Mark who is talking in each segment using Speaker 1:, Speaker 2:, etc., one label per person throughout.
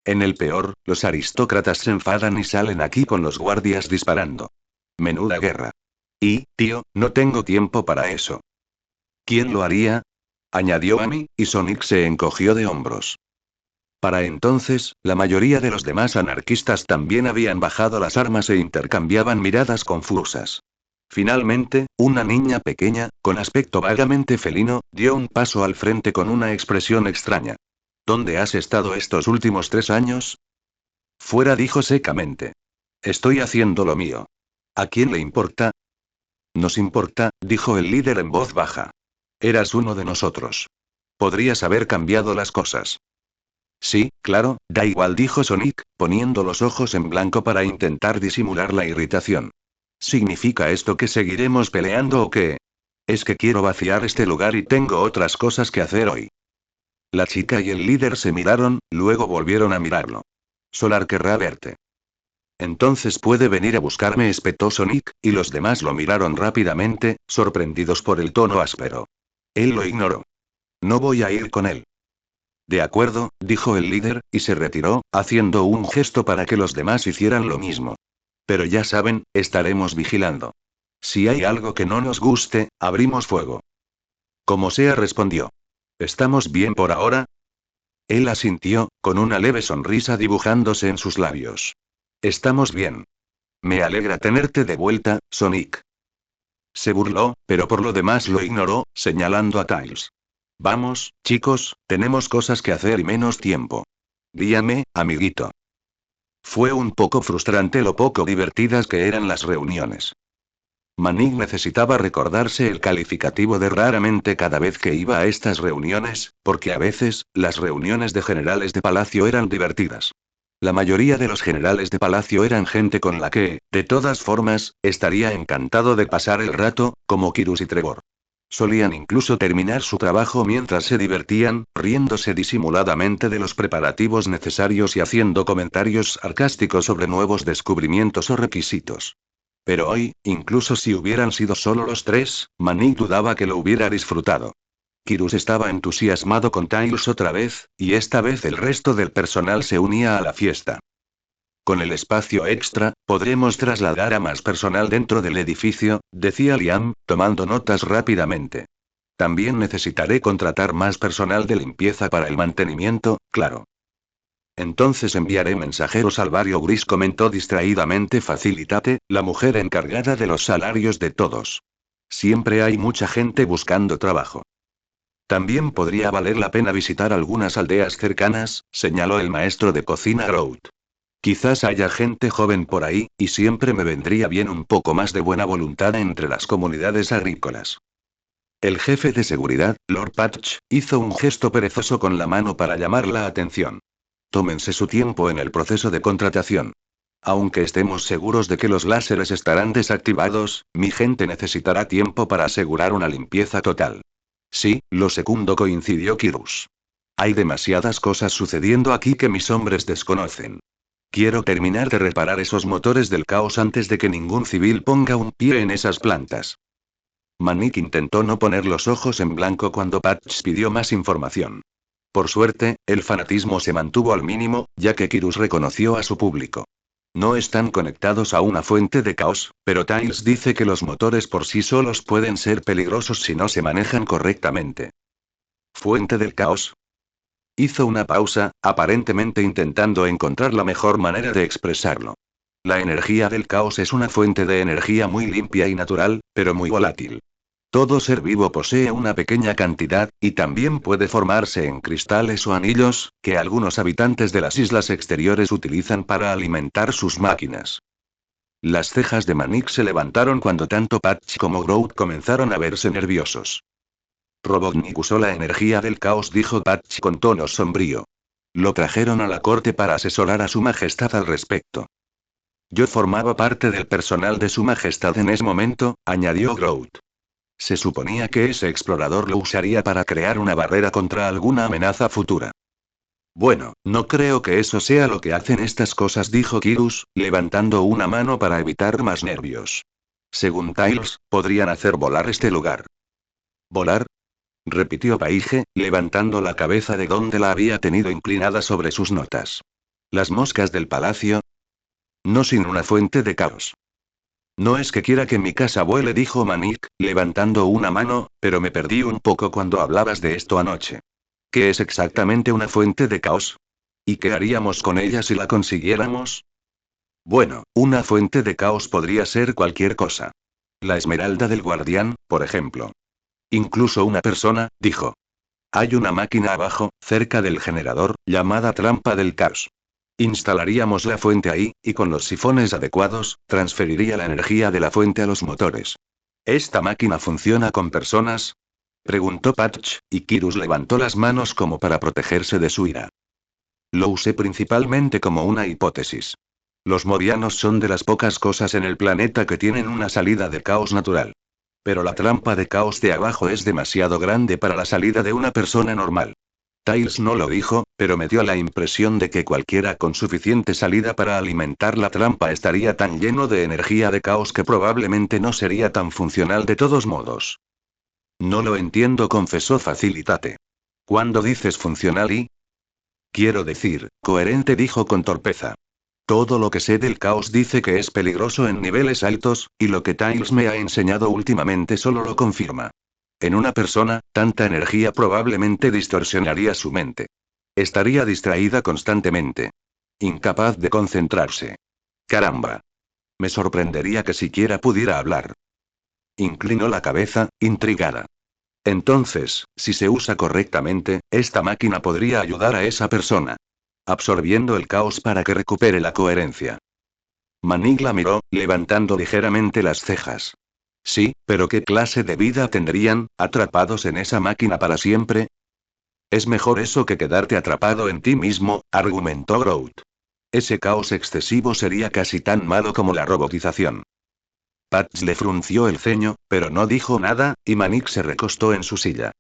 Speaker 1: En el peor, los aristócratas se enfadan y salen aquí con los guardias disparando. Menuda guerra. Y, tío, no tengo tiempo para eso. ¿Quién lo haría? Añadió Amy, y Sonic se encogió de hombros. Para entonces, la mayoría de los demás anarquistas también habían bajado las armas e intercambiaban miradas confusas. Finalmente, una niña pequeña, con aspecto vagamente felino, dio un paso al frente con una expresión extraña. ¿Dónde has estado estos últimos 3 años? Fuera, dijo secamente. Estoy haciendo lo mío. ¿A quién le importa? Nos importa, dijo el líder en voz baja. Eras uno de nosotros. Podrías haber cambiado las cosas. Sí, claro, da igual, dijo Sonic, poniendo los ojos en blanco para intentar disimular la irritación. ¿Significa esto que seguiremos peleando o qué? Es que quiero vaciar este lugar y tengo otras cosas que hacer hoy. La chica y el líder se miraron, luego volvieron a mirarlo. Solar querrá verte. Entonces puede venir a buscarme, espetó Sonic, y los demás lo miraron rápidamente, sorprendidos por el tono áspero. Él lo ignoró. No voy a ir con él. De acuerdo, dijo el líder, y se retiró, haciendo un gesto para que los demás hicieran lo mismo. Pero ya saben, estaremos vigilando. Si hay algo que no nos guste, abrimos fuego. Como sea, respondió. ¿Estamos bien por ahora? Él asintió, con una leve sonrisa dibujándose en sus labios. Estamos bien. Me alegra tenerte de vuelta, Sonic. Se burló, pero por lo demás lo ignoró, señalando a Tails. Vamos, chicos, tenemos cosas que hacer y menos tiempo. Guíame, amiguito. Fue un poco frustrante lo poco divertidas que eran las reuniones. Manning necesitaba recordarse el calificativo de raramente cada vez que iba a estas reuniones, porque a veces, las reuniones de generales de palacio eran divertidas. La mayoría de los generales de palacio eran gente con la que, de todas formas, estaría encantado de pasar el rato, como Kirus y Trevor. Solían incluso terminar su trabajo mientras se divertían, riéndose disimuladamente de los preparativos necesarios y haciendo comentarios sarcásticos sobre nuevos descubrimientos o requisitos. Pero hoy, incluso si hubieran sido solo los tres, Manning dudaba que lo hubiera disfrutado. Kirus estaba entusiasmado con Tails otra vez, y esta vez el resto del personal se unía a la fiesta. Con el espacio extra, podremos trasladar a más personal dentro del edificio, decía Liam, tomando notas rápidamente. También necesitaré contratar más personal de limpieza para el mantenimiento, claro. Entonces enviaré mensajeros al barrio gris, comentó distraídamente Facilitate, la mujer encargada de los salarios de todos. Siempre hay mucha gente buscando trabajo. También podría valer la pena visitar algunas aldeas cercanas, señaló el maestro de cocina Grout. Quizás haya gente joven por ahí, y siempre me vendría bien un poco más de buena voluntad entre las comunidades agrícolas. El jefe de seguridad, Lord Patch, hizo un gesto perezoso con la mano para llamar la atención. Tómense su tiempo en el proceso de contratación. Aunque estemos seguros de que los láseres estarán desactivados, mi gente necesitará tiempo para asegurar una limpieza total. Sí, lo segundo, coincidió Kirus. Hay demasiadas cosas sucediendo aquí que mis hombres desconocen. Quiero terminar de reparar esos motores del caos antes de que ningún civil ponga un pie en esas plantas. Manik intentó no poner los ojos en blanco cuando Patch pidió más información. Por suerte, el fanatismo se mantuvo al mínimo, ya que Kirus reconoció a su público. No están conectados a una fuente de caos, pero Tails dice que los motores por sí solos pueden ser peligrosos si no se manejan correctamente. ¿Fuente del caos? Hizo una pausa, aparentemente intentando encontrar la mejor manera de expresarlo. La energía del caos es una fuente de energía muy limpia y natural, pero muy volátil. Todo ser vivo posee una pequeña cantidad, y también puede formarse en cristales o anillos, que algunos habitantes de las islas exteriores utilizan para alimentar sus máquinas. Las cejas de Manik se levantaron cuando tanto Patch como Grout comenzaron a verse nerviosos. Robotnik usó la energía del caos, dijo Patch con tono sombrío. Lo trajeron a la corte para asesorar a su majestad al respecto. Yo formaba parte del personal de su majestad en ese momento, añadió Grout. Se suponía que ese explorador lo usaría para crear una barrera contra alguna amenaza futura. Bueno, no creo que eso sea lo que hacen estas cosas, dijo Kirus, levantando una mano para evitar más nervios. Según Tails, podrían hacer volar este lugar. ¿Volar? Repitió Paige, levantando la cabeza de donde la había tenido inclinada sobre sus notas. ¿Las moscas del palacio? No sin una fuente de caos. No es que quiera que mi casa vuele, dijo Manik, levantando una mano, pero me perdí un poco cuando hablabas de esto anoche. ¿Qué es exactamente una fuente de caos? ¿Y qué haríamos con ella si la consiguiéramos? Bueno, una fuente de caos podría ser cualquier cosa. La esmeralda del guardián, por ejemplo. Incluso una persona, dijo. Hay una máquina abajo, cerca del generador, llamada trampa del caos. Instalaríamos la fuente ahí, y con los sifones adecuados, transferiría la energía de la fuente a los motores. ¿Esta máquina funciona con personas? Preguntó Patch, y Kirus levantó las manos como para protegerse de su ira. Lo usé principalmente como una hipótesis. Los morianos son de las pocas cosas en el planeta que tienen una salida de caos natural. Pero la trampa de caos de abajo es demasiado grande para la salida de una persona normal. Tiles no lo dijo, pero me dio la impresión de que cualquiera con suficiente salida para alimentar la trampa estaría tan lleno de energía de caos que probablemente no sería tan funcional de todos modos. No lo entiendo, confesó Facilitate. ¿Cuándo dices funcional y? Quiero decir, coherente, dijo con torpeza. Todo lo que sé del caos dice que es peligroso en niveles altos, y lo que Tiles me ha enseñado últimamente solo lo confirma. En una persona, tanta energía probablemente distorsionaría su mente. Estaría distraída constantemente. Incapaz de concentrarse. Caramba. Me sorprendería que siquiera pudiera hablar. Inclinó la cabeza, intrigada. Entonces, si se usa correctamente, esta máquina podría ayudar a esa persona. Absorbiendo el caos para que recupere la coherencia. Manig la miró, levantando ligeramente las cejas. Sí, pero ¿qué clase de vida tendrían, atrapados en esa máquina para siempre? Es mejor eso que quedarte atrapado en ti mismo, argumentó Groot. Ese caos excesivo sería casi tan malo como la robotización. Patch le frunció el ceño, pero no dijo nada, y Manik se recostó en su silla.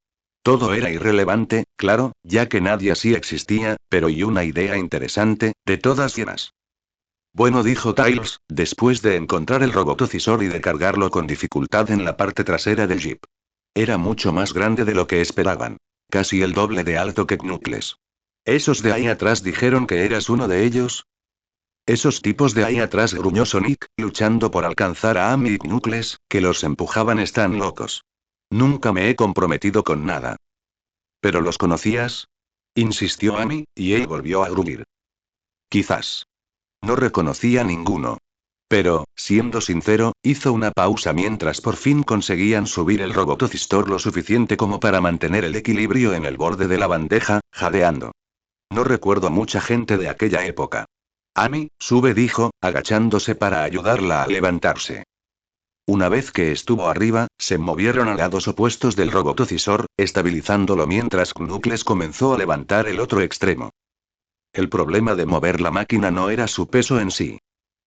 Speaker 1: Todo era irrelevante, claro, ya que nadie así existía, pero y una idea interesante, de todas llenas. Bueno, dijo Tiles, después de encontrar el robotocisor y de cargarlo con dificultad en la parte trasera del jeep. Era mucho más grande de lo que esperaban. Casi el doble de alto que Knuckles. ¿Esos de ahí atrás dijeron que eras uno de ellos? Esos tipos de ahí atrás, gruñó Sonic, luchando por alcanzar a Amy y Knuckles, que los empujaban, están locos. Nunca me he comprometido con nada. ¿Pero los conocías? Insistió Amy, y él volvió a gruñir. Quizás. No reconocía ninguno. Pero, siendo sincero, hizo una pausa mientras por fin conseguían subir el robotocistor lo suficiente como para mantener el equilibrio en el borde de la bandeja, jadeando. No recuerdo a mucha gente de aquella época. Amy, sube, dijo, agachándose para ayudarla a levantarse. Una vez que estuvo arriba, se movieron a lados opuestos del robotocisor, estabilizándolo mientras Knuckles comenzó a levantar el otro extremo. El problema de mover la máquina no era su peso en sí.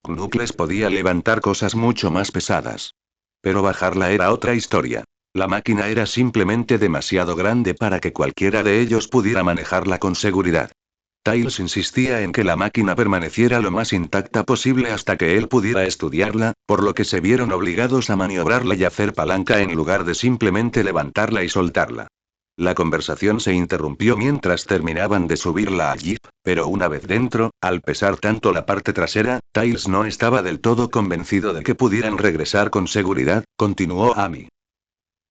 Speaker 1: Knuckles podía levantar cosas mucho más pesadas. Pero bajarla era otra historia. La máquina era simplemente demasiado grande para que cualquiera de ellos pudiera manejarla con seguridad. Tiles insistía en que la máquina permaneciera lo más intacta posible hasta que él pudiera estudiarla, por lo que se vieron obligados a maniobrarla y hacer palanca en lugar de simplemente levantarla y soltarla. La conversación se interrumpió mientras terminaban de subirla al jeep, pero una vez dentro, al pesar tanto la parte trasera, Tiles no estaba del todo convencido de que pudieran regresar con seguridad, continuó Amy.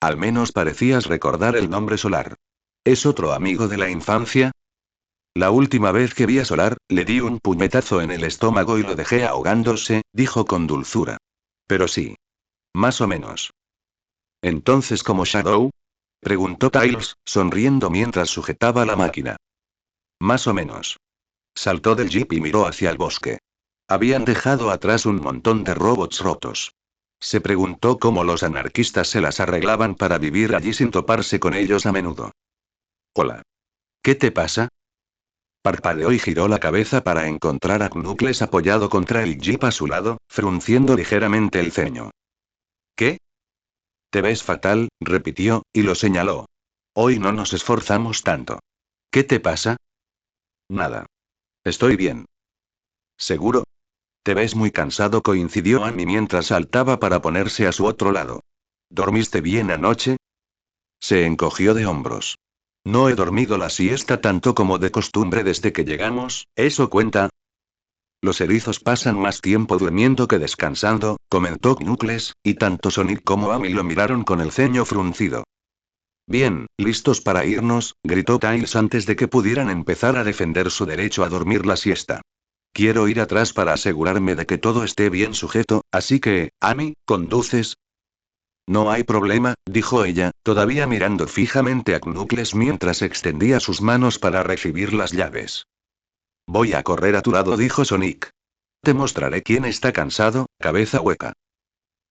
Speaker 1: Al menos parecías recordar el nombre Solar. ¿Es otro amigo de la infancia? La última vez que vi a Solar, le di un puñetazo en el estómago y lo dejé ahogándose, dijo con dulzura. Pero sí. Más o menos. ¿Entonces como Shadow? Preguntó Tiles, sonriendo mientras sujetaba la máquina. Más o menos. Saltó del jeep y miró hacia el bosque. Habían dejado atrás un montón de robots rotos. Se preguntó cómo los anarquistas se las arreglaban para vivir allí sin toparse con ellos a menudo. Hola. ¿Qué te pasa? Parpadeó y giró la cabeza para encontrar a Knuckles apoyado contra el jeep a su lado, frunciendo ligeramente el ceño. ¿Qué? Te ves fatal, repitió, y lo señaló. Hoy no nos esforzamos tanto. ¿Qué te pasa? Nada. Estoy bien. ¿Seguro? Te ves muy cansado, coincidió Amy mientras saltaba para ponerse a su otro lado. ¿Dormiste bien anoche? Se encogió de hombros. No he dormido la siesta tanto como de costumbre desde que llegamos, ¿eso cuenta? Los erizos pasan más tiempo durmiendo que descansando, comentó Knuckles, y tanto Sonic como Amy lo miraron con el ceño fruncido. Bien, listos para irnos, gritó Tails antes de que pudieran empezar a defender su derecho a dormir la siesta. Quiero ir atrás para asegurarme de que todo esté bien sujeto, así que, Amy, ¿conduces? No hay problema, dijo ella, todavía mirando fijamente a Knuckles mientras extendía sus manos para recibir las llaves. Voy a correr a tu lado, dijo Sonic. Te mostraré quién está cansado, cabeza hueca.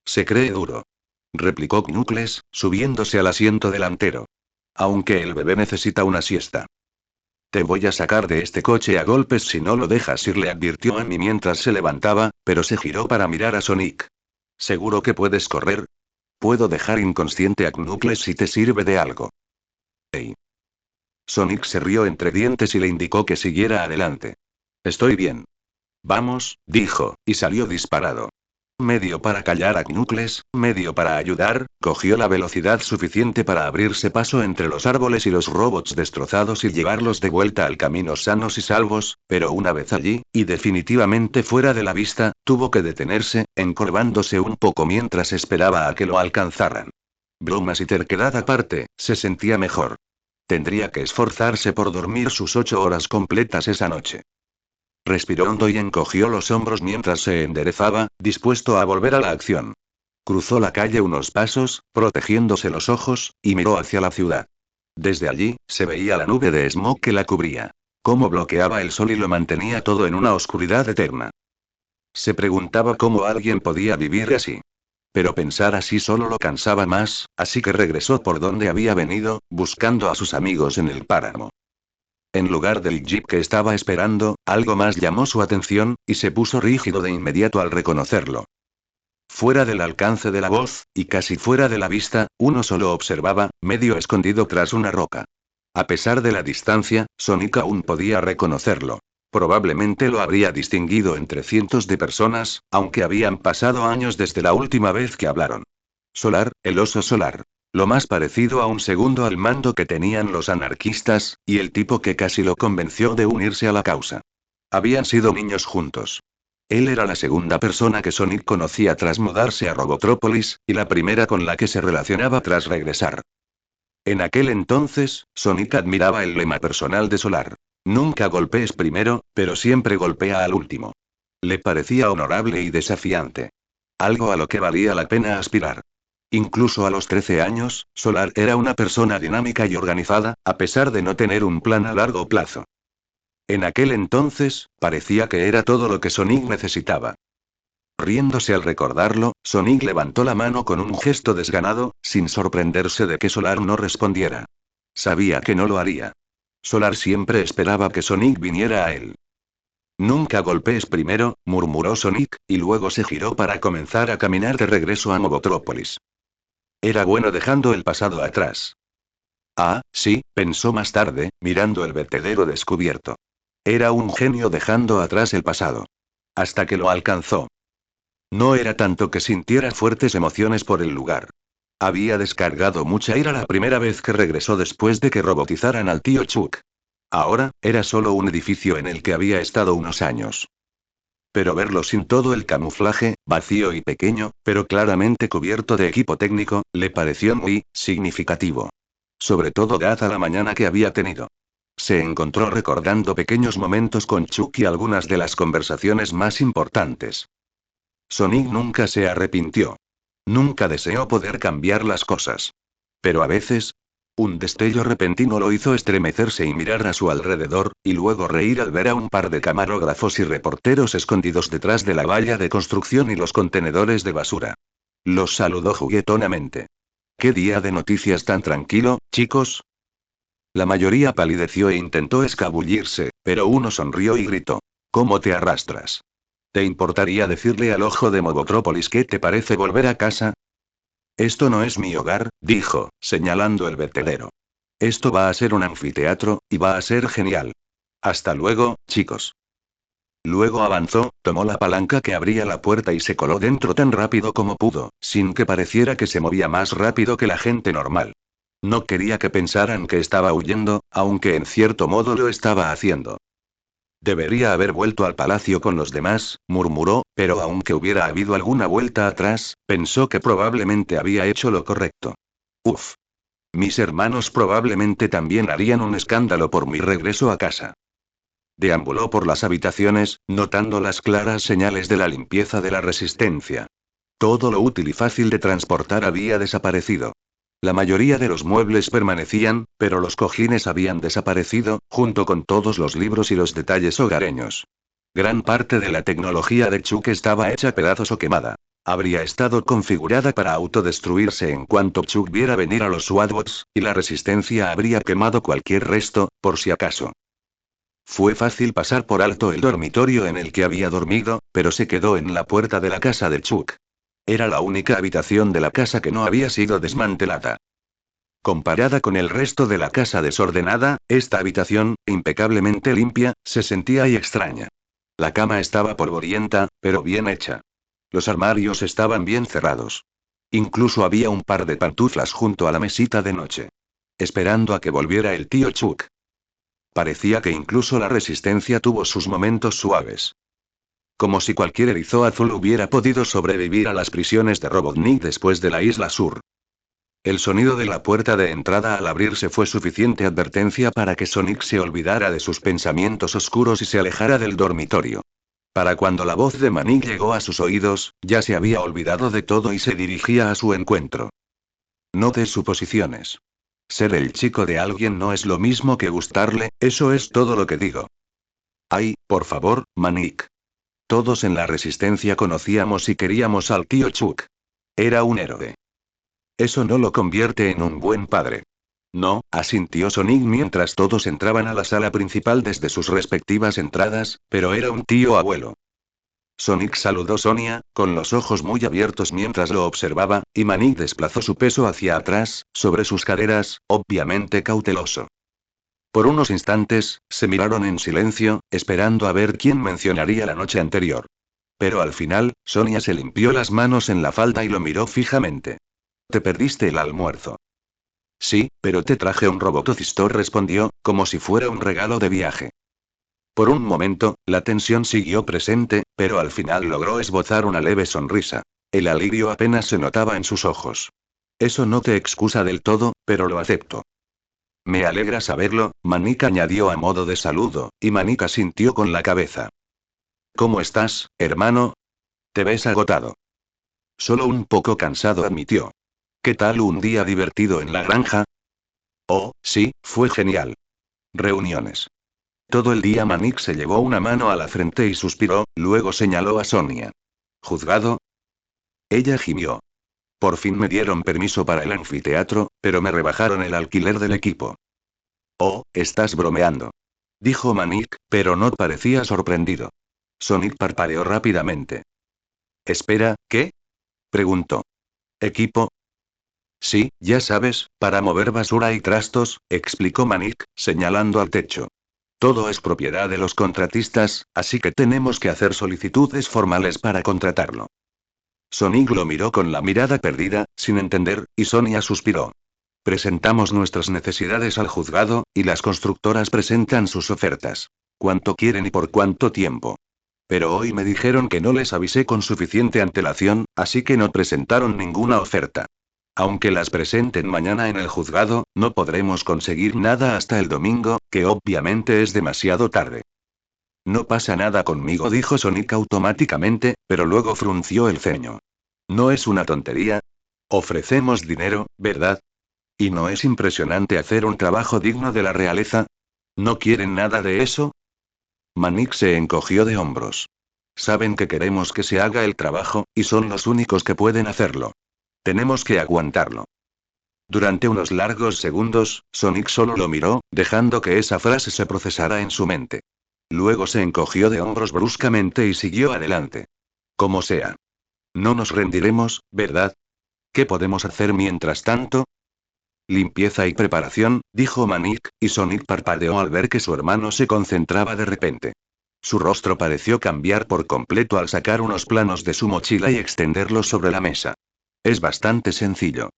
Speaker 1: Se cree duro, replicó Knuckles, subiéndose al asiento delantero. Aunque el bebé necesita una siesta. Te voy a sacar de este coche a golpes si no lo dejas ir, le advirtió Amy mientras se levantaba, pero se giró para mirar a Sonic. ¿Seguro que puedes correr? Puedo dejar inconsciente a Knuckles si te sirve de algo. Hey. Sonic se rió entre dientes y le indicó que siguiera adelante. Estoy bien. Vamos, dijo, y salió disparado. Medio para callar a Knuckles, medio para ayudar, cogió la velocidad suficiente para abrirse paso entre los árboles y los robots destrozados y llevarlos de vuelta al camino sanos y salvos, pero una vez allí, y definitivamente fuera de la vista, tuvo que detenerse, encorvándose un poco mientras esperaba a que lo alcanzaran. Bromas y terquedad aparte, se sentía mejor. Tendría que esforzarse por dormir sus 8 horas completas esa noche. Respiró hondo y encogió los hombros mientras se enderezaba, dispuesto a volver a la acción. Cruzó la calle unos pasos, protegiéndose los ojos, y miró hacia la ciudad. Desde allí, se veía la nube de smog que la cubría. Cómo bloqueaba el sol y lo mantenía todo en una oscuridad eterna. Se preguntaba cómo alguien podía vivir así. Pero pensar así solo lo cansaba más, así que regresó por donde había venido, buscando a sus amigos en el páramo. En lugar del jeep que estaba esperando, algo más llamó su atención, y se puso rígido de inmediato al reconocerlo. Fuera del alcance de la voz, y casi fuera de la vista, uno solo observaba, medio escondido tras una roca. A pesar de la distancia, Sonic aún podía reconocerlo. Probablemente lo habría distinguido entre cientos de personas, aunque habían pasado años desde la última vez que hablaron. Solar, el oso solar. Lo más parecido a un segundo al mando que tenían los anarquistas, y el tipo que casi lo convenció de unirse a la causa. Habían sido niños juntos. Él era la segunda persona que Sonic conocía tras mudarse a Robotrópolis, y la primera con la que se relacionaba tras regresar. En aquel entonces, Sonic admiraba el lema personal de Solar. Nunca golpees primero, pero siempre golpea al último. Le parecía honorable y desafiante. Algo a lo que valía la pena aspirar. Incluso a los 13 años, Solar era una persona dinámica y organizada, a pesar de no tener un plan a largo plazo. En aquel entonces, parecía que era todo lo que Sonic necesitaba. Riéndose al recordarlo, Sonic levantó la mano con un gesto desganado, sin sorprenderse de que Solar no respondiera. Sabía que no lo haría. Solar siempre esperaba que Sonic viniera a él. Nunca golpees primero, murmuró Sonic, y luego se giró para comenzar a caminar de regreso a Mogotrópolis. Era bueno dejando el pasado atrás. Ah, sí, pensó más tarde, mirando el vertedero descubierto. Era un genio dejando atrás el pasado. Hasta que lo alcanzó. No era tanto que sintiera fuertes emociones por el lugar. Había descargado mucha ira la primera vez que regresó después de que robotizaran al tío Chuck. Ahora, era solo un edificio en el que había estado unos años. Pero verlo sin todo el camuflaje, vacío y pequeño, pero claramente cubierto de equipo técnico, le pareció muy significativo. Sobre todo dada la mañana que había tenido. Se encontró recordando pequeños momentos con Chuck y algunas de las conversaciones más importantes. Sonic nunca se arrepintió. Nunca deseó poder cambiar las cosas. Pero a veces, un destello repentino lo hizo estremecerse y mirar a su alrededor, y luego reír al ver a un par de camarógrafos y reporteros escondidos detrás de la valla de construcción y los contenedores de basura. Los saludó juguetonamente. ¿Qué día de noticias tan tranquilo, chicos? La mayoría palideció e intentó escabullirse, pero uno sonrió y gritó. ¿Cómo te arrastras? ¿Te importaría decirle al ojo de Mogotrópolis qué te parece volver a casa? Esto no es mi hogar, dijo, señalando el vertedero. Esto va a ser un anfiteatro, y va a ser genial. Hasta luego, chicos. Luego avanzó, tomó la palanca que abría la puerta y se coló dentro tan rápido como pudo, sin que pareciera que se movía más rápido que la gente normal. No quería que pensaran que estaba huyendo, aunque en cierto modo lo estaba haciendo. Debería haber vuelto al palacio con los demás, murmuró, pero aunque hubiera habido alguna vuelta atrás, pensó que probablemente había hecho lo correcto. Uf. Mis hermanos probablemente también harían un escándalo por mi regreso a casa. Deambuló por las habitaciones, notando las claras señales de la limpieza de la resistencia. Todo lo útil y fácil de transportar había desaparecido. La mayoría de los muebles permanecían, pero los cojines habían desaparecido, junto con todos los libros y los detalles hogareños. Gran parte de la tecnología de Chuck estaba hecha pedazos o quemada. Habría estado configurada para autodestruirse en cuanto Chuck viera venir a los SWATbots, y la resistencia habría quemado cualquier resto, por si acaso. Fue fácil pasar por alto el dormitorio en el que había dormido, pero se quedó en la puerta de la casa de Chuck. Era la única habitación de la casa que no había sido desmantelada. Comparada con el resto de la casa desordenada, esta habitación, impecablemente limpia, se sentía y extraña. La cama estaba polvorienta, pero bien hecha. Los armarios estaban bien cerrados. Incluso había un par de pantuflas junto a la mesita de noche. Esperando a que volviera el tío Chuck. Parecía que incluso la resistencia tuvo sus momentos suaves. Como si cualquier erizo azul hubiera podido sobrevivir a las prisiones de Robotnik después de la Isla Sur. El sonido de la puerta de entrada al abrirse fue suficiente advertencia para que Sonic se olvidara de sus pensamientos oscuros y se alejara del dormitorio. Para cuando la voz de Manny llegó a sus oídos, ya se había olvidado de todo y se dirigía a su encuentro. No des suposiciones. Ser el chico de alguien no es lo mismo que gustarle, eso es todo lo que digo. Ay, por favor, Manik. Todos en la resistencia conocíamos y queríamos al tío Chuck. Era un héroe. Eso no lo convierte en un buen padre. No, asintió Sonic mientras todos entraban a la sala principal desde sus respectivas entradas, pero era un tío abuelo. Sonic saludó Sonia, con los ojos muy abiertos mientras lo observaba, y Manny desplazó su peso hacia atrás, sobre sus caderas, obviamente cauteloso. Por unos instantes, se miraron en silencio, esperando a ver quién mencionaría la noche anterior. Pero al final, Sonia se limpió las manos en la falda y lo miró fijamente. ¿Te perdiste el almuerzo? Sí, pero te traje un robotocistol, respondió, como si fuera un regalo de viaje. Por un momento, la tensión siguió presente, pero al final logró esbozar una leve sonrisa. El alivio apenas se notaba en sus ojos. Eso no te excusa del todo, pero lo acepto. Me alegra saberlo, Manik añadió a modo de saludo, y Manik asintió con la cabeza. ¿Cómo estás, hermano? Te ves agotado. Solo un poco cansado, admitió. ¿Qué tal un día divertido en la granja? Oh, sí, fue genial. Reuniones. Todo el día. Manik se llevó una mano a la frente y suspiró, luego señaló a Sonia. ¿Juzgado? Ella gimió. Por fin me dieron permiso para el anfiteatro, pero me rebajaron el alquiler del equipo. Oh, estás bromeando. Dijo Manik, pero no parecía sorprendido. Sonic parpadeó rápidamente. Espera, ¿qué? Preguntó. ¿Equipo? Sí, ya sabes, para mover basura y trastos, explicó Manik, señalando al techo. Todo es propiedad de los contratistas, así que tenemos que hacer solicitudes formales para contratarlo. Sonic lo miró con la mirada perdida, sin entender, y Sonia suspiró. Presentamos nuestras necesidades al juzgado, y las constructoras presentan sus ofertas. ¿Cuánto quieren y por cuánto tiempo? Pero hoy me dijeron que no les avisé con suficiente antelación, así que no presentaron ninguna oferta. Aunque las presenten mañana en el juzgado, no podremos conseguir nada hasta el domingo, que obviamente es demasiado tarde. No pasa nada conmigo, dijo Sonic automáticamente, pero luego frunció el ceño. ¿No es una tontería? Ofrecemos dinero, ¿verdad? ¿Y no es impresionante hacer un trabajo digno de la realeza? ¿No quieren nada de eso? Manik se encogió de hombros. Saben que queremos que se haga el trabajo, y son los únicos que pueden hacerlo. Tenemos que aguantarlo. Durante unos largos segundos, Sonic solo lo miró, dejando que esa frase se procesara en su mente. Luego se encogió de hombros bruscamente y siguió adelante. Como sea. No nos rendiremos, ¿verdad? ¿Qué podemos hacer mientras tanto? Limpieza y preparación, dijo Manik, y Sonic parpadeó al ver que su hermano se concentraba de repente. Su rostro pareció cambiar por completo al sacar unos planos de su mochila y extenderlos sobre la mesa. Es bastante sencillo.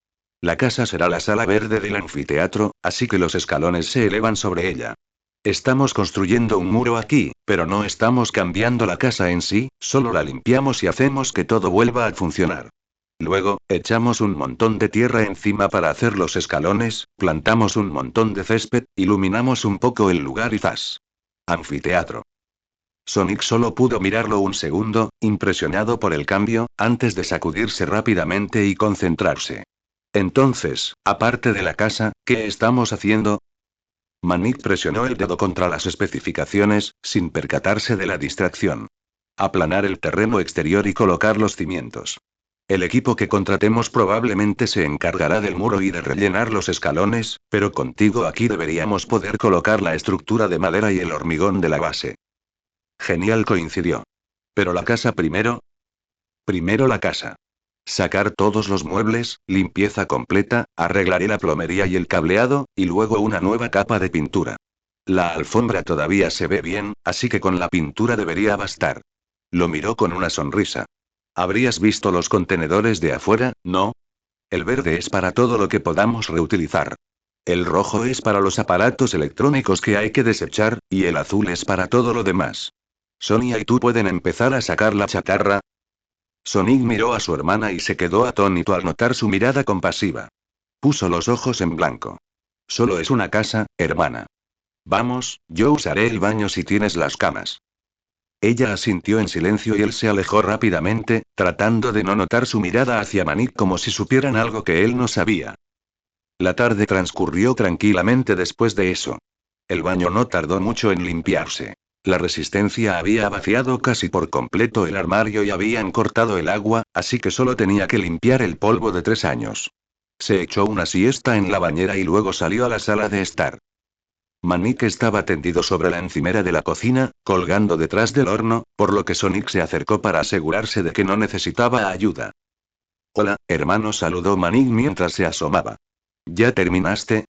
Speaker 1: La casa será la sala verde del anfiteatro, así que los escalones se elevan sobre ella. Estamos construyendo un muro aquí, pero no estamos cambiando la casa en sí, solo la limpiamos y hacemos que todo vuelva a funcionar. Luego, echamos un montón de tierra encima para hacer los escalones, plantamos un montón de césped, iluminamos un poco el lugar y ¡zas! Anfiteatro. Sonic solo pudo mirarlo un segundo, impresionado por el cambio, antes de sacudirse rápidamente y concentrarse. Entonces, aparte de la casa, ¿qué estamos haciendo? Manik presionó el dedo contra las especificaciones, sin percatarse de la distracción. Aplanar el terreno exterior y colocar los cimientos. El equipo que contratemos probablemente se encargará del muro y de rellenar los escalones, pero contigo aquí deberíamos poder colocar la estructura de madera y el hormigón de la base. Genial, coincidió. ¿Pero la casa primero? Primero la casa. Sacar todos los muebles, limpieza completa, arreglaré la plomería y el cableado, y luego una nueva capa de pintura. La alfombra todavía se ve bien, así que con la pintura debería bastar. Lo miró con una sonrisa. ¿Habrías visto los contenedores de afuera, no? El verde es para todo lo que podamos reutilizar. El rojo es para los aparatos electrónicos que hay que desechar, y el azul es para todo lo demás. Sonia y tú pueden empezar a sacar la chatarra. Sonic miró a su hermana y se quedó atónito al notar su mirada compasiva. Puso los ojos en blanco. Solo es una casa, hermana. Vamos, yo usaré el baño si tienes las camas. Ella asintió en silencio y él se alejó rápidamente, tratando de no notar su mirada hacia Manik como si supieran algo que él no sabía. La tarde transcurrió tranquilamente después de eso. El baño no tardó mucho en limpiarse. La resistencia había vaciado casi por completo el armario y habían cortado el agua, así que solo tenía que limpiar el polvo de 3 años. Se echó una siesta en la bañera y luego salió a la sala de estar. Manik estaba tendido sobre la encimera de la cocina, colgando detrás del horno, por lo que Sonic se acercó para asegurarse de que no necesitaba ayuda. Hola, hermano, saludó Manik mientras se asomaba. ¿Ya terminaste?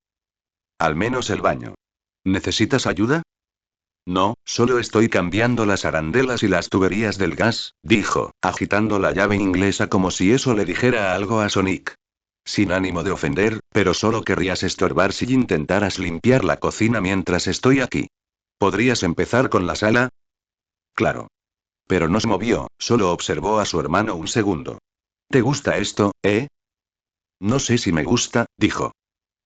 Speaker 1: Al menos el baño. ¿Necesitas ayuda? No, solo estoy cambiando las arandelas y las tuberías del gas, dijo, agitando la llave inglesa como si eso le dijera algo a Sonic. Sin ánimo de ofender, pero solo querrías estorbar si intentaras limpiar la cocina mientras estoy aquí. ¿Podrías empezar con la sala? Claro. Pero no se movió, solo observó a su hermano un segundo. ¿Te gusta esto, eh? No sé si me gusta, dijo.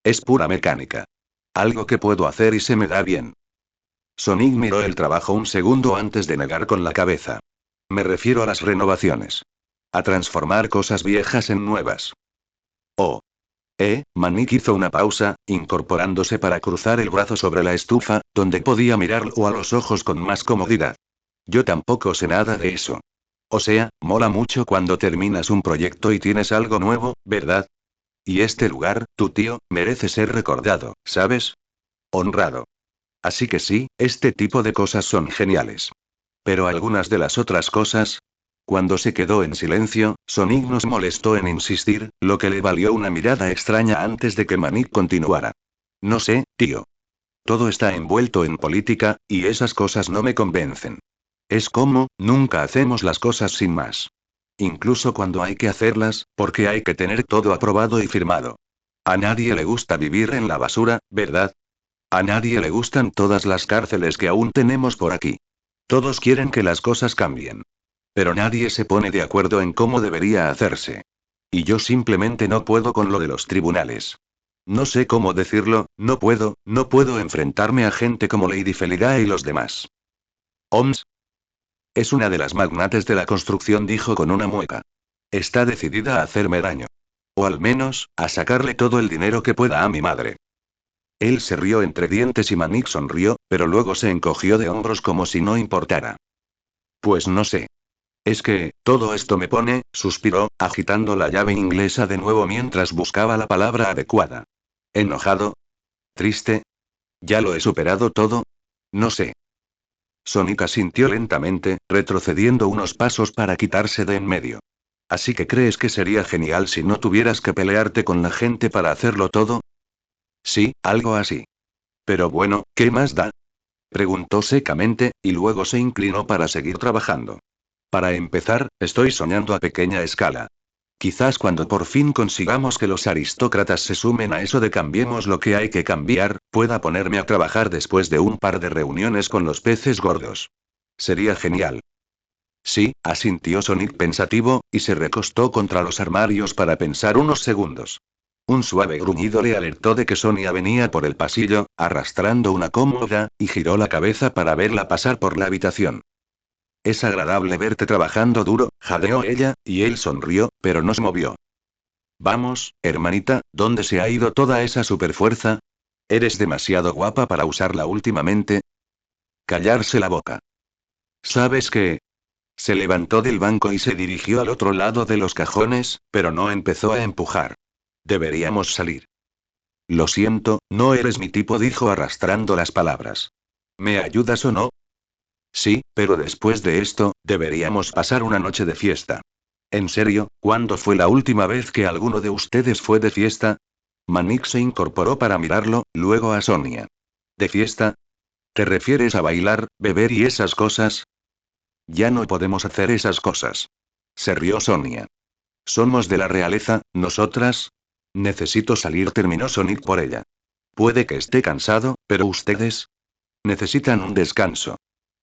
Speaker 1: Es pura mecánica. Algo que puedo hacer y se me da bien. Sonic miró el trabajo un segundo antes de negar con la cabeza. Me refiero a las renovaciones. A transformar cosas viejas en nuevas. Oh. Manik hizo una pausa, incorporándose para cruzar el brazo sobre la estufa, donde podía mirarlo a los ojos con más comodidad. Yo tampoco sé nada de eso. O sea, mola mucho cuando terminas un proyecto y tienes algo nuevo, ¿verdad? Y este lugar, tu tío, merece ser recordado, ¿sabes? Honrado. Así que sí, este tipo de cosas son geniales. Pero algunas de las otras cosas. Cuando se quedó en silencio, Sonic nos molestó en insistir, lo que le valió una mirada extraña antes de que Manik continuara. No sé, tío. Todo está envuelto en política, y esas cosas no me convencen. Es como, nunca hacemos las cosas sin más. Incluso cuando hay que hacerlas, porque hay que tener todo aprobado y firmado. A nadie le gusta vivir en la basura, ¿verdad? A nadie le gustan todas las cárceles que aún tenemos por aquí. Todos quieren que las cosas cambien. Pero nadie se pone de acuerdo en cómo debería hacerse. Y yo simplemente no puedo con lo de los tribunales. No sé cómo decirlo, no puedo enfrentarme a gente como Lady Felida y los demás. OMS. Es una de las magnates de la construcción, dijo con una mueca. Está decidida a hacerme daño. O al menos, a sacarle todo el dinero que pueda a mi madre. Él se rió entre dientes y Manik sonrió, pero luego se encogió de hombros como si no importara. Pues no sé. Es que, todo esto me pone, suspiró, agitando la llave inglesa de nuevo mientras buscaba la palabra adecuada. ¿Enojado? ¿Triste? ¿Ya lo he superado todo? No sé. Sonic asintió lentamente, retrocediendo unos pasos para quitarse de en medio. ¿Así que crees que sería genial si no tuvieras que pelearte con la gente para hacerlo todo? Sí, algo así. Pero bueno, ¿qué más da? Preguntó secamente, y luego se inclinó para seguir trabajando. Para empezar, estoy soñando a pequeña escala. Quizás cuando por fin consigamos que los aristócratas se sumen a eso de cambiemos lo que hay que cambiar, pueda ponerme a trabajar después de un par de reuniones con los peces gordos. Sería genial. Sí, asintió Sonic pensativo, y se recostó contra los armarios para pensar unos segundos. Un suave gruñido le alertó de que Sonia venía por el pasillo, arrastrando una cómoda, y giró la cabeza para verla pasar por la habitación. Es agradable verte trabajando duro, jadeó ella, y él sonrió, pero no se movió. Vamos, hermanita, ¿dónde se ha ido toda esa superfuerza? ¿Eres demasiado guapa para usarla últimamente? Callarse la boca. ¿Sabes qué? Se levantó del banco y se dirigió al otro lado de los cajones, pero no empezó a empujar. Deberíamos salir. Lo siento, no eres mi tipo, dijo arrastrando las palabras. ¿Me ayudas o no? Sí, pero después de esto, deberíamos pasar una noche de fiesta. ¿En serio? ¿Cuándo fue la última vez que alguno de ustedes fue de fiesta? Manik se incorporó para mirarlo, luego a Sonia. ¿De fiesta? ¿Te refieres a bailar, beber y esas cosas? Ya no podemos hacer esas cosas. Se rió Sonia. Somos de la realeza, nosotras. Necesito salir, terminó Sonic por ella. Puede que esté cansado, pero ustedes necesitan un descanso.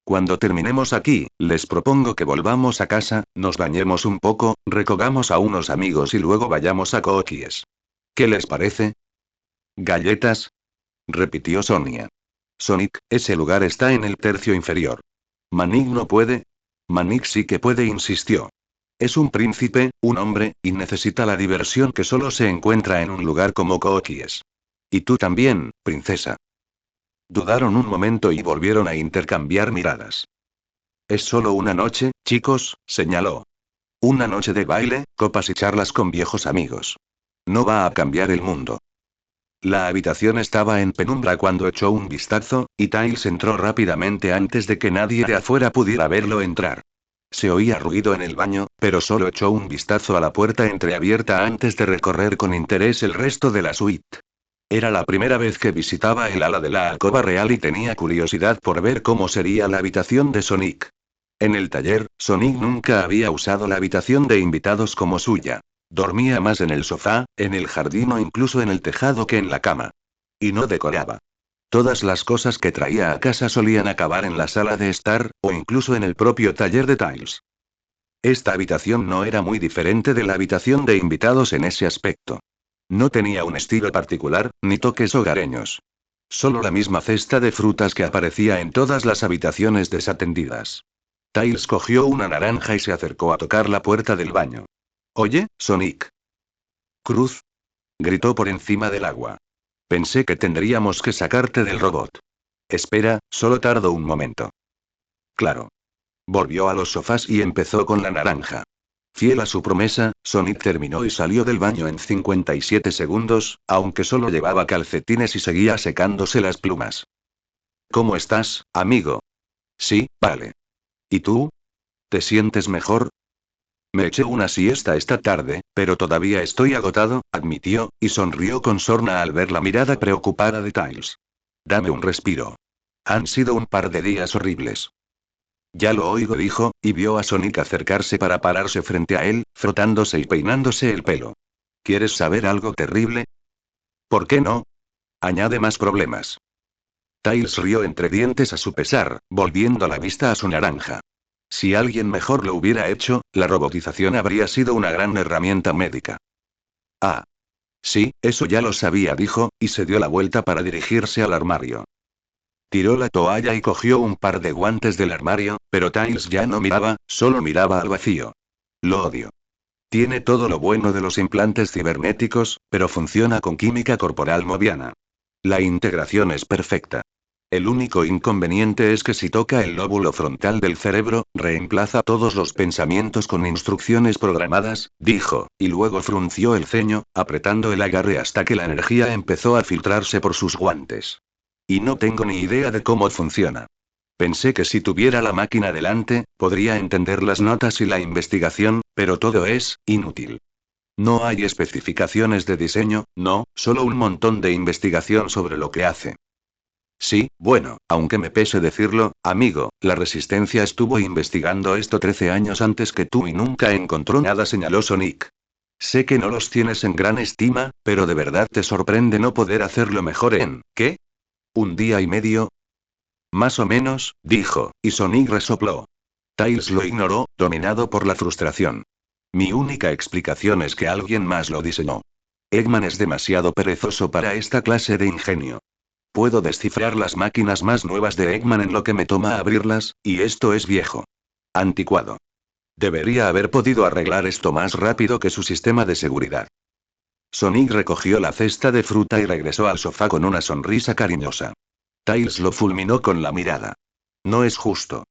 Speaker 1: Cuando terminemos aquí, les propongo que volvamos a casa, nos bañemos un poco, recogamos a unos amigos y luego vayamos a Cookies. ¿Qué les parece? ¿Galletas? Repitió Sonia. Sonic, ese lugar está en el tercio inferior. Manik no puede. Manik sí que puede, insistió. Es un príncipe, un hombre, y necesita la diversión que solo se encuentra en un lugar como Cookies. Y tú también, princesa. Dudaron un momento y volvieron a intercambiar miradas. Es solo una noche, chicos, señaló. Una noche de baile, copas y charlas con viejos amigos. No va a cambiar el mundo. La habitación estaba en penumbra cuando echó un vistazo, y Tiles entró rápidamente antes de que nadie de afuera pudiera verlo entrar. Se oía ruido en el baño, pero solo echó un vistazo a la puerta entreabierta antes de recorrer con interés el resto de la suite. Era la primera vez que visitaba el ala de la alcoba real y tenía curiosidad por ver cómo sería la habitación de Sonic. En el taller, Sonic nunca había usado la habitación de invitados como suya. Dormía más en el sofá, en el jardín o incluso en el tejado que en la cama. Y no decoraba. Todas las cosas que traía a casa solían acabar en la sala de estar, o incluso en el propio taller de Tiles. Esta habitación no era muy diferente de la habitación de invitados en ese aspecto. No tenía un estilo particular, ni toques hogareños. Solo la misma cesta de frutas que aparecía en todas las habitaciones desatendidas. Tiles cogió una naranja y se acercó a tocar la puerta del baño. Oye, Sonic. Cruz. Gritó por encima del agua. Pensé que tendríamos que sacarte del robot. Espera, solo tardo un momento. Claro. Volvió a los sofás y empezó con la naranja. Fiel a su promesa, Sonic terminó y salió del baño en 57 segundos, aunque solo llevaba calcetines y seguía secándose las plumas. ¿Cómo estás, amigo? Sí, vale. ¿Y tú? ¿Te sientes mejor? Me eché una siesta esta tarde, pero todavía estoy agotado, admitió, y sonrió con sorna al ver la mirada preocupada de Tiles. Dame un respiro. Han sido un par de días horribles. Ya lo oigo, dijo, y vio a Sonic acercarse para pararse frente a él, frotándose y peinándose el pelo. ¿Quieres saber algo terrible? ¿Por qué no? Añade más problemas. Tiles rió entre dientes a su pesar, volviendo la vista a su naranja. Si alguien mejor lo hubiera hecho, la robotización habría sido una gran herramienta médica. Ah. Sí, eso ya lo sabía, dijo, y se dio la vuelta para dirigirse al armario. Tiró la toalla y cogió un par de guantes del armario, pero Tiles ya no miraba, solo miraba al vacío. Lo odio. Tiene todo lo bueno de los implantes cibernéticos, pero funciona con química corporal moviana. La integración es perfecta. El único inconveniente es que si toca el lóbulo frontal del cerebro, reemplaza todos los pensamientos con instrucciones programadas, dijo, y luego frunció el ceño, apretando el agarre hasta que la energía empezó a filtrarse por sus guantes. Y no tengo ni idea de cómo funciona. Pensé que si tuviera la máquina delante, podría entender las notas y la investigación, pero todo es inútil. No hay especificaciones de diseño, no, solo un montón de investigación sobre lo que hace. Sí, bueno, aunque me pese decirlo, amigo, la Resistencia estuvo investigando esto 13 años antes que tú y nunca encontró nada, señaló Sonic. Sé que no los tienes en gran estima, pero de verdad te sorprende no poder hacerlo mejor en, ¿qué? ¿Un día y medio? Más o menos, dijo, y Sonic resopló. Tails lo ignoró, dominado por la frustración. Mi única explicación es que alguien más lo diseñó. Eggman es demasiado perezoso para esta clase de ingenio. Puedo descifrar las máquinas más nuevas de Eggman en lo que me toma abrirlas, y esto es viejo. Anticuado. Debería haber podido arreglar esto más rápido que su sistema de seguridad. Sonic recogió la cesta de fruta y regresó al sofá con una sonrisa cariñosa. Tails lo fulminó con la mirada. No es justo.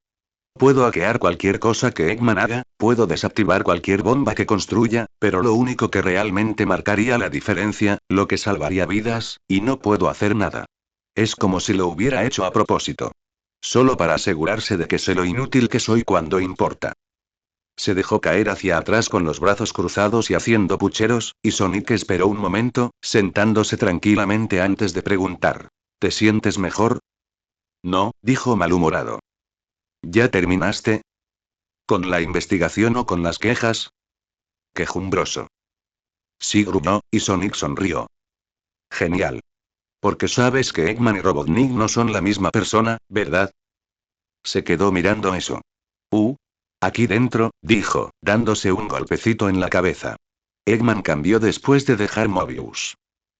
Speaker 1: Puedo hackear cualquier cosa que Eggman haga, puedo desactivar cualquier bomba que construya, pero lo único que realmente marcaría la diferencia, lo que salvaría vidas, y no puedo hacer nada. Es como si lo hubiera hecho a propósito. Solo para asegurarse de que sé lo inútil que soy cuando importa. Se dejó caer hacia atrás con los brazos cruzados y haciendo pucheros, y Sonic esperó un momento, sentándose tranquilamente antes de preguntar. ¿Te sientes mejor? No, dijo malhumorado. ¿Ya terminaste? ¿Con la investigación o con las quejas? Quejumbroso. Sí, gruñó, y Sonic sonrió. Genial. Porque sabes que Eggman y Robotnik no son la misma persona, ¿verdad? Se quedó mirando eso. Aquí dentro, dijo, dándose un golpecito en la cabeza. Eggman cambió después de dejar Mobius.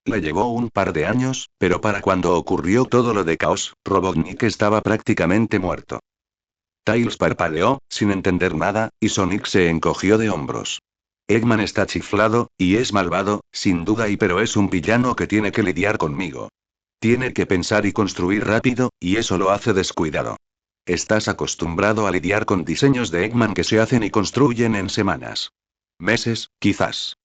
Speaker 1: Le llevó un par de años, pero para cuando ocurrió todo lo de Caos, Robotnik estaba prácticamente muerto. Tails parpadeó, sin entender nada, y Sonic se encogió de hombros. Eggman está chiflado, y es malvado, sin duda, pero es un villano que tiene que lidiar conmigo. Tiene que pensar y construir rápido, y eso lo hace descuidado. Estás acostumbrado a lidiar con diseños de Eggman que se hacen y construyen en semanas. Meses, quizás.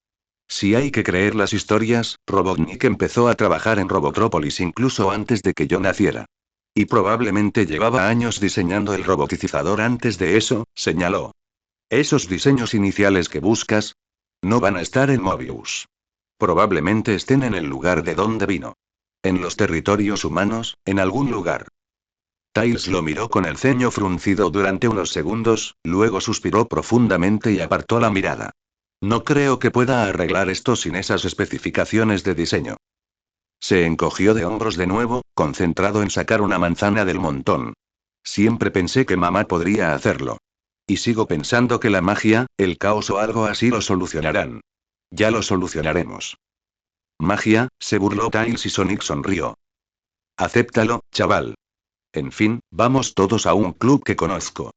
Speaker 1: Si hay que creer las historias, Robotnik empezó a trabajar en Robotrópolis incluso antes de que yo naciera. Y probablemente llevaba años diseñando el robotizador antes de eso, señaló. Esos diseños iniciales que buscas no van a estar en Mobius. Probablemente estén en el lugar de donde vino. En los territorios humanos, en algún lugar. Tails lo miró con el ceño fruncido durante unos segundos, luego suspiró profundamente y apartó la mirada. No creo que pueda arreglar esto sin esas especificaciones de diseño. Se encogió de hombros de nuevo, concentrado en sacar una manzana del montón. Siempre pensé que mamá podría hacerlo. Y sigo pensando que la magia, el caos o algo así lo solucionarán. Ya lo solucionaremos. Magia, se burló Tails y Sonic sonrió. Acéptalo, chaval. En fin, vamos todos a un club que conozco.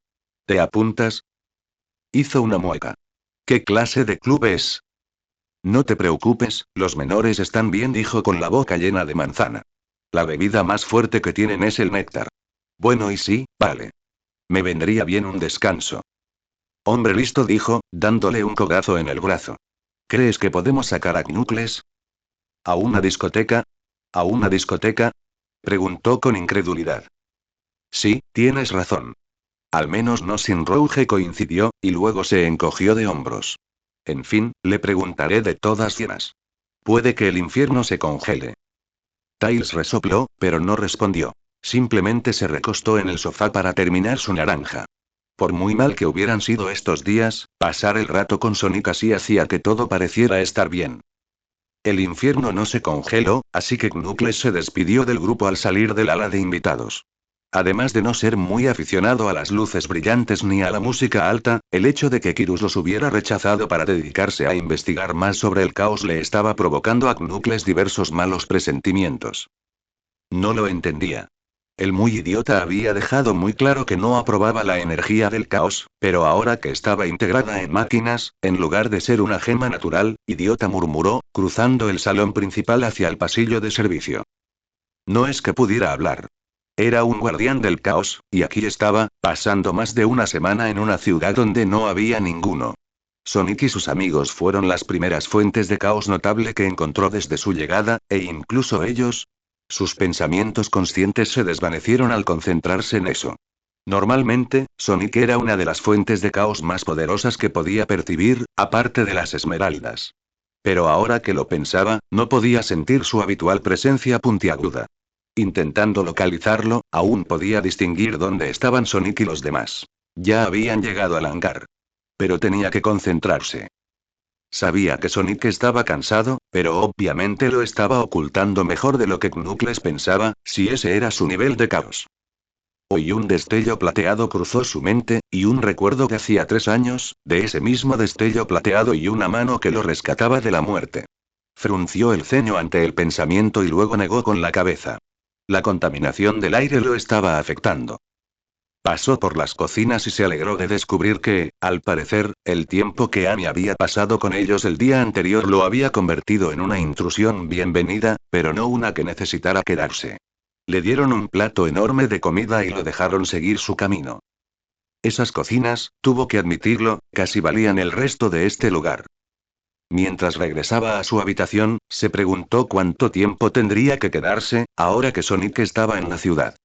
Speaker 1: ¿Te apuntas? Hizo una mueca. ¿Qué clase de club es? No te preocupes, los menores están bien, dijo con la boca llena de manzana. La bebida más fuerte que tienen es el néctar. Bueno, y sí, vale. Me vendría bien un descanso. Hombre listo, dijo, dándole un codazo en el brazo. ¿Crees que podemos sacar a Knuckles? ¿A una discoteca? ¿A una discoteca? Preguntó con incredulidad. Sí, tienes razón. Al menos no sin Rouge, coincidió, y luego se encogió de hombros. En fin, le preguntaré de todas llenas. Puede que el infierno se congele. Tails resopló, pero no respondió. Simplemente se recostó en el sofá para terminar su naranja. Por muy mal que hubieran sido estos días, pasar el rato con Sonic así hacía que todo pareciera estar bien. El infierno no se congeló, así que Knuckles se despidió del grupo al salir del ala de invitados. Además de no ser muy aficionado a las luces brillantes ni a la música alta, el hecho de que Kyrus los hubiera rechazado para dedicarse a investigar más sobre el caos le estaba provocando a Knuckles diversos malos presentimientos. No lo entendía. El muy idiota había dejado muy claro que no aprobaba la energía del caos, pero ahora que estaba integrada en máquinas, en lugar de ser una gema natural, idiota, murmuró, cruzando el salón principal hacia el pasillo de servicio. No es que pudiera hablar. Era un guardián del caos, y aquí estaba, pasando más de una semana en una ciudad donde no había ninguno. Sonic y sus amigos fueron las primeras fuentes de caos notable que encontró desde su llegada, e incluso ellos. Sus pensamientos conscientes se desvanecieron al concentrarse en eso. Normalmente, Sonic era una de las fuentes de caos más poderosas que podía percibir, aparte de las esmeraldas. Pero ahora que lo pensaba, no podía sentir su habitual presencia puntiaguda. Intentando localizarlo, aún podía distinguir dónde estaban Sonic y los demás. Ya habían llegado al hangar. Pero tenía que concentrarse. Sabía que Sonic estaba cansado, pero obviamente lo estaba ocultando mejor de lo que Knuckles pensaba, si ese era su nivel de caos. Hoy un destello plateado cruzó su mente, y un recuerdo de hacía 3 años, de ese mismo destello plateado y una mano que lo rescataba de la muerte. Frunció el ceño ante el pensamiento y luego negó con la cabeza. La contaminación del aire lo estaba afectando. Pasó por las cocinas y se alegró de descubrir que, al parecer, el tiempo que Amy había pasado con ellos el día anterior lo había convertido en una intrusión bienvenida, pero no una que necesitara quedarse. Le dieron un plato enorme de comida y lo dejaron seguir su camino. Esas cocinas, tuvo que admitirlo, casi valían el resto de este lugar. Mientras regresaba a su habitación, se preguntó cuánto tiempo tendría que quedarse, ahora que Sonic estaba en la ciudad.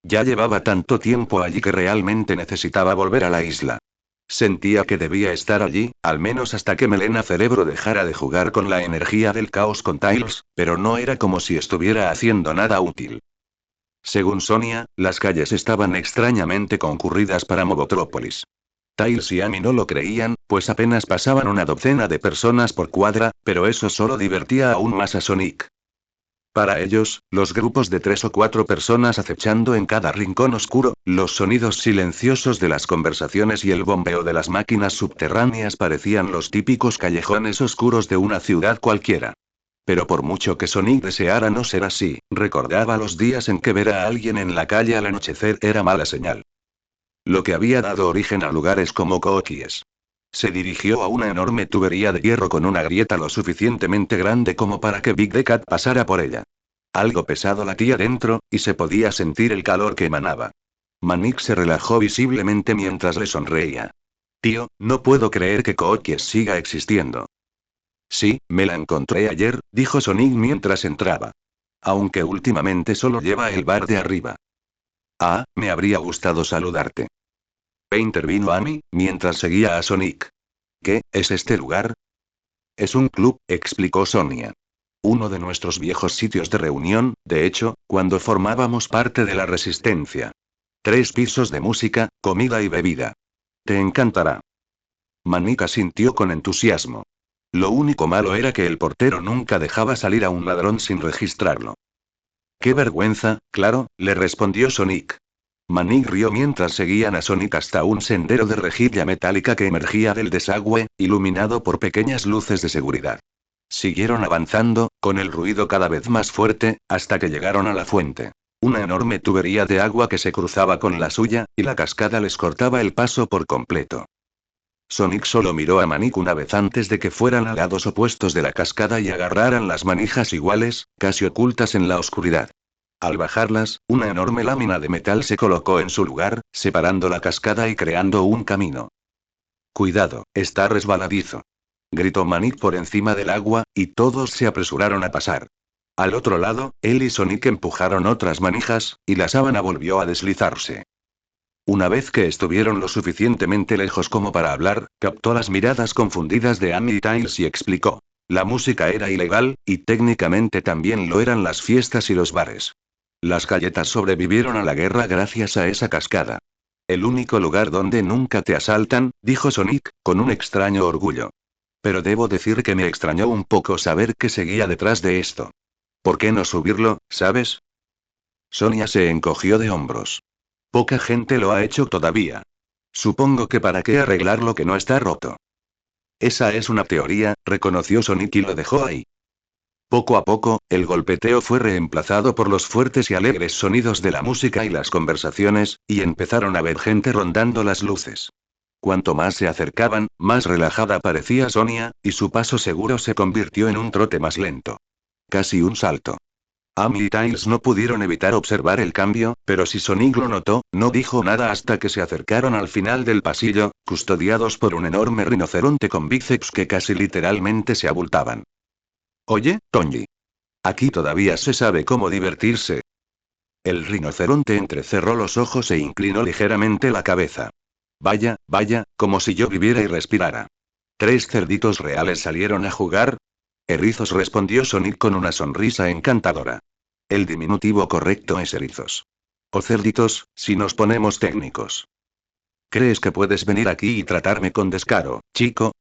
Speaker 1: Ya llevaba tanto tiempo allí que realmente necesitaba volver a la isla. Sentía que debía estar allí, al menos hasta que Melena Cerebro dejara de jugar con la energía del caos con Tails, pero no era como si estuviera haciendo nada útil. Según Sonia, las calles estaban extrañamente concurridas para Mogotrópolis. Tails y Amy no lo creían, pues apenas pasaban una docena de personas por cuadra, pero eso solo divertía aún más a Sonic. Para ellos, los grupos de 3 o 4 personas acechando en cada rincón oscuro, los sonidos silenciosos de las conversaciones y el bombeo de las máquinas subterráneas parecían los típicos callejones oscuros de una ciudad cualquiera. Pero por mucho que Sonic deseara no ser así, recordaba los días en que ver a alguien en la calle al anochecer era mala señal. Lo que había dado origen a lugares como Cookies. Se dirigió a una enorme tubería de hierro con una grieta lo suficientemente grande como para que Big the Cat pasara por ella. Algo pesado latía dentro, y se podía sentir el calor que emanaba. Manik se relajó visiblemente mientras le sonreía. Tío, no puedo creer que Cookies siga existiendo. Sí, me la encontré ayer, dijo Sonic mientras entraba. Aunque últimamente solo lleva el bar de arriba. Ah, me habría gustado saludarte. Intervino Amy, mientras seguía a Sonic. ¿Qué, es este lugar? Es un club, explicó Sonia. Uno de nuestros viejos sitios de reunión, de hecho, cuando formábamos parte de la Resistencia. 3 pisos de música, comida y bebida. Te encantará. Manika sintió con entusiasmo. Lo único malo era que el portero nunca dejaba salir a un ladrón sin registrarlo. ¡Qué vergüenza! Claro, le respondió Sonic. Manik rió mientras seguían a Sonic hasta un sendero de rejilla metálica que emergía del desagüe, iluminado por pequeñas luces de seguridad. Siguieron avanzando, con el ruido cada vez más fuerte, hasta que llegaron a la fuente. Una enorme tubería de agua que se cruzaba con la suya, y la cascada les cortaba el paso por completo. Sonic solo miró a Manik una vez antes de que fueran a lados opuestos de la cascada y agarraran las manijas iguales, casi ocultas en la oscuridad. Al bajarlas, una enorme lámina de metal se colocó en su lugar, separando la cascada y creando un camino. Cuidado, está resbaladizo. Gritó Manik por encima del agua, y todos se apresuraron a pasar. Al otro lado, él y Sonic empujaron otras manijas, y la sábana volvió a deslizarse. Una vez que estuvieron lo suficientemente lejos como para hablar, captó las miradas confundidas de Amy y Tails y explicó. La música era ilegal, y técnicamente también lo eran las fiestas y los bares. Las galletas sobrevivieron a la guerra gracias a esa cascada. El único lugar donde nunca te asaltan, dijo Sonic, con un extraño orgullo. Pero debo decir que me extrañó un poco saber que seguía detrás de esto. ¿Por qué no subirlo, sabes? Sonia se encogió de hombros. Poca gente lo ha hecho todavía. Supongo que para qué arreglar lo que no está roto. Esa es una teoría, reconoció Sonic y lo dejó ahí. Poco a poco, el golpeteo fue reemplazado por los fuertes y alegres sonidos de la música y las conversaciones, y empezaron a ver gente rondando las luces. Cuanto más se acercaban, más relajada parecía Sonia, y su paso seguro se convirtió en un trote más lento. Casi un salto. Amy y Tails no pudieron evitar observar el cambio, pero si Sonic lo notó, no dijo nada hasta que se acercaron al final del pasillo, custodiados por un enorme rinoceronte con bíceps que casi literalmente se abultaban. Oye, Tony. Aquí todavía se sabe cómo divertirse. El rinoceronte entrecerró los ojos e inclinó ligeramente la cabeza. Vaya, vaya, como si yo viviera y respirara. ¿3 cerditos reales salieron a jugar? Erizos, respondió Sonic con una sonrisa encantadora. El diminutivo correcto es erizos. O cerditos, si nos ponemos técnicos. ¿Crees que puedes venir aquí y tratarme con descaro, chico?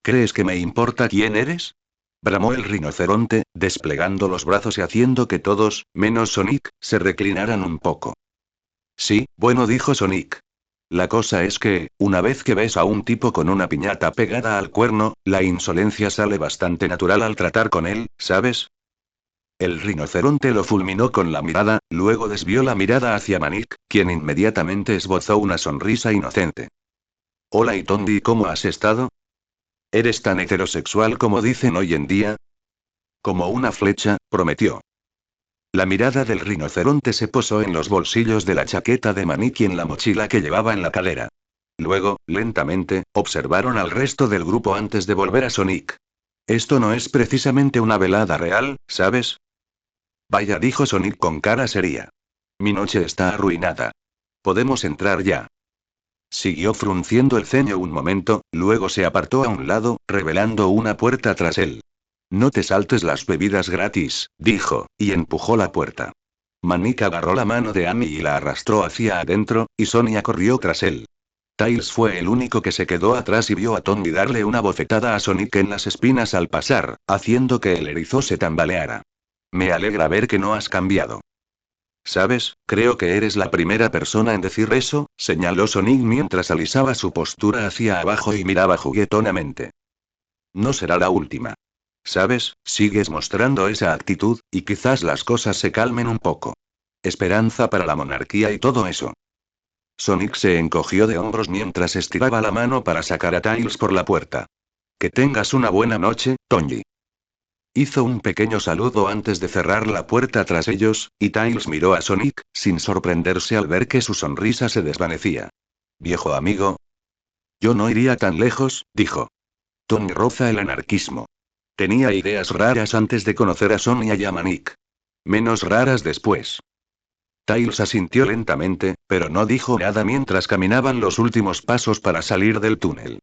Speaker 1: ¿Crees que me importa quién eres? Bramó el rinoceronte, desplegando los brazos y haciendo que todos, menos Sonic, se reclinaran un poco. Sí, bueno, dijo Sonic. La cosa es que, una vez que ves a un tipo con una piñata pegada al cuerno, la insolencia sale bastante natural al tratar con él, ¿sabes? El rinoceronte lo fulminó con la mirada, luego desvió la mirada hacia Manik, quien inmediatamente esbozó una sonrisa inocente. Hola y Tondi, ¿cómo has estado? ¿Eres tan heterosexual como dicen hoy en día? Como una flecha, prometió. La mirada del rinoceronte se posó en los bolsillos de la chaqueta de Manik y en la mochila que llevaba en la cadera. Luego, lentamente, observaron al resto del grupo antes de volver a Sonic. Esto no es precisamente una velada real, ¿sabes? Vaya, dijo Sonic con cara seria. Mi noche está arruinada. ¿Podemos entrar ya? Siguió frunciendo el ceño un momento, luego se apartó a un lado, revelando una puerta tras él. No te saltes las bebidas gratis, dijo, y empujó la puerta. Manik agarró la mano de Amy y la arrastró hacia adentro, y Sonia corrió tras él. Tails fue el único que se quedó atrás y vio a Tony darle una bofetada a Sonic en las espinas al pasar, haciendo que el erizo se tambaleara. Me alegra ver que no has cambiado. ¿Sabes? Creo que eres la primera persona en decir eso, señaló Sonic mientras alisaba su postura hacia abajo y miraba juguetonamente. No será la última. ¿Sabes? Sigues mostrando esa actitud, y quizás las cosas se calmen un poco. Esperanza para la monarquía y todo eso. Sonic se encogió de hombros mientras estiraba la mano para sacar a Tails por la puerta. Que tengas una buena noche, Tony. Hizo un pequeño saludo antes de cerrar la puerta tras ellos, y Tails miró a Sonic, sin sorprenderse al ver que su sonrisa se desvanecía. Viejo amigo. Yo no iría tan lejos, dijo. Tony roza el anarquismo. Tenía ideas raras antes de conocer a Sonia y a Manik. Menos raras después. Tails asintió lentamente, pero no dijo nada mientras caminaban los últimos pasos para salir del túnel.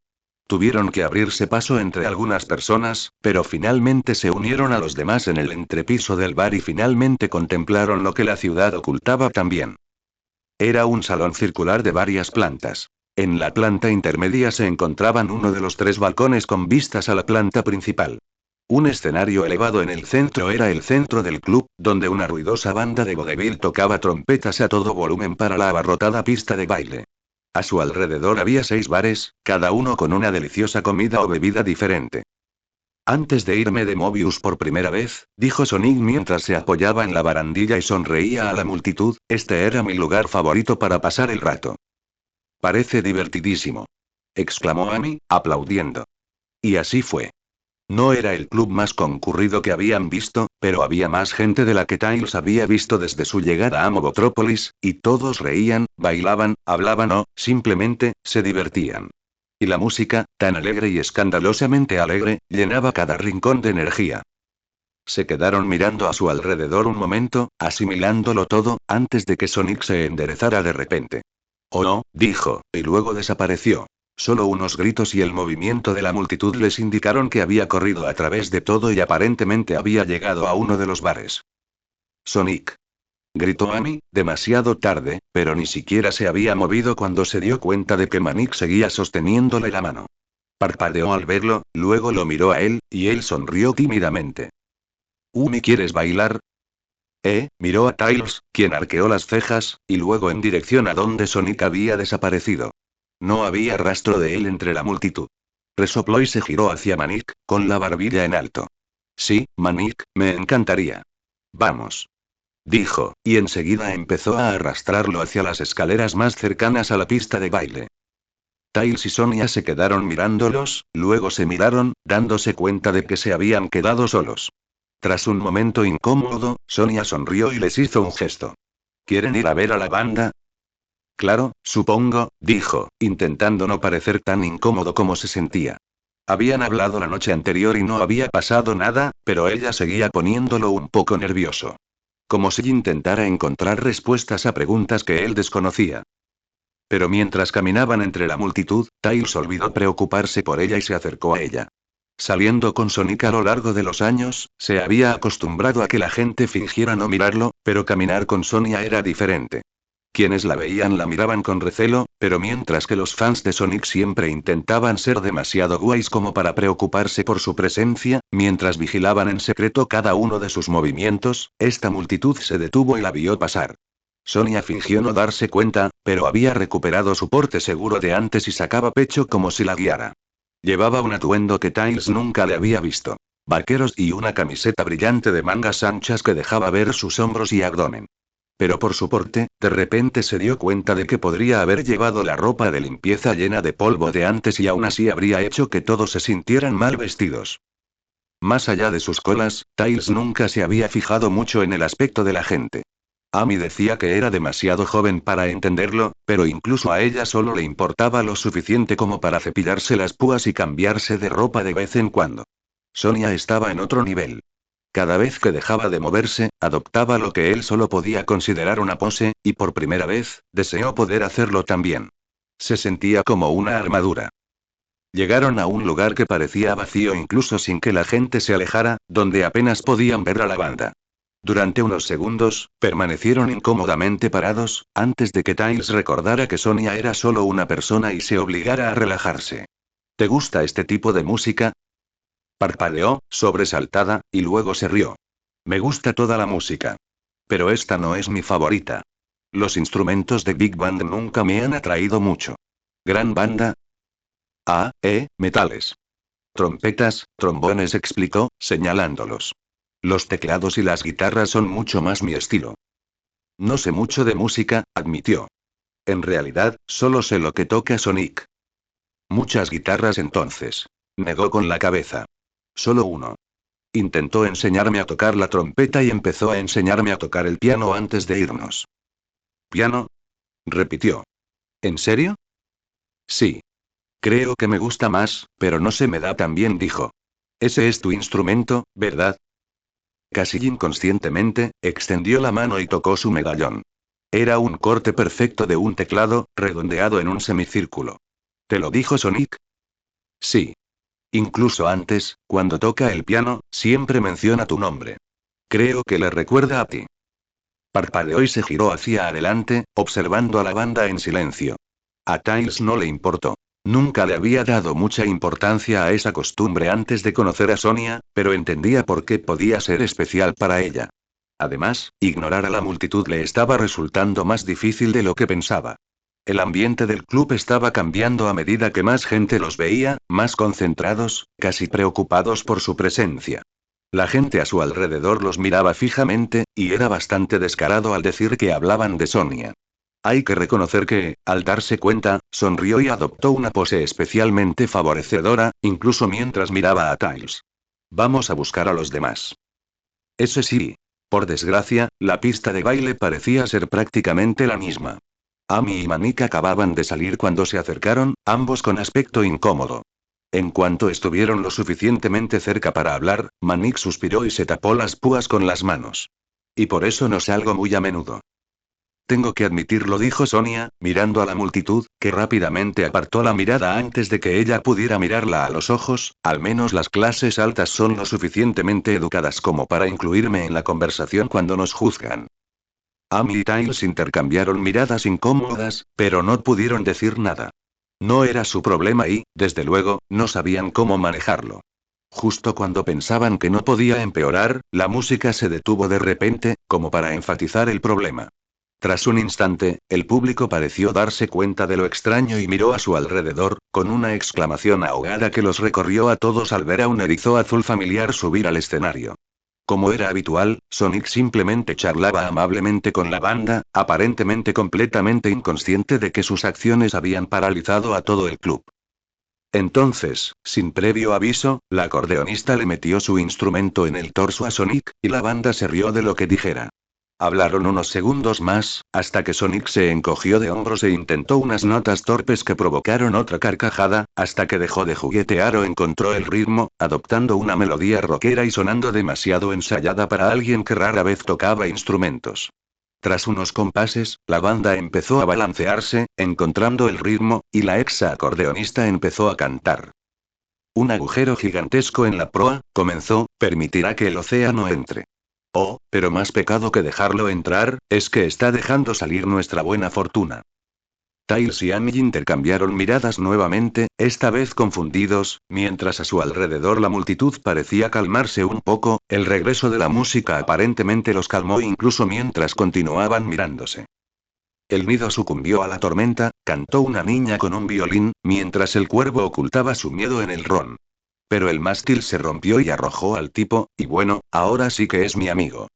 Speaker 1: Tuvieron que abrirse paso entre algunas personas, pero finalmente se unieron a los demás en el entrepiso del bar y finalmente contemplaron lo que la ciudad ocultaba también. Era un salón circular de varias plantas. En la planta intermedia se encontraban uno de los 3 balcones con vistas a la planta principal. Un escenario elevado en el centro era el centro del club, donde una ruidosa banda de vodevil tocaba trompetas a todo volumen para la abarrotada pista de baile. A su alrededor había 6 bares, cada uno con una deliciosa comida o bebida diferente. Antes de irme de Mobius por primera vez, dijo Sonic mientras se apoyaba en la barandilla y sonreía a la multitud, este era mi lugar favorito para pasar el rato. Parece divertidísimo. Exclamó Amy, aplaudiendo. Y así fue. No era el club más concurrido que habían visto, pero había más gente de la que Tails había visto desde su llegada a Mobotrópolis, y todos reían, bailaban, hablaban o, simplemente, se divertían. Y la música, tan alegre y escandalosamente alegre, llenaba cada rincón de energía. Se quedaron mirando a su alrededor un momento, asimilándolo todo, antes de que Sonic se enderezara de repente. Oh no, dijo, y luego desapareció. Solo unos gritos y el movimiento de la multitud les indicaron que había corrido a través de todo y aparentemente había llegado a uno de los bares. Sonic. Gritó Amy, demasiado tarde, pero ni siquiera se había movido cuando se dio cuenta de que Manik seguía sosteniéndole la mano. Parpadeó al verlo, luego lo miró a él, y él sonrió tímidamente. ¿Umi quieres bailar? Miró a Tails, quien arqueó las cejas, y luego en dirección a donde Sonic había desaparecido. No había rastro de él entre la multitud. Resopló y se giró hacia Manik, con la barbilla en alto. Sí, Manik, me encantaría. Vamos. Dijo, y enseguida empezó a arrastrarlo hacia las escaleras más cercanas a la pista de baile. Tails y Sonia se quedaron mirándolos, luego se miraron, dándose cuenta de que se habían quedado solos. Tras un momento incómodo, Sonia sonrió y les hizo un gesto. ¿Quieren ir a ver a la banda? Claro, supongo, dijo, intentando no parecer tan incómodo como se sentía. Habían hablado la noche anterior y no había pasado nada, pero ella seguía poniéndolo un poco nervioso. Como si intentara encontrar respuestas a preguntas que él desconocía. Pero mientras caminaban entre la multitud, Tails olvidó preocuparse por ella y se acercó a ella. Saliendo con Sonic a lo largo de los años, se había acostumbrado a que la gente fingiera no mirarlo, pero caminar con Sonia era diferente. Quienes la veían la miraban con recelo, pero mientras que los fans de Sonic siempre intentaban ser demasiado guays como para preocuparse por su presencia, mientras vigilaban en secreto cada uno de sus movimientos, esta multitud se detuvo y la vio pasar. Sonia fingió no darse cuenta, pero había recuperado su porte seguro de antes y sacaba pecho como si la guiara. Llevaba un atuendo que Tails nunca le había visto. Vaqueros y una camiseta brillante de mangas anchas que dejaba ver sus hombros y abdomen. Pero por su porte, de repente se dio cuenta de que podría haber llevado la ropa de limpieza llena de polvo de antes y aún así habría hecho que todos se sintieran mal vestidos. Más allá de sus colas, Tails nunca se había fijado mucho en el aspecto de la gente. Amy decía que era demasiado joven para entenderlo, pero incluso a ella solo le importaba lo suficiente como para cepillarse las púas y cambiarse de ropa de vez en cuando. Sonia estaba en otro nivel. Cada vez que dejaba de moverse, adoptaba lo que él solo podía considerar una pose, y por primera vez, deseó poder hacerlo también. Se sentía como una armadura. Llegaron a un lugar que parecía vacío incluso sin que la gente se alejara, donde apenas podían ver a la banda. Durante unos segundos, permanecieron incómodamente parados, antes de que Tails recordara que Sonia era solo una persona y se obligara a relajarse. ¿Te gusta este tipo de música? Parpadeó, sobresaltada, y luego se rió. Me gusta toda la música. Pero esta no es mi favorita. Los instrumentos de Big Band nunca me han atraído mucho. ¿Gran banda? Ah, metales. Trompetas, trombones, explicó, señalándolos. Los teclados y las guitarras son mucho más mi estilo. No sé mucho de música, admitió. En realidad, solo sé lo que toca Sonic. Muchas guitarras entonces. Negó con la cabeza. Solo uno. Intentó enseñarme a tocar la trompeta y empezó a enseñarme a tocar el piano antes de irnos. ¿Piano? Repitió. ¿En serio? Sí. Creo que me gusta más, pero no se me da tan bien, dijo. Ese es tu instrumento, ¿verdad? Casi inconscientemente, extendió la mano y tocó su medallón. Era un corte perfecto de un teclado, redondeado en un semicírculo. ¿Te lo dijo Sonic? Sí. Incluso antes, cuando toca el piano, siempre menciona tu nombre. Creo que le recuerda a ti. Parpadeó y se giró hacia adelante, observando a la banda en silencio. A Tails no le importó. Nunca le había dado mucha importancia a esa costumbre antes de conocer a Sonia, pero entendía por qué podía ser especial para ella. Además, ignorar a la multitud le estaba resultando más difícil de lo que pensaba. El ambiente del club estaba cambiando a medida que más gente los veía, más concentrados, casi preocupados por su presencia. La gente a su alrededor los miraba fijamente, y era bastante descarado al decir que hablaban de Sonia. Hay que reconocer que, al darse cuenta, sonrió y adoptó una pose especialmente favorecedora, incluso mientras miraba a Tails. Vamos a buscar a los demás. Ese sí. Por desgracia, la pista de baile parecía ser prácticamente la misma. Amy y Manik acababan de salir cuando se acercaron, ambos con aspecto incómodo. En cuanto estuvieron lo suficientemente cerca para hablar, Manik suspiró y se tapó las púas con las manos. Y por eso no salgo muy a menudo. Tengo que admitirlo, dijo Sonia, mirando a la multitud, que rápidamente apartó la mirada antes de que ella pudiera mirarla a los ojos, al menos las clases altas son lo suficientemente educadas como para incluirme en la conversación cuando nos juzgan. Amy y Tails intercambiaron miradas incómodas, pero no pudieron decir nada. No era su problema y, desde luego, no sabían cómo manejarlo. Justo cuando pensaban que no podía empeorar, la música se detuvo de repente, como para enfatizar el problema. Tras un instante, el público pareció darse cuenta de lo extraño y miró a su alrededor, con una exclamación ahogada que los recorrió a todos al ver a un erizo azul familiar subir al escenario. Como era habitual, Sonic simplemente charlaba amablemente con la banda, aparentemente completamente inconsciente de que sus acciones habían paralizado a todo el club. Entonces, sin previo aviso, la acordeonista le metió su instrumento en el torso a Sonic, y la banda se rió de lo que dijera. Hablaron unos segundos más, hasta que Sonic se encogió de hombros e intentó unas notas torpes que provocaron otra carcajada, hasta que dejó de juguetear o encontró el ritmo, adoptando una melodía rockera y sonando demasiado ensayada para alguien que rara vez tocaba instrumentos. Tras unos compases, la banda empezó a balancearse, encontrando el ritmo, y la ex acordeonista empezó a cantar. Un agujero gigantesco en la proa, comenzó, permitirá que el océano entre. Oh, pero más pecado que dejarlo entrar, es que está dejando salir nuestra buena fortuna. Tails y Amy intercambiaron miradas nuevamente, esta vez confundidos, mientras a su alrededor la multitud parecía calmarse un poco, el regreso de la música aparentemente los calmó incluso mientras continuaban mirándose. El nido sucumbió a la tormenta, cantó una niña con un violín, mientras el cuervo ocultaba su miedo en el ron. Pero el mástil se rompió y arrojó al tipo, y bueno, ahora sí que es mi amigo.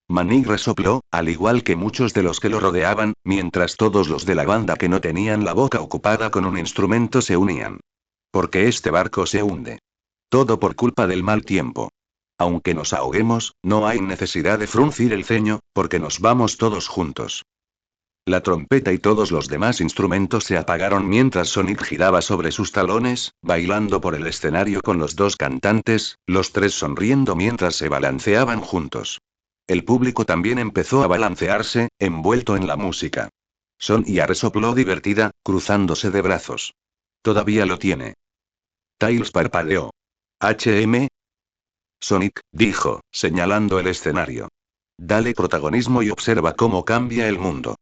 Speaker 1: Manny resopló, al igual que muchos de los que lo rodeaban, mientras todos los de la banda que no tenían la boca ocupada con un instrumento se unían. Porque este barco se hunde. Todo por culpa del mal tiempo. Aunque nos ahoguemos, no hay necesidad de fruncir el ceño, porque nos vamos todos juntos. La trompeta y todos los demás instrumentos se apagaron mientras Sonic giraba sobre sus talones, bailando por el escenario con los dos cantantes, los tres sonriendo mientras se balanceaban juntos. El público también empezó a balancearse, envuelto en la música. Sonia resopló divertida, cruzándose de brazos. Todavía lo tiene. Tails parpadeó. «¿HM?» Sonic, dijo, señalando el escenario. «Dale protagonismo y observa cómo cambia el mundo».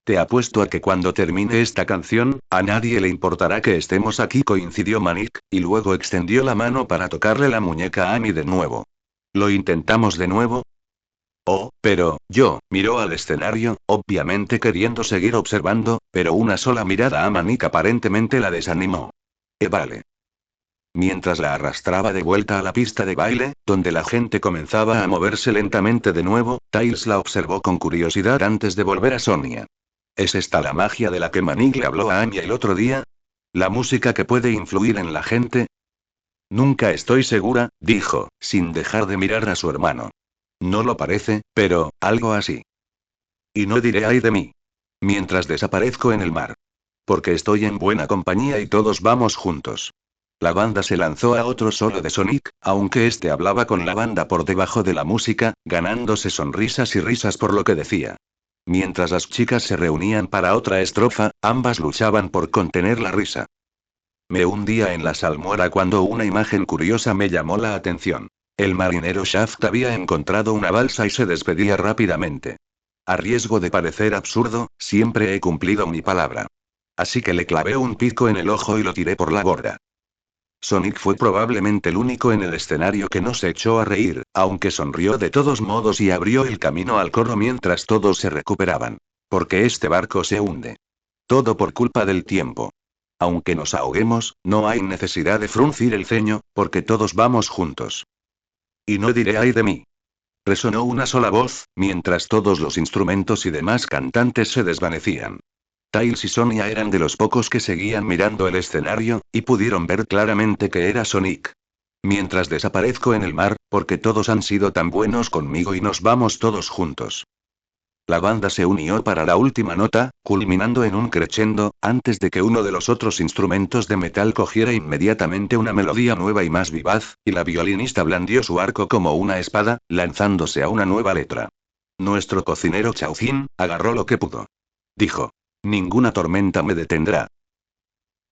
Speaker 1: Te apuesto a que cuando termine esta canción, a nadie le importará que estemos aquí, coincidió Manic, y luego extendió la mano para tocarle la muñeca a Amy de nuevo. ¿Lo intentamos de nuevo? Oh, pero, yo, miró al escenario, obviamente queriendo seguir observando, pero una sola mirada a Manic aparentemente la desanimó. Vale. Mientras la arrastraba de vuelta a la pista de baile, donde la gente comenzaba a moverse lentamente de nuevo, Tails la observó con curiosidad antes de volver a Sonia. ¿Es esta la magia de la que Manny le habló a Amy el otro día? ¿La música que puede influir en la gente? Nunca estoy segura, dijo, sin dejar de mirar a su hermano. No lo parece, pero, algo así. Y no diré ay de mí. Mientras desaparezco en el mar. Porque estoy en buena compañía y todos vamos juntos. La banda se lanzó a otro solo de Sonic, aunque este hablaba con la banda por debajo de la música, ganándose sonrisas y risas por lo que decía. Mientras las chicas se reunían para otra estrofa, ambas luchaban por contener la risa. Me hundía en la salmuera cuando una imagen curiosa me llamó la atención. El marinero Shaft había encontrado una balsa y se despedía rápidamente. A riesgo de parecer absurdo, siempre he cumplido mi palabra. Así que le clavé un pico en el ojo y lo tiré por la borda. Sonic fue probablemente el único en el escenario que no se echó a reír, aunque sonrió de todos modos y abrió el camino al coro mientras todos se recuperaban. Porque este barco se hunde. Todo por culpa del tiempo. Aunque nos ahoguemos, no hay necesidad de fruncir el ceño, porque todos vamos juntos. Y no diré ay de mí. Resonó una sola voz, mientras todos los instrumentos y demás cantantes se desvanecían. Tails y Sonia eran de los pocos que seguían mirando el escenario, y pudieron ver claramente que era Sonic. Mientras desaparezco en el mar, porque todos han sido tan buenos conmigo y nos vamos todos juntos. La banda se unió para la última nota, culminando en un crescendo, antes de que uno de los otros instrumentos de metal cogiera inmediatamente una melodía nueva y más vivaz, y la violinista blandió su arco como una espada, lanzándose a una nueva letra. Nuestro cocinero Chaufin agarró lo que pudo. Dijo. Ninguna tormenta me detendrá.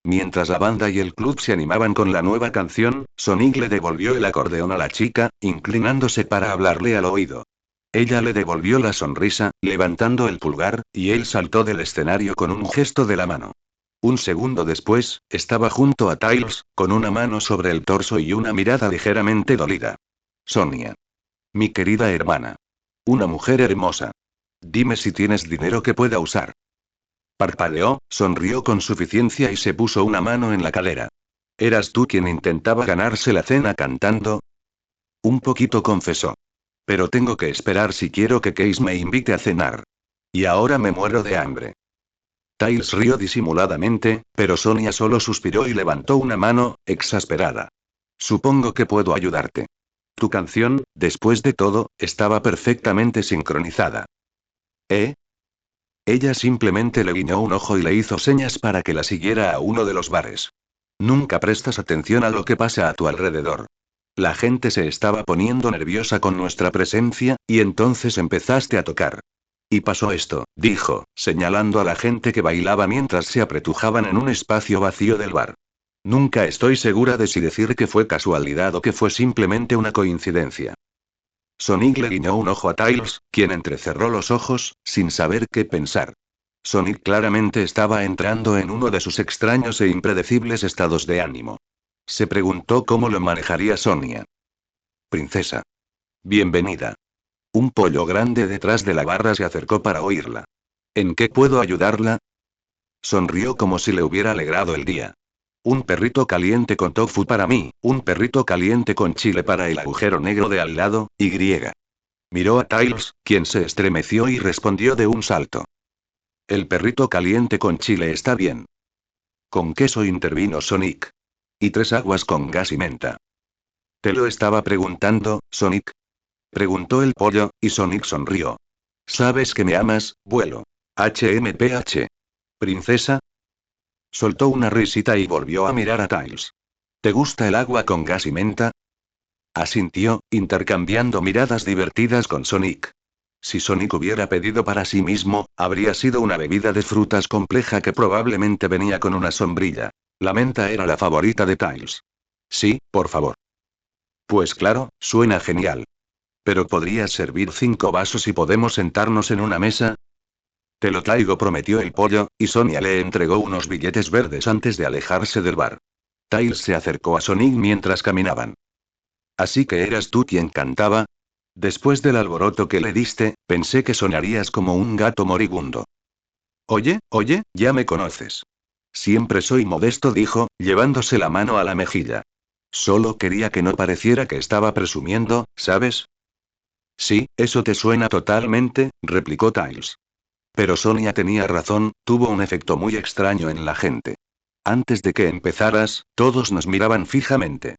Speaker 1: Mientras la banda y el club se animaban con la nueva canción, Sonic le devolvió el acordeón a la chica, inclinándose para hablarle al oído. Ella le devolvió la sonrisa, levantando el pulgar, y él saltó del escenario con un gesto de la mano. Un segundo después, estaba junto a Tails, con una mano sobre el torso y una mirada ligeramente dolida. Sonia. Mi querida hermana. Una mujer hermosa. Dime si tienes dinero que pueda usar. Parpadeó, sonrió con suficiencia y se puso una mano en la cadera. ¿Eras tú quien intentaba ganarse la cena cantando? Un poquito, confesó. Pero tengo que esperar si quiero que Case me invite a cenar. Y ahora me muero de hambre. Tails rió disimuladamente, pero Sonia solo suspiró y levantó una mano, exasperada. Supongo que puedo ayudarte. Tu canción, después de todo, estaba perfectamente sincronizada. ¿Eh? Ella simplemente le guiñó un ojo y le hizo señas para que la siguiera a uno de los bares. Nunca prestas atención a lo que pasa a tu alrededor. La gente se estaba poniendo nerviosa con nuestra presencia, y entonces empezaste a tocar. Y pasó esto, dijo, señalando a la gente que bailaba mientras se apretujaban en un espacio vacío del bar. Nunca estoy segura de si decir que fue casualidad o que fue simplemente una coincidencia. Sonic le guiñó un ojo a Tails, quien entrecerró los ojos, sin saber qué pensar. Sonic claramente estaba entrando en uno de sus extraños e impredecibles estados de ánimo. Se preguntó cómo lo manejaría Sonia. Princesa. Bienvenida. Un pollo grande detrás de la barra se acercó para oírla. ¿En qué puedo ayudarla? Sonrió como si le hubiera alegrado el día. Un perrito caliente con tofu para mí, un perrito caliente con chile para el agujero negro de al lado, y. Miró a Tails, quien se estremeció y respondió de un salto. El perrito caliente con chile está bien. Con queso intervino Sonic. Y 3 aguas con gas y menta. ¿Te lo estaba preguntando, Sonic? Preguntó el pollo, y Sonic sonrió. ¿Sabes que me amas, vuelo? HMPH. ¿Princesa? Soltó una risita y volvió a mirar a Tails. ¿Te gusta el agua con gas y menta? Asintió, intercambiando miradas divertidas con Sonic. Si Sonic hubiera pedido para sí mismo, habría sido una bebida de frutas compleja que probablemente venía con una sombrilla. La menta era la favorita de Tails. Sí, por favor. Pues claro, suena genial. Pero ¿podrías servir 5 vasos y podemos sentarnos en una mesa? Te lo traigo, prometió el pollo, y Sonia le entregó unos billetes verdes antes de alejarse del bar. Tails se acercó a Sonic mientras caminaban. ¿Así que eras tú quien cantaba? Después del alboroto que le diste, pensé que sonarías como un gato moribundo. Oye, oye, ya me conoces. Siempre soy modesto, dijo, llevándose la mano a la mejilla. Solo quería que no pareciera que estaba presumiendo, ¿sabes? Sí, eso te suena totalmente, replicó Tails. Pero Sonia tenía razón, tuvo un efecto muy extraño en la gente. Antes de que empezaras, todos nos miraban fijamente.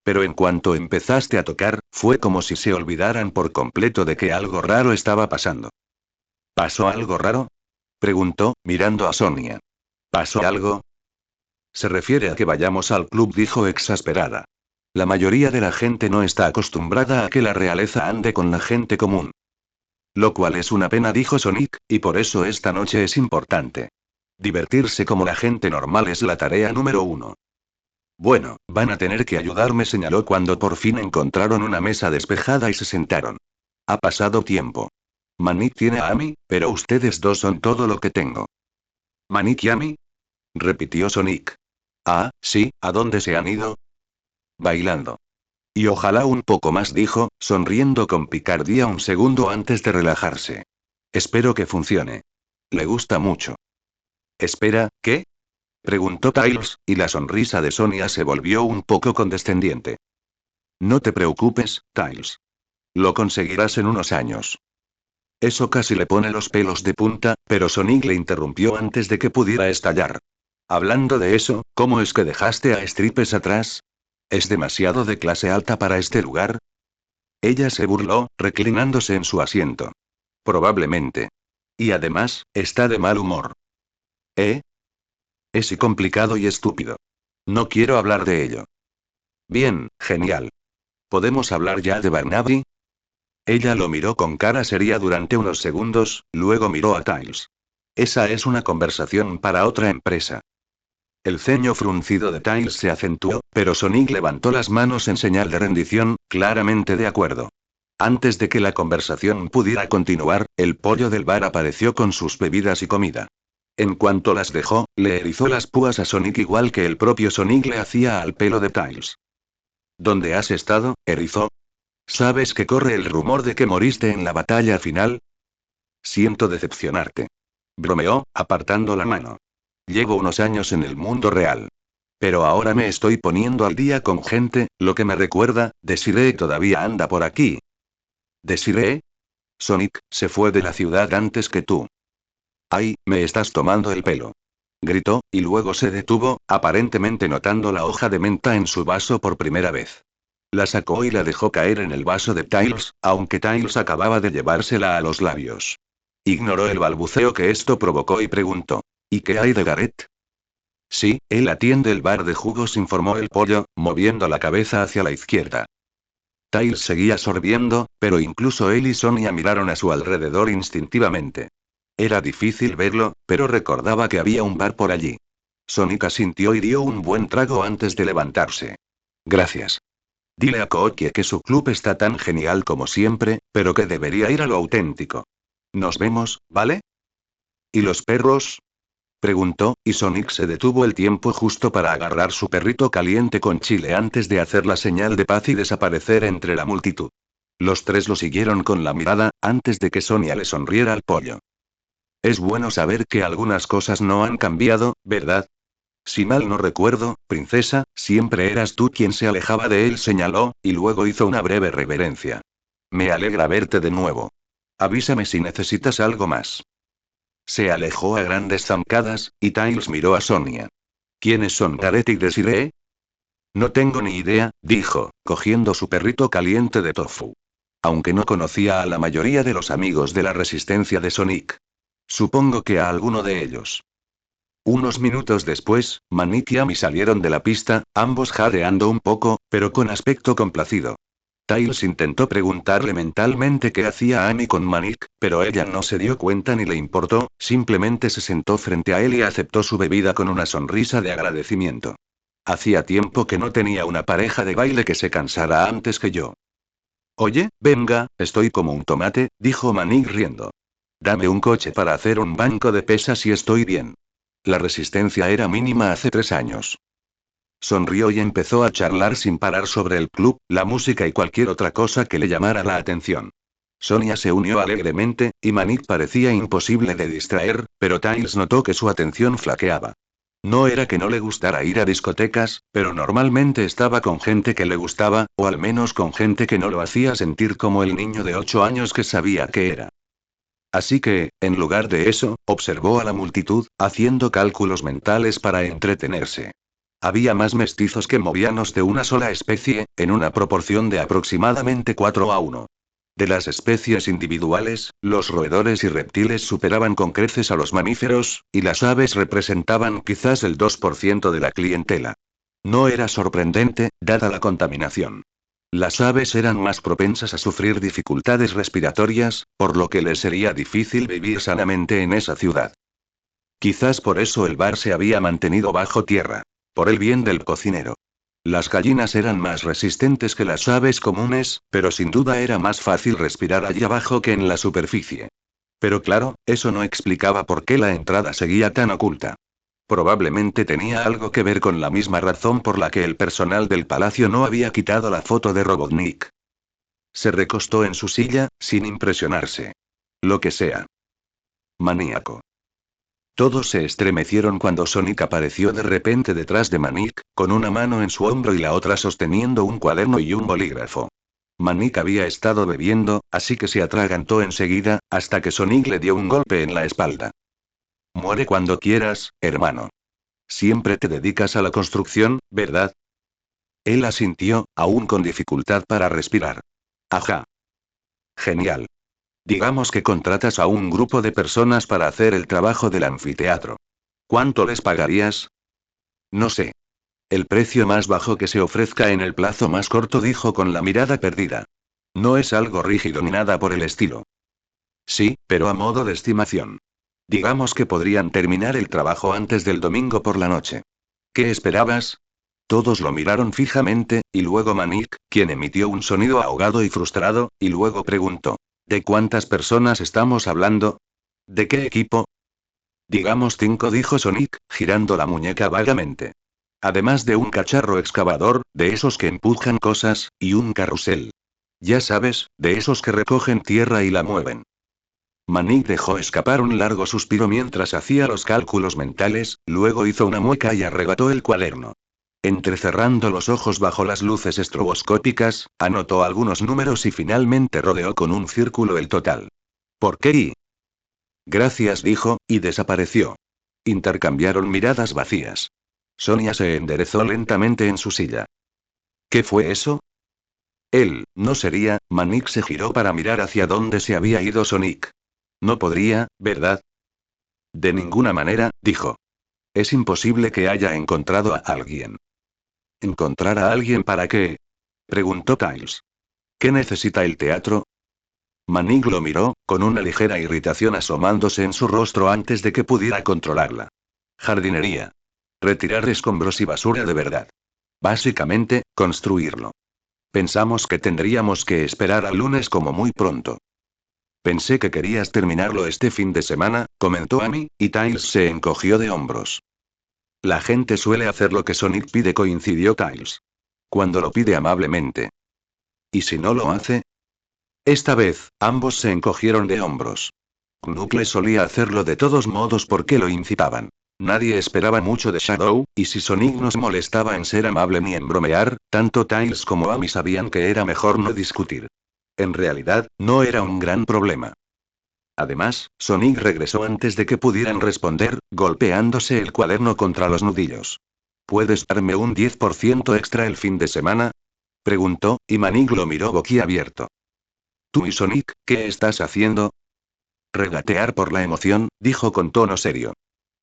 Speaker 1: Pero en cuanto empezaste a tocar, fue como si se olvidaran por completo de que algo raro estaba pasando. ¿Pasó algo raro? Preguntó, mirando a Sonia. ¿Pasó algo? Se refiere a que vayamos al club, dijo exasperada. La mayoría de la gente no está acostumbrada a que la realeza ande con la gente común. Lo cual es una pena, dijo Sonic, y por eso esta noche es importante. Divertirse como la gente normal es la tarea número 1. Bueno, van a tener que ayudarme, señaló cuando por fin encontraron una mesa despejada y se sentaron. Ha pasado tiempo. Manik tiene a Amy, pero ustedes dos son todo lo que tengo. ¿Manik y Amy? Repitió Sonic. Ah, sí, ¿a dónde se han ido? Bailando. Y ojalá un poco más, dijo, sonriendo con picardía un segundo antes de relajarse. Espero que funcione. Le gusta mucho. Espera, ¿qué? Preguntó Tails, y la sonrisa de Sonia se volvió un poco condescendiente. No te preocupes, Tails. Lo conseguirás en unos años. Eso casi le pone los pelos de punta, pero Sonic le interrumpió antes de que pudiera estallar. Hablando de eso, ¿cómo es que dejaste a Stripes atrás? ¿Es demasiado de clase alta para este lugar? Ella se burló, reclinándose en su asiento. Probablemente. Y además, está de mal humor. ¿Eh? Es y complicado y estúpido. No quiero hablar de ello. Bien, genial. ¿Podemos hablar ya de Barnaby? Ella lo miró con cara seria durante unos segundos, luego miró a Tails. Esa es una conversación para otra empresa. El ceño fruncido de Tails se acentuó, pero Sonic levantó las manos en señal de rendición, claramente de acuerdo. Antes de que la conversación pudiera continuar, el pollo del bar apareció con sus bebidas y comida. En cuanto las dejó, le erizó las púas a Sonic igual que el propio Sonic le hacía al pelo de Tails. ¿Dónde has estado, erizo? ¿Sabes que corre el rumor de que moriste en la batalla final? Siento decepcionarte. Bromeó, apartando la mano. Llevo unos años en el mundo real. Pero ahora me estoy poniendo al día con gente, lo que me recuerda, Desiree todavía anda por aquí. ¿Desiree? Sonic, se fue de la ciudad antes que tú. ¡Ay, me estás tomando el pelo! Gritó, y luego se detuvo, aparentemente notando la hoja de menta en su vaso por primera vez. La sacó y la dejó caer en el vaso de Tails, aunque Tails acababa de llevársela a los labios. Ignoró el balbuceo que esto provocó y preguntó. ¿Y qué hay de Gareth? Sí, él atiende el bar de jugos, informó el pollo, moviendo la cabeza hacia la izquierda. Tails seguía sorbiendo, pero incluso él y Sonia miraron a su alrededor instintivamente. Era difícil verlo, pero recordaba que había un bar por allí. Sonic asintió y dio un buen trago antes de levantarse. Gracias. Dile a Kookie que su club está tan genial como siempre, pero que debería ir a lo auténtico. Nos vemos, ¿vale? ¿Y los perros? Preguntó, y Sonic se detuvo el tiempo justo para agarrar su perrito caliente con chile antes de hacer la señal de paz y desaparecer entre la multitud. Los tres lo siguieron con la mirada, antes de que Sonia le sonriera al pollo. Es bueno saber que algunas cosas no han cambiado, ¿verdad? Si mal no recuerdo, princesa, siempre eras tú quien se alejaba de él, señaló, y luego hizo una breve reverencia. Me alegra verte de nuevo. Avísame si necesitas algo más. Se alejó a grandes zancadas, y Tails miró a Sonia. ¿Quiénes son Gareth y Desiree? No tengo ni idea, dijo, cogiendo su perrito caliente de tofu. Aunque no conocía a la mayoría de los amigos de la resistencia de Sonic. Supongo que a alguno de ellos. Unos minutos después, Manik y Amy salieron de la pista, ambos jadeando un poco, pero con aspecto complacido. Tails intentó preguntarle mentalmente qué hacía Amy con Manik, pero ella no se dio cuenta ni le importó, simplemente se sentó frente a él y aceptó su bebida con una sonrisa de agradecimiento. Hacía tiempo que no tenía una pareja de baile que se cansara antes que yo. Oye, venga, estoy como un tomate, dijo Manik riendo. Dame un coche para hacer un banco de pesas y estoy bien. La resistencia era mínima hace 3 años. Sonrió y empezó a charlar sin parar sobre el club, la música y cualquier otra cosa que le llamara la atención. Sonia se unió alegremente, y Manik parecía imposible de distraer, pero Tails notó que su atención flaqueaba. No era que no le gustara ir a discotecas, pero normalmente estaba con gente que le gustaba, o al menos con gente que no lo hacía sentir como el niño de 8 años que sabía que era. Así que, en lugar de eso, observó a la multitud, haciendo cálculos mentales para entretenerse. Había más mestizos que movianos de una sola especie, en una proporción de aproximadamente 4-1. De las especies individuales, los roedores y reptiles superaban con creces a los mamíferos, y las aves representaban quizás el 2% de la clientela. No era sorprendente, dada la contaminación. Las aves eran más propensas a sufrir dificultades respiratorias, por lo que les sería difícil vivir sanamente en esa ciudad. Quizás por eso el bar se había mantenido bajo tierra. Por el bien del cocinero. Las gallinas eran más resistentes que las aves comunes, pero sin duda era más fácil respirar allí abajo que en la superficie. Pero claro, eso no explicaba por qué la entrada seguía tan oculta. Probablemente tenía algo que ver con la misma razón por la que el personal del palacio no había quitado la foto de Robotnik. Se recostó en su silla, sin impresionarse. Lo que sea. Maníaco. Todos se estremecieron cuando Sonic apareció de repente detrás de Manik, con una mano en su hombro y la otra sosteniendo un cuaderno y un bolígrafo. Manik había estado bebiendo, así que se atragantó enseguida, hasta que Sonic le dio un golpe en la espalda. Muere cuando quieras, hermano. Siempre te dedicas a la construcción, ¿verdad? Él asintió, aún con dificultad para respirar. Ajá. Genial. Digamos que contratas a un grupo de personas para hacer el trabajo del anfiteatro. ¿Cuánto les pagarías? No sé. El precio más bajo que se ofrezca en el plazo más corto, dijo con la mirada perdida. No es algo rígido ni nada por el estilo. Sí, pero a modo de estimación. Digamos que podrían terminar el trabajo antes del domingo por la noche. ¿Qué esperabas? Todos lo miraron fijamente, y luego Manik, quien emitió un sonido ahogado y frustrado, y luego preguntó. ¿De cuántas personas estamos hablando? ¿De qué equipo? Digamos 5, dijo Sonic, girando la muñeca vagamente. Además de un cacharro excavador, de esos que empujan cosas, y un carrusel. Ya sabes, de esos que recogen tierra y la mueven. Manik dejó escapar un largo suspiro mientras hacía los cálculos mentales, luego hizo una mueca y arrebató el cuaderno. Entrecerrando los ojos bajo las luces estroboscópicas, anotó algunos números y finalmente rodeó con un círculo el total. ¿Por qué y? Gracias, dijo, y desapareció. Intercambiaron miradas vacías. Sonia se enderezó lentamente en su silla. ¿Qué fue eso? Él, no sería. Manik se giró para mirar hacia dónde se había ido Sonic. No podría, ¿verdad? De ninguna manera, dijo. Es imposible que haya encontrado a alguien. ¿Encontrar a alguien para qué? Preguntó Tails. ¿Qué necesita el teatro? Manik lo miró, con una ligera irritación asomándose en su rostro antes de que pudiera controlarla. Jardinería. Retirar escombros y basura de verdad. Básicamente, construirlo. Pensamos que tendríamos que esperar al lunes como muy pronto. Pensé que querías terminarlo este fin de semana, comentó Amy, y Tails se encogió de hombros. La gente suele hacer lo que Sonic pide, coincidió Tails. Cuando lo pide amablemente. ¿Y si no lo hace? Esta vez, ambos se encogieron de hombros. Knuckles solía hacerlo de todos modos porque lo incitaban. Nadie esperaba mucho de Shadow, y si Sonic no se molestaba en ser amable ni en bromear, tanto Tails como Amy sabían que era mejor no discutir. En realidad, no era un gran problema. Además, Sonic regresó antes de que pudieran responder, golpeándose el cuaderno contra los nudillos. ¿Puedes darme un 10% extra el fin de semana? Preguntó, y Manic lo miró boquiabierto. ¿Tú y Sonic, qué estás haciendo? Regatear por la emoción, dijo con tono serio.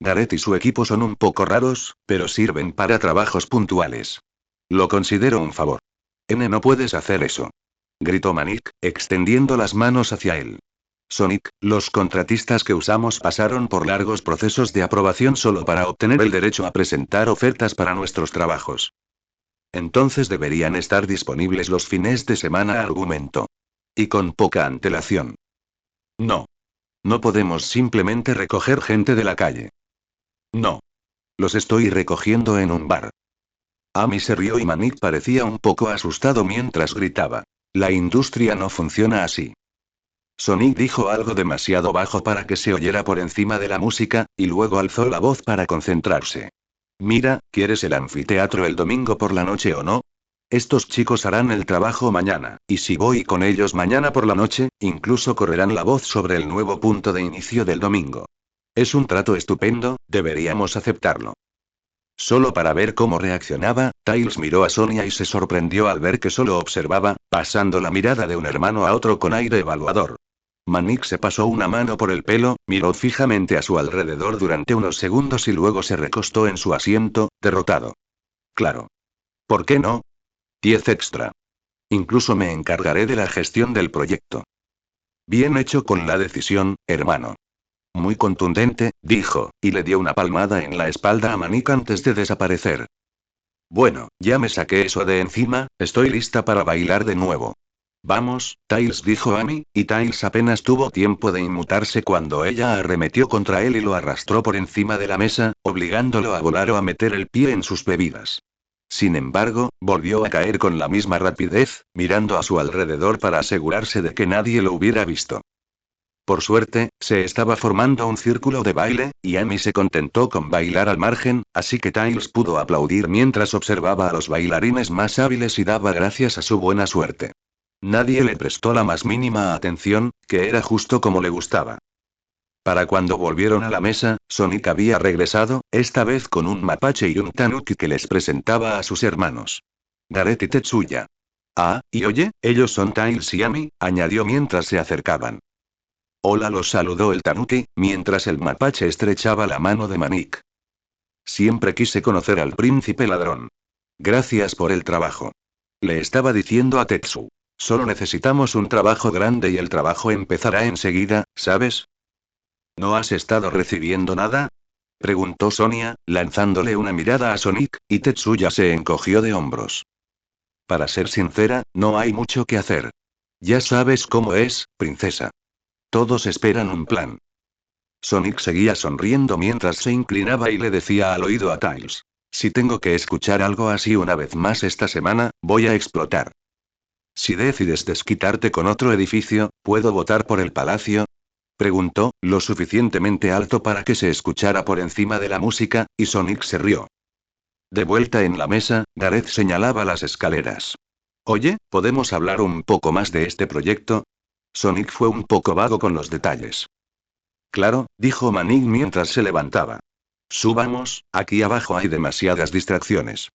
Speaker 1: Gareth y su equipo son un poco raros, pero sirven para trabajos puntuales. Lo considero un favor. No puedes hacer eso. Gritó Manic, extendiendo las manos hacia él. Sonic, los contratistas que usamos pasaron por largos procesos de aprobación solo para obtener el derecho a presentar ofertas para nuestros trabajos. Entonces deberían estar disponibles los fines de semana, argumentó. Y con poca antelación. No. No podemos simplemente recoger gente de la calle. No. Los estoy recogiendo en un bar. Amy se rió y Manic parecía un poco asustado mientras gritaba. La industria no funciona así. Sonic dijo algo demasiado bajo para que se oyera por encima de la música, y luego alzó la voz para concentrarse. Mira, ¿quieres el anfiteatro el domingo por la noche o no? Estos chicos harán el trabajo mañana, y si voy con ellos mañana por la noche, incluso correrán la voz sobre el nuevo punto de inicio del domingo. Es un trato estupendo, deberíamos aceptarlo. Solo para ver cómo reaccionaba, Tails miró a Sonia y se sorprendió al ver que solo observaba, pasando la mirada de un hermano a otro con aire evaluador. Manic se pasó una mano por el pelo, miró fijamente a su alrededor durante unos segundos y luego se recostó en su asiento, derrotado. Claro. ¿Por qué no? 10 extra. Incluso me encargaré de la gestión del proyecto. Bien hecho con la decisión, hermano. Muy contundente, dijo, y le dio una palmada en la espalda a Manic antes de desaparecer. Bueno, ya me saqué eso de encima, estoy lista para bailar de nuevo. Vamos, Tails, dijo Amy, y Tails apenas tuvo tiempo de inmutarse cuando ella arremetió contra él y lo arrastró por encima de la mesa, obligándolo a volar o a meter el pie en sus bebidas. Sin embargo, volvió a caer con la misma rapidez, mirando a su alrededor para asegurarse de que nadie lo hubiera visto. Por suerte, se estaba formando un círculo de baile, y Amy se contentó con bailar al margen, así que Tails pudo aplaudir mientras observaba a los bailarines más hábiles y daba gracias a su buena suerte. Nadie le prestó la más mínima atención, que era justo como le gustaba. Para cuando volvieron a la mesa, Sonic había regresado, esta vez con un mapache y un tanuki que les presentaba a sus hermanos. Gareth y Tetsuya. Ah, y oye, ellos son Tails y Amy, añadió mientras se acercaban. Hola, los saludó el tanuki, mientras el mapache estrechaba la mano de Manic. Siempre quise conocer al príncipe ladrón. Gracias por el trabajo. Le estaba diciendo a Tetsu. Solo necesitamos un trabajo grande y el trabajo empezará enseguida, ¿sabes? ¿No has estado recibiendo nada? Preguntó Sonia, lanzándole una mirada a Sonic, y Tetsuya se encogió de hombros. Para ser sincera, no hay mucho que hacer. Ya sabes cómo es, princesa. Todos esperan un plan. Sonic seguía sonriendo mientras se inclinaba y le decía al oído a Tails. Si tengo que escuchar algo así una vez más esta semana, voy a explotar. Si decides desquitarte con otro edificio, ¿puedo votar por el palacio? Preguntó, lo suficientemente alto para que se escuchara por encima de la música, y Sonic se rió. De vuelta en la mesa, Gareth señalaba las escaleras. Oye, ¿podemos hablar un poco más de este proyecto? Sonic fue un poco vago con los detalles. Claro, dijo Manic mientras se levantaba. Subamos, aquí abajo hay demasiadas distracciones.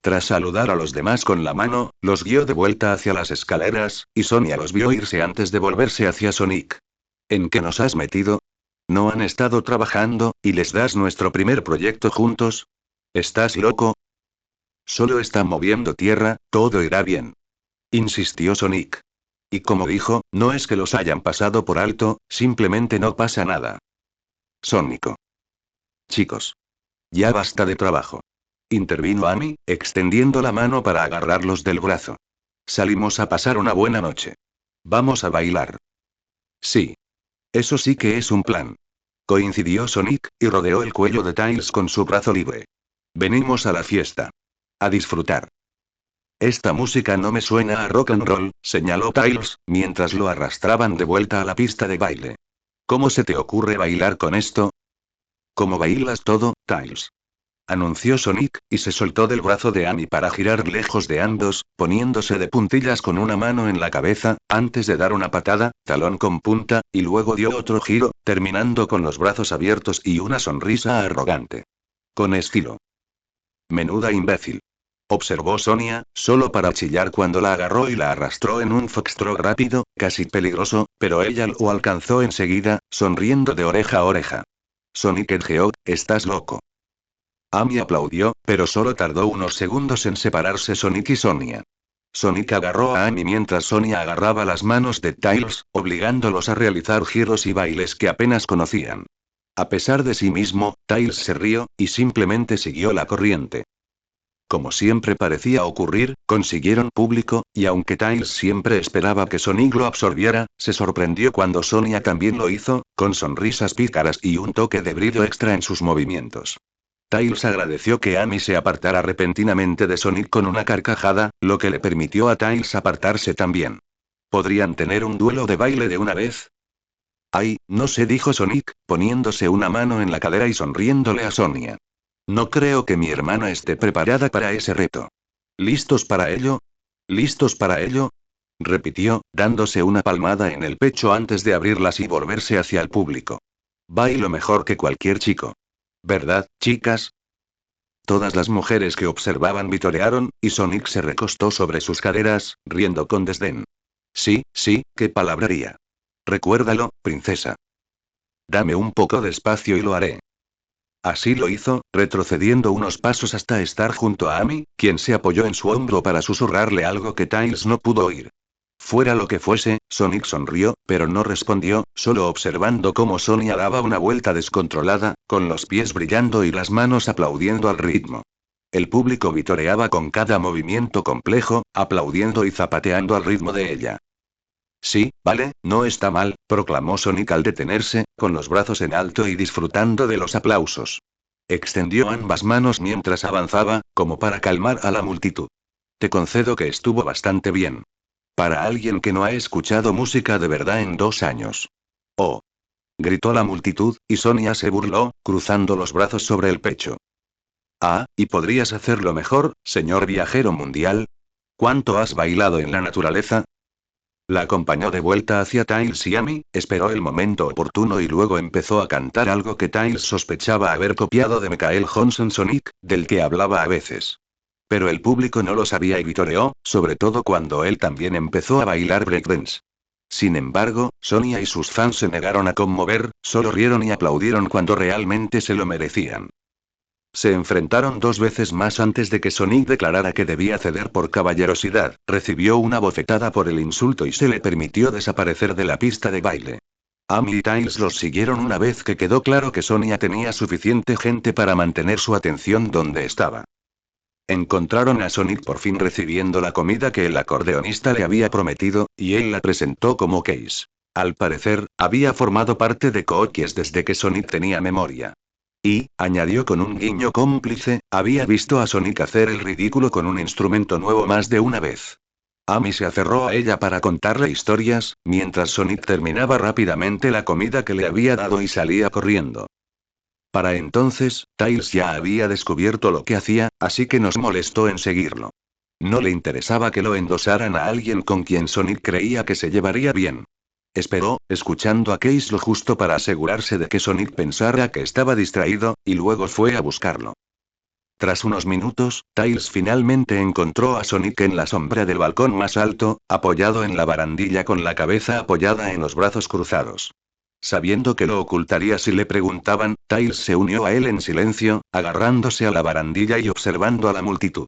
Speaker 1: Tras saludar a los demás con la mano, los guió de vuelta hacia las escaleras, y Sonia los vio irse antes de volverse hacia Sonic. ¿En qué nos has metido? ¿No han estado trabajando, y les das nuestro primer proyecto juntos? ¿Estás loco? Solo están moviendo tierra, todo irá bien. Insistió Sonic. Y como dijo, no es que los hayan pasado por alto, simplemente no pasa nada. Sónico. Chicos. Ya basta de trabajo. Intervino Amy, extendiendo la mano para agarrarlos del brazo. Salimos a pasar una buena noche. Vamos a bailar. Sí. Eso sí que es un plan. Coincidió Sonic, y rodeó el cuello de Tails con su brazo libre. Venimos a la fiesta. A disfrutar. Esta música no me suena a rock and roll, señaló Tails, mientras lo arrastraban de vuelta a la pista de baile. ¿Cómo se te ocurre bailar con esto? ¿Cómo bailas todo, Tails? Anunció Sonic, y se soltó del brazo de Amy para girar lejos de ambos, poniéndose de puntillas con una mano en la cabeza, antes de dar una patada, talón con punta, y luego dio otro giro, terminando con los brazos abiertos y una sonrisa arrogante. Con estilo. Menuda imbécil. Observó Sonia, solo para chillar cuando la agarró y la arrastró en un foxtrot rápido, casi peligroso, pero ella lo alcanzó enseguida, sonriendo de oreja a oreja. Sonic Hedgehog, estás loco. Amy aplaudió, pero solo tardó unos segundos en separarse Sonic y Sonia. Sonic agarró a Amy mientras Sonia agarraba las manos de Tails, obligándolos a realizar giros y bailes que apenas conocían. A pesar de sí mismo, Tails se rió, y simplemente siguió la corriente. Como siempre parecía ocurrir, consiguieron público, y aunque Tails siempre esperaba que Sonic lo absorbiera, se sorprendió cuando Sonia también lo hizo, con sonrisas pícaras y un toque de brillo extra en sus movimientos. Tails agradeció que Amy se apartara repentinamente de Sonic con una carcajada, lo que le permitió a Tails apartarse también. ¿Podrían tener un duelo de baile de una vez? Ay, no sé, dijo Sonic, poniéndose una mano en la cadera y sonriéndole a Sonia. No creo que mi hermana esté preparada para ese reto. ¿Listos para ello? ¿Listos para ello? Repitió, dándose una palmada en el pecho antes de abrirlas y volverse hacia el público. Bailo mejor que cualquier chico. ¿Verdad, chicas? Todas las mujeres que observaban vitorearon, y Sonic se recostó sobre sus caderas, riendo con desdén. Sí, sí, qué palabrería. Recuérdalo, princesa. Dame un poco de espacio y lo haré. Así lo hizo, retrocediendo unos pasos hasta estar junto a Amy, quien se apoyó en su hombro para susurrarle algo que Tails no pudo oír. Fuera lo que fuese, Sonic sonrió, pero no respondió, solo observando cómo Sonia daba una vuelta descontrolada, con los pies brillando y las manos aplaudiendo al ritmo. El público vitoreaba con cada movimiento complejo, aplaudiendo y zapateando al ritmo de ella. Sí, vale, no está mal, proclamó Sonic al detenerse, con los brazos en alto y disfrutando de los aplausos. Extendió ambas manos mientras avanzaba, como para calmar a la multitud. Te concedo que estuvo bastante bien. Para alguien que no ha escuchado música de verdad en 2 años. Oh. Gritó la multitud, y Sonia se burló, cruzando los brazos sobre el pecho. Ah, ¿y podrías hacerlo mejor, señor viajero mundial? ¿Cuánto has bailado en la naturaleza? La acompañó de vuelta hacia Tails y Amy, esperó el momento oportuno y luego empezó a cantar algo que Tails sospechaba haber copiado de Michael Johnson Sonic, del que hablaba a veces. Pero el público no lo sabía y vitoreó, sobre todo cuando él también empezó a bailar breakdance. Sin embargo, Sonia y sus fans se negaron a conmover, solo rieron y aplaudieron cuando realmente se lo merecían. Se enfrentaron 2 veces más antes de que Sonic declarara que debía ceder por caballerosidad, recibió una bofetada por el insulto y se le permitió desaparecer de la pista de baile. Amy y Tails los siguieron una vez que quedó claro que Sonia tenía suficiente gente para mantener su atención donde estaba. Encontraron a Sonic por fin recibiendo la comida que el acordeonista le había prometido, y él la presentó como Case. Al parecer, había formado parte de Cookies desde que Sonic tenía memoria. Y, añadió con un guiño cómplice, había visto a Sonic hacer el ridículo con un instrumento nuevo más de una vez. Amy se aferró a ella para contarle historias, mientras Sonic terminaba rápidamente la comida que le había dado y salía corriendo. Para entonces, Tails ya había descubierto lo que hacía, así que nos molestó en seguirlo. No le interesaba que lo endosaran a alguien con quien Sonic creía que se llevaría bien. Esperó, escuchando a Case lo justo para asegurarse de que Sonic pensara que estaba distraído, y luego fue a buscarlo. Tras unos minutos, Tails finalmente encontró a Sonic en la sombra del balcón más alto, apoyado en la barandilla con la cabeza apoyada en los brazos cruzados. Sabiendo que lo ocultaría si le preguntaban, Tails se unió a él en silencio, agarrándose a la barandilla y observando a la multitud.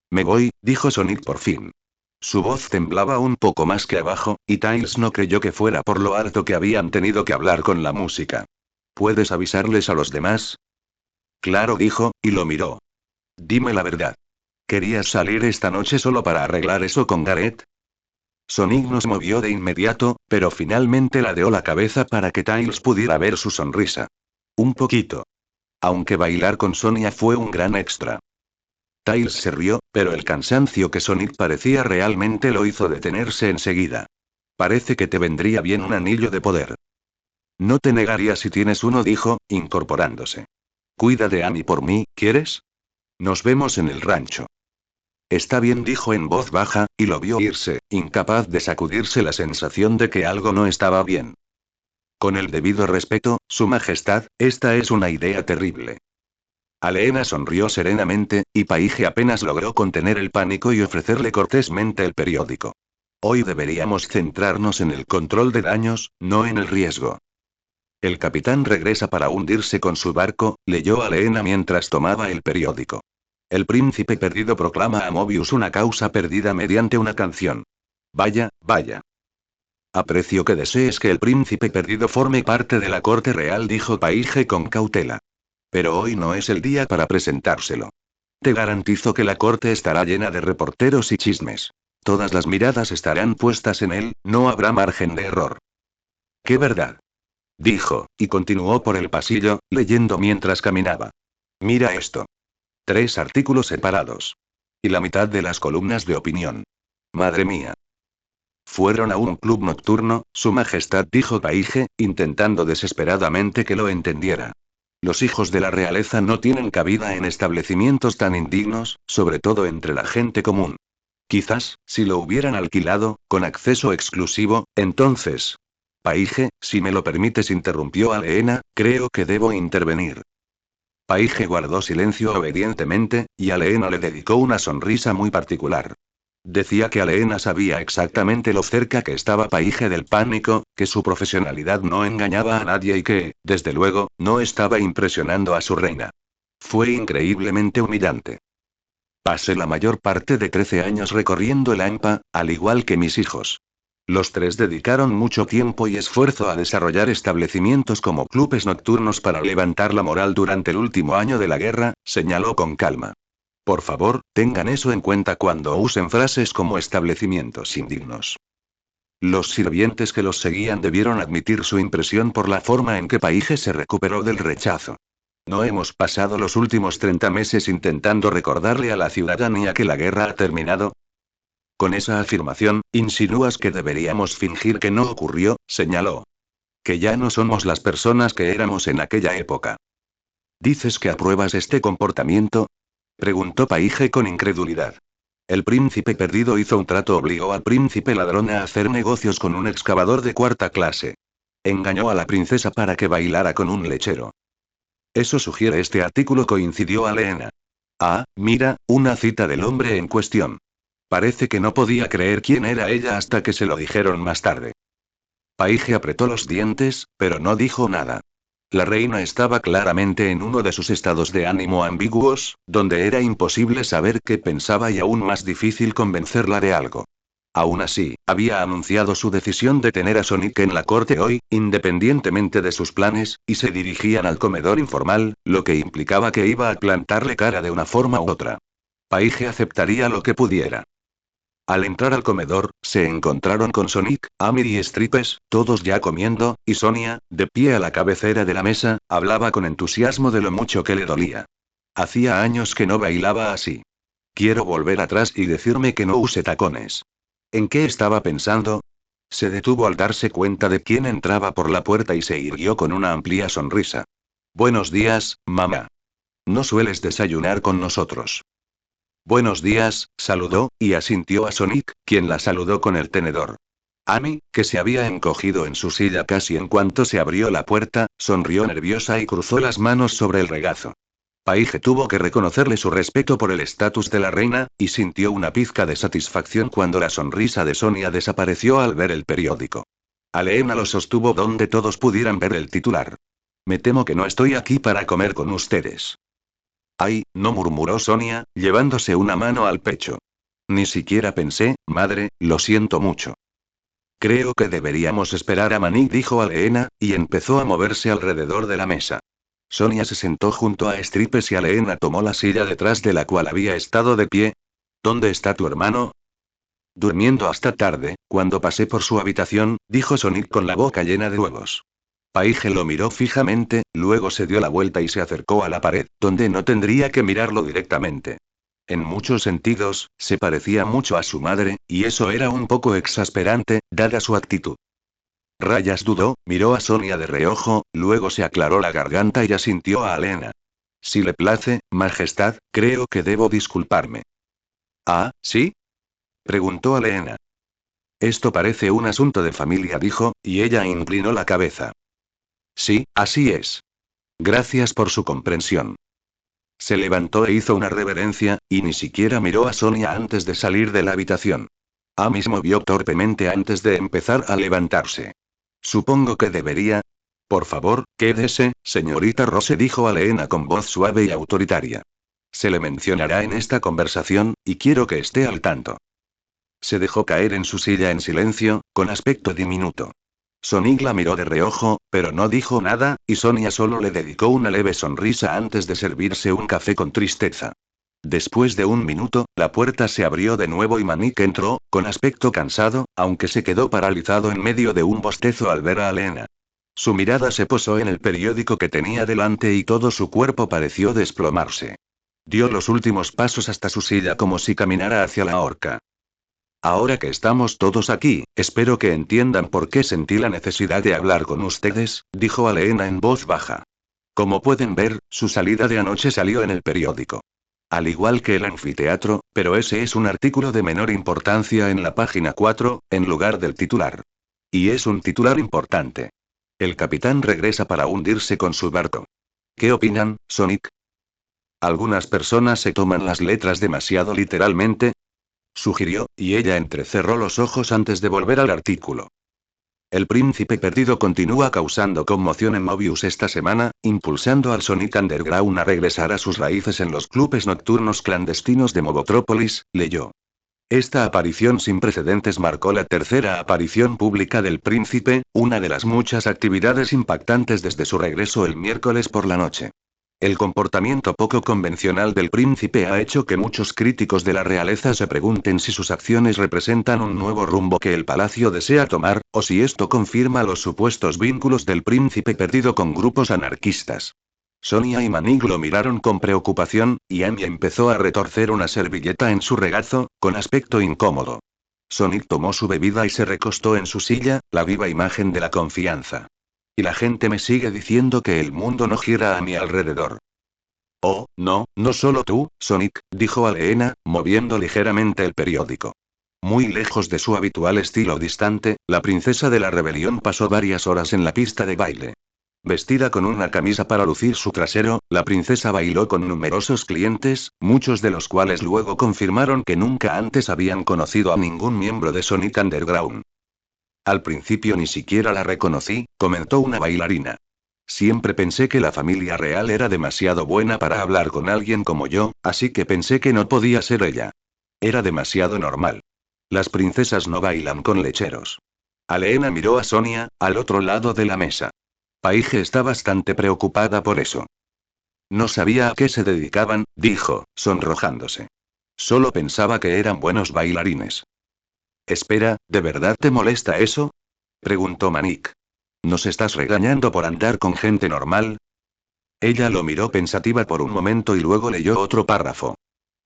Speaker 1: Me voy, dijo Sonic por fin. Su voz temblaba un poco más que abajo, y Tails no creyó que fuera por lo harto que habían tenido que hablar con la música. ¿Puedes avisarles a los demás? Claro, dijo, y lo miró. Dime la verdad. ¿Querías salir esta noche solo para arreglar eso con Gareth? Sonic no se movió de inmediato, pero finalmente ladeó la cabeza para que Tails pudiera ver su sonrisa. Un poquito. Aunque bailar con Sonia fue un gran extra. Tails se rió, pero el cansancio que Sonic parecía realmente lo hizo detenerse enseguida. Parece que te vendría bien un anillo de poder. No te negaría si tienes uno, dijo, incorporándose. Cuida de Amy por mí, ¿quieres? Nos vemos en el rancho. Está bien, dijo en voz baja, y lo vio irse, incapaz de sacudirse la sensación de que algo no estaba bien. Con el debido respeto, Su Majestad, esta es una idea terrible. Aleena sonrió serenamente, y Paige apenas logró contener el pánico y ofrecerle cortésmente el periódico. Hoy deberíamos centrarnos en el control de daños, no en el riesgo. El capitán regresa para hundirse con su barco, leyó Aleena mientras tomaba el periódico. El príncipe perdido proclama a Mobius una causa perdida mediante una canción. Vaya, vaya. Aprecio que desees que el príncipe perdido forme parte de la corte real, dijo Paige con cautela. Pero hoy no es el día para presentárselo. Te garantizo que la corte estará llena de reporteros y chismes. Todas las miradas estarán puestas en él, no habrá margen de error. ¡Qué verdad! Dijo, y continuó por el pasillo, leyendo mientras caminaba. Mira esto. 3 artículos separados. Y la mitad de las columnas de opinión. Madre mía. Fueron a un club nocturno, Su Majestad, dijo Paige, intentando desesperadamente que lo entendiera. Los hijos de la realeza no tienen cabida en establecimientos tan indignos, sobre todo entre la gente común. Quizás, si lo hubieran alquilado, con acceso exclusivo, entonces. Paige, si me lo permites, interrumpió Aleena, creo que debo intervenir. Paige guardó silencio obedientemente, y Aleena le dedicó una sonrisa muy particular. Decía que Aleena sabía exactamente lo cerca que estaba Paige del pánico, que su profesionalidad no engañaba a nadie y que, desde luego, no estaba impresionando a su reina. Fue increíblemente humillante. Pasé la mayor parte de 13 años recorriendo el AMPA, al igual que mis hijos. Los 3 dedicaron mucho tiempo y esfuerzo a desarrollar establecimientos como clubes nocturnos para levantar la moral durante el último año de la guerra, señaló con calma. Por favor, tengan eso en cuenta cuando usen frases como establecimientos indignos. Los sirvientes que los seguían debieron admitir su impresión por la forma en que Paige se recuperó del rechazo. ¿No hemos pasado los últimos 30 meses intentando recordarle a la ciudadanía que la guerra ha terminado? Con esa afirmación, insinúas que deberíamos fingir que no ocurrió, señaló. Que ya no somos las personas que éramos en aquella época. ¿Dices que apruebas este comportamiento? Preguntó Paige con incredulidad. El príncipe perdido hizo un trato, obligó al príncipe ladrón a hacer negocios con un excavador de 4ª clase. Engañó a la princesa para que bailara con un lechero. Eso sugiere este artículo, coincidió Aleena. Ah, mira, una cita del hombre en cuestión. Parece que no podía creer quién era ella hasta que se lo dijeron más tarde. Paige apretó los dientes, pero no dijo nada. La reina estaba claramente en uno de sus estados de ánimo ambiguos, donde era imposible saber qué pensaba y aún más difícil convencerla de algo. Aún así, había anunciado su decisión de tener a Sonic en la corte hoy, independientemente de sus planes, y se dirigían al comedor informal, lo que implicaba que iba a plantarle cara de una forma u otra. Paige aceptaría lo que pudiera. Al entrar al comedor, se encontraron con Sonic, Amy y Stripes, todos ya comiendo, y Sonia, de pie a la cabecera de la mesa, hablaba con entusiasmo de lo mucho que le dolía. Hacía años que no bailaba así. Quiero volver atrás y decirme que no use tacones. ¿En qué estaba pensando? Se detuvo al darse cuenta de quién entraba por la puerta y se irguió con una amplia sonrisa. Buenos días, mamá. No sueles desayunar con nosotros. Buenos días, saludó, y asintió a Sonic, quien la saludó con el tenedor. Amy, que se había encogido en su silla casi en cuanto se abrió la puerta, sonrió nerviosa y cruzó las manos sobre el regazo. Paige tuvo que reconocerle su respeto por el estatus de la reina, y sintió una pizca de satisfacción cuando la sonrisa de Sonia desapareció al ver el periódico. Aleena lo sostuvo donde todos pudieran ver el titular. Me temo que no estoy aquí para comer con ustedes. Ay, no, murmuró Sonia, llevándose una mano al pecho. Ni siquiera pensé, madre, lo siento mucho. Creo que deberíamos esperar a Maní, dijo Aleena, y empezó a moverse alrededor de la mesa. Sonia se sentó junto a Stripes y Aleena tomó la silla detrás de la cual había estado de pie. ¿Dónde está tu hermano? Durmiendo hasta tarde, cuando pasé por su habitación, dijo Sonic con la boca llena de huevos. Paige lo miró fijamente, luego se dio la vuelta y se acercó a la pared, donde no tendría que mirarlo directamente. En muchos sentidos, se parecía mucho a su madre, y eso era un poco exasperante, dada su actitud. Rayas dudó, miró a Sonia de reojo, luego se aclaró la garganta y asintió a Aleena. Si le place, Majestad, creo que debo disculparme. ¿Ah, sí? Preguntó Aleena. Esto parece un asunto de familia, dijo, y ella inclinó la cabeza. Sí, así es. Gracias por su comprensión. Se levantó e hizo una reverencia, y ni siquiera miró a Sonia antes de salir de la habitación. Amy se movió torpemente antes de empezar a levantarse. Supongo que debería. Por favor, quédese, señorita Rose, dijo Aleena con voz suave y autoritaria. Se le mencionará en esta conversación, y quiero que esté al tanto. Se dejó caer en su silla en silencio, con aspecto diminuto. Sonic la miró de reojo, pero no dijo nada, y Sonia solo le dedicó una leve sonrisa antes de servirse un café con tristeza. Después de un minuto, la puerta se abrió de nuevo y Manik entró, con aspecto cansado, aunque se quedó paralizado en medio de un bostezo al ver a Aleena. Su mirada se posó en el periódico que tenía delante y todo su cuerpo pareció desplomarse. Dio los últimos pasos hasta su silla como si caminara hacia la horca. Ahora que estamos todos aquí, espero que entiendan por qué sentí la necesidad de hablar con ustedes, dijo Aleena en voz baja. Como pueden ver, su salida de anoche salió en el periódico. Al igual que el anfiteatro, pero ese es un artículo de menor importancia en la página 4, en lugar del titular. Y es un titular importante. El capitán regresa para hundirse con su barco. ¿Qué opinan, Sonic? Algunas personas se toman las letras demasiado literalmente, sugirió, y ella entrecerró los ojos antes de volver al artículo. El príncipe perdido continúa causando conmoción en Mobius esta semana, impulsando al Sonic Underground a regresar a sus raíces en los clubes nocturnos clandestinos de Mobotrópolis, leyó. Esta aparición sin precedentes marcó la tercera aparición pública del príncipe, una de las muchas actividades impactantes desde su regreso el miércoles por la noche. El comportamiento poco convencional del príncipe ha hecho que muchos críticos de la realeza se pregunten si sus acciones representan un nuevo rumbo que el palacio desea tomar, o si esto confirma los supuestos vínculos del príncipe perdido con grupos anarquistas. Sonia y Manik lo miraron con preocupación, y Amy empezó a retorcer una servilleta en su regazo, con aspecto incómodo. Sonic tomó su bebida y se recostó en su silla, la viva imagen de la confianza. Y la gente me sigue diciendo que el mundo no gira a mi alrededor. Oh, no, no solo tú, Sonic, dijo Aleena, moviendo ligeramente el periódico. Muy lejos de su habitual estilo distante, la princesa de la rebelión pasó varias horas en la pista de baile. Vestida con una camisa para lucir su trasero, la princesa bailó con numerosos clientes, muchos de los cuales luego confirmaron que nunca antes habían conocido a ningún miembro de Sonic Underground. Al principio ni siquiera la reconocí, comentó una bailarina. Siempre pensé que la familia real era demasiado buena para hablar con alguien como yo, así que pensé que no podía ser ella. Era demasiado normal. Las princesas no bailan con lecheros. Aleena miró a Sonia, al otro lado de la mesa. Paige está bastante preocupada por eso. No sabía a qué se dedicaban, dijo, sonrojándose. Solo pensaba que eran buenos bailarines. Espera, ¿de verdad te molesta eso? Preguntó Manik. ¿Nos estás regañando por andar con gente normal? Ella lo miró pensativa por un momento y luego leyó otro párrafo.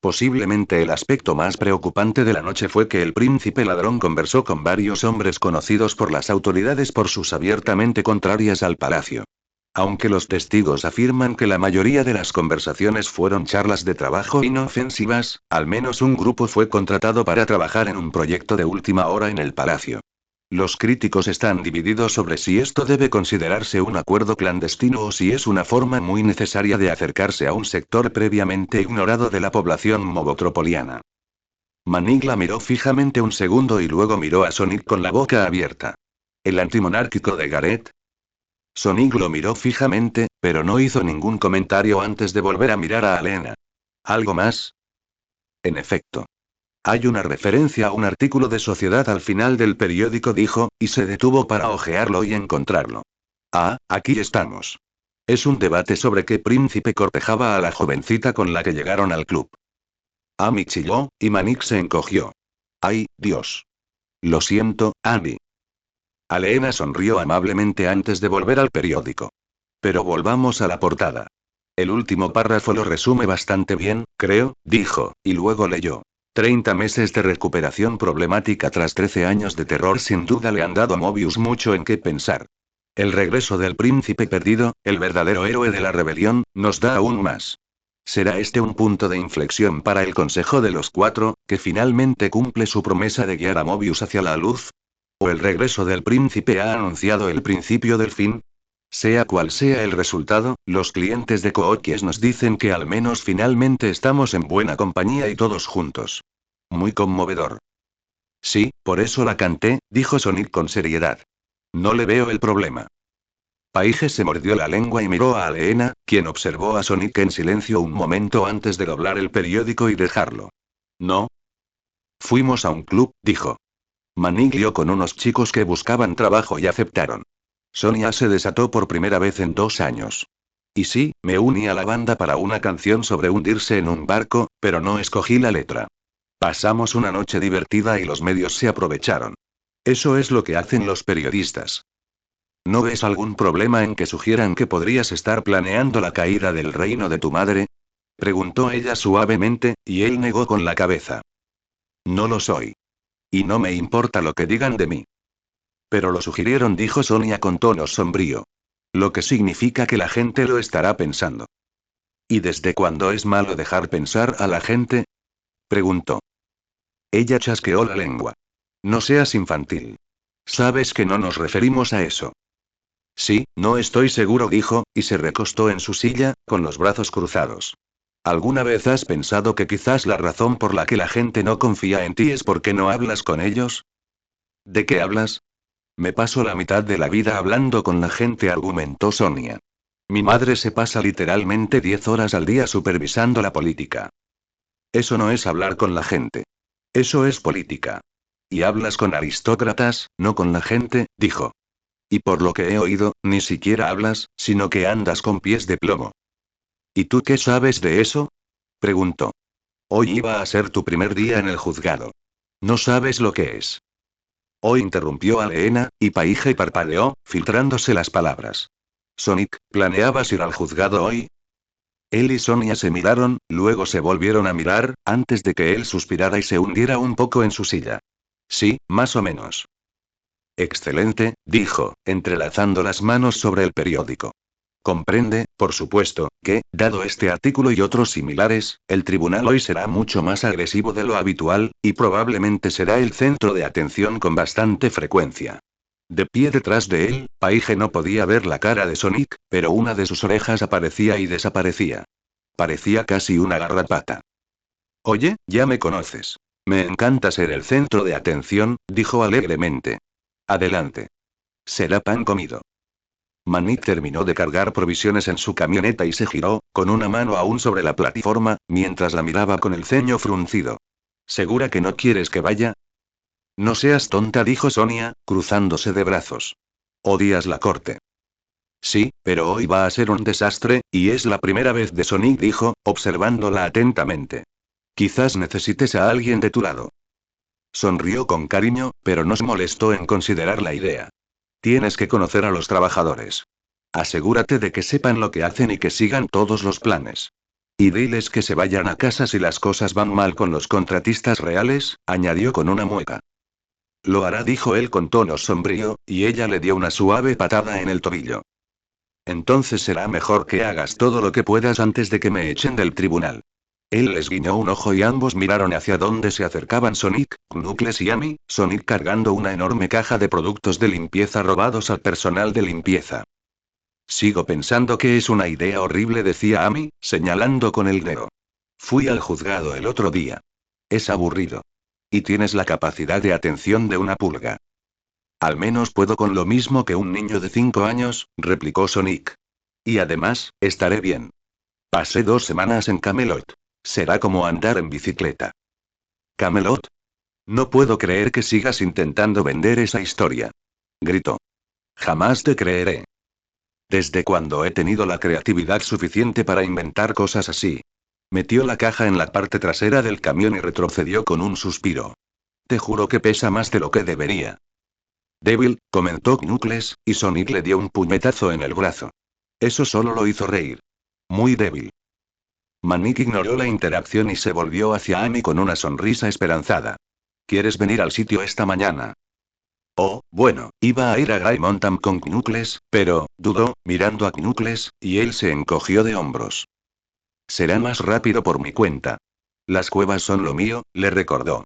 Speaker 1: Posiblemente el aspecto más preocupante de la noche fue que el príncipe ladrón conversó con varios hombres conocidos por las autoridades por sus abiertamente contrarias al palacio. Aunque los testigos afirman que la mayoría de las conversaciones fueron charlas de trabajo inofensivas, al menos un grupo fue contratado para trabajar en un proyecto de última hora en el palacio. Los críticos están divididos sobre si esto debe considerarse un acuerdo clandestino o si es una forma muy necesaria de acercarse a un sector previamente ignorado de la población mobotropoliana. Manik la miró fijamente un segundo y luego miró a Sonic con la boca abierta. ¿El antimonárquico de Gareth? Sonic lo miró fijamente, pero no hizo ningún comentario antes de volver a mirar a Aleena. ¿Algo más? En efecto. Hay una referencia a un artículo de Sociedad al final del periódico, dijo, y se detuvo para hojearlo y encontrarlo. Ah, aquí estamos. Es un debate sobre qué príncipe cortejaba a la jovencita con la que llegaron al club. Amy chilló, y Manik se encogió. ¡Ay, Dios! Lo siento, Amy. Aleena sonrió amablemente antes de volver al periódico. Pero volvamos a la portada. El último párrafo lo resume bastante bien, creo, dijo, y luego leyó. 30 meses de recuperación problemática tras 13 años de terror sin duda le han dado a Mobius mucho en qué pensar. El regreso del príncipe perdido, el verdadero héroe de la rebelión, nos da aún más. ¿Será este un punto de inflexión para el Consejo de los Cuatro, que finalmente cumple su promesa de guiar a Mobius hacia la luz? ¿O el regreso del príncipe ha anunciado el principio del fin? Sea cual sea el resultado, los clientes de Cookies nos dicen que al menos finalmente estamos en buena compañía y todos juntos. Muy conmovedor. Sí, por eso la canté, dijo Sonic con seriedad. No le veo el problema. Paige se mordió la lengua y miró a Aleena, quien observó a Sonic en silencio un momento antes de doblar el periódico y dejarlo. No. Fuimos a un club, dijo. Maniglio con unos chicos que buscaban trabajo y aceptaron. Sonia se desató por primera vez en 2 años. Y sí, me uní a la banda para una canción sobre hundirse en un barco, pero no escogí la letra. Pasamos una noche divertida y los medios se aprovecharon. Eso es lo que hacen los periodistas. ¿No ves algún problema en que sugieran que podrías estar planeando la caída del reino de tu madre? Preguntó ella suavemente, y él negó con la cabeza. No lo soy. Y no me importa lo que digan de mí. Pero lo sugirieron, dijo Sonia con tono sombrío. Lo que significa que la gente lo estará pensando. ¿Y desde cuándo es malo dejar pensar a la gente? Preguntó. Ella chasqueó la lengua. No seas infantil. Sabes que no nos referimos a eso. Sí, no estoy seguro, dijo, y se recostó en su silla, con los brazos cruzados. ¿Alguna vez has pensado que quizás la razón por la que la gente no confía en ti es porque no hablas con ellos? ¿De qué hablas? Me paso la mitad de la vida hablando con la gente, argumentó Sonia. Mi madre se pasa literalmente 10 horas al día supervisando la política. Eso no es hablar con la gente. Eso es política. Y hablas con aristócratas, no con la gente, dijo. Y por lo que he oído, ni siquiera hablas, sino que andas con pies de plomo. ¿Y tú qué sabes de eso? Preguntó. Hoy iba a ser tu primer día en el juzgado. No sabes lo que es. Hoy interrumpió a Leena, y Paige parpadeó, filtrándose las palabras. Sonic, ¿planeabas ir al juzgado hoy? Él y Sonia se miraron, luego se volvieron a mirar, antes de que él suspirara y se hundiera un poco en su silla. Sí, más o menos. Excelente, dijo, entrelazando las manos sobre el periódico. Comprende, por supuesto, que, dado este artículo y otros similares, el tribunal hoy será mucho más agresivo de lo habitual, y probablemente será el centro de atención con bastante frecuencia. De pie detrás de él, Paige no podía ver la cara de Sonic, pero una de sus orejas aparecía y desaparecía. Parecía casi una garrapata. Oye, ya me conoces. Me encanta ser el centro de atención, dijo alegremente. Adelante. Será pan comido. Manny terminó de cargar provisiones en su camioneta y se giró, con una mano aún sobre la plataforma, mientras la miraba con el ceño fruncido. ¿Segura que no quieres que vaya? No seas tonta, dijo Sonia, cruzándose de brazos. ¿Odias la corte? Sí, pero hoy va a ser un desastre, y es la primera vez de Sonic, dijo, observándola atentamente. Quizás necesites a alguien de tu lado. Sonrió con cariño, pero no se molestó en considerar la idea. Tienes que conocer a los trabajadores. Asegúrate de que sepan lo que hacen y que sigan todos los planes. Y diles que se vayan a casa si las cosas van mal con los contratistas reales, añadió con una mueca. Lo hará, dijo él con tono sombrío, y ella le dio una suave patada en el tobillo. Entonces será mejor que hagas todo lo que puedas antes de que me echen del tribunal. Él les guiñó un ojo y ambos miraron hacia donde se acercaban Sonic, Knuckles y Amy, Sonic cargando una enorme caja de productos de limpieza robados al personal de limpieza. Sigo pensando que es una idea horrible, decía Amy, señalando con el dedo. Fui al juzgado el otro día. Es aburrido. Y tienes la capacidad de atención de una pulga. Al menos puedo con lo mismo que un niño de 5 años, replicó Sonic. Y además, estaré bien. Pasé 2 semanas en Camelot. Será como andar en bicicleta. ¿Camelot? No puedo creer que sigas intentando vender esa historia. Gritó. Jamás te creeré. ¿Desde cuándo he tenido la creatividad suficiente para inventar cosas así? Metió la caja en la parte trasera del camión y retrocedió con un suspiro. Te juro que pesa más de lo que debería. Débil, comentó Knuckles, y Sonic le dio un puñetazo en el brazo. Eso solo lo hizo reír. Muy débil. Manic ignoró la interacción y se volvió hacia Amy con una sonrisa esperanzada. ¿Quieres venir al sitio esta mañana? Oh, bueno, iba a ir a Grey Mountain con Knuckles, pero, dudó, mirando a Knuckles, y él se encogió de hombros. Será más rápido por mi cuenta. Las cuevas son lo mío, le recordó.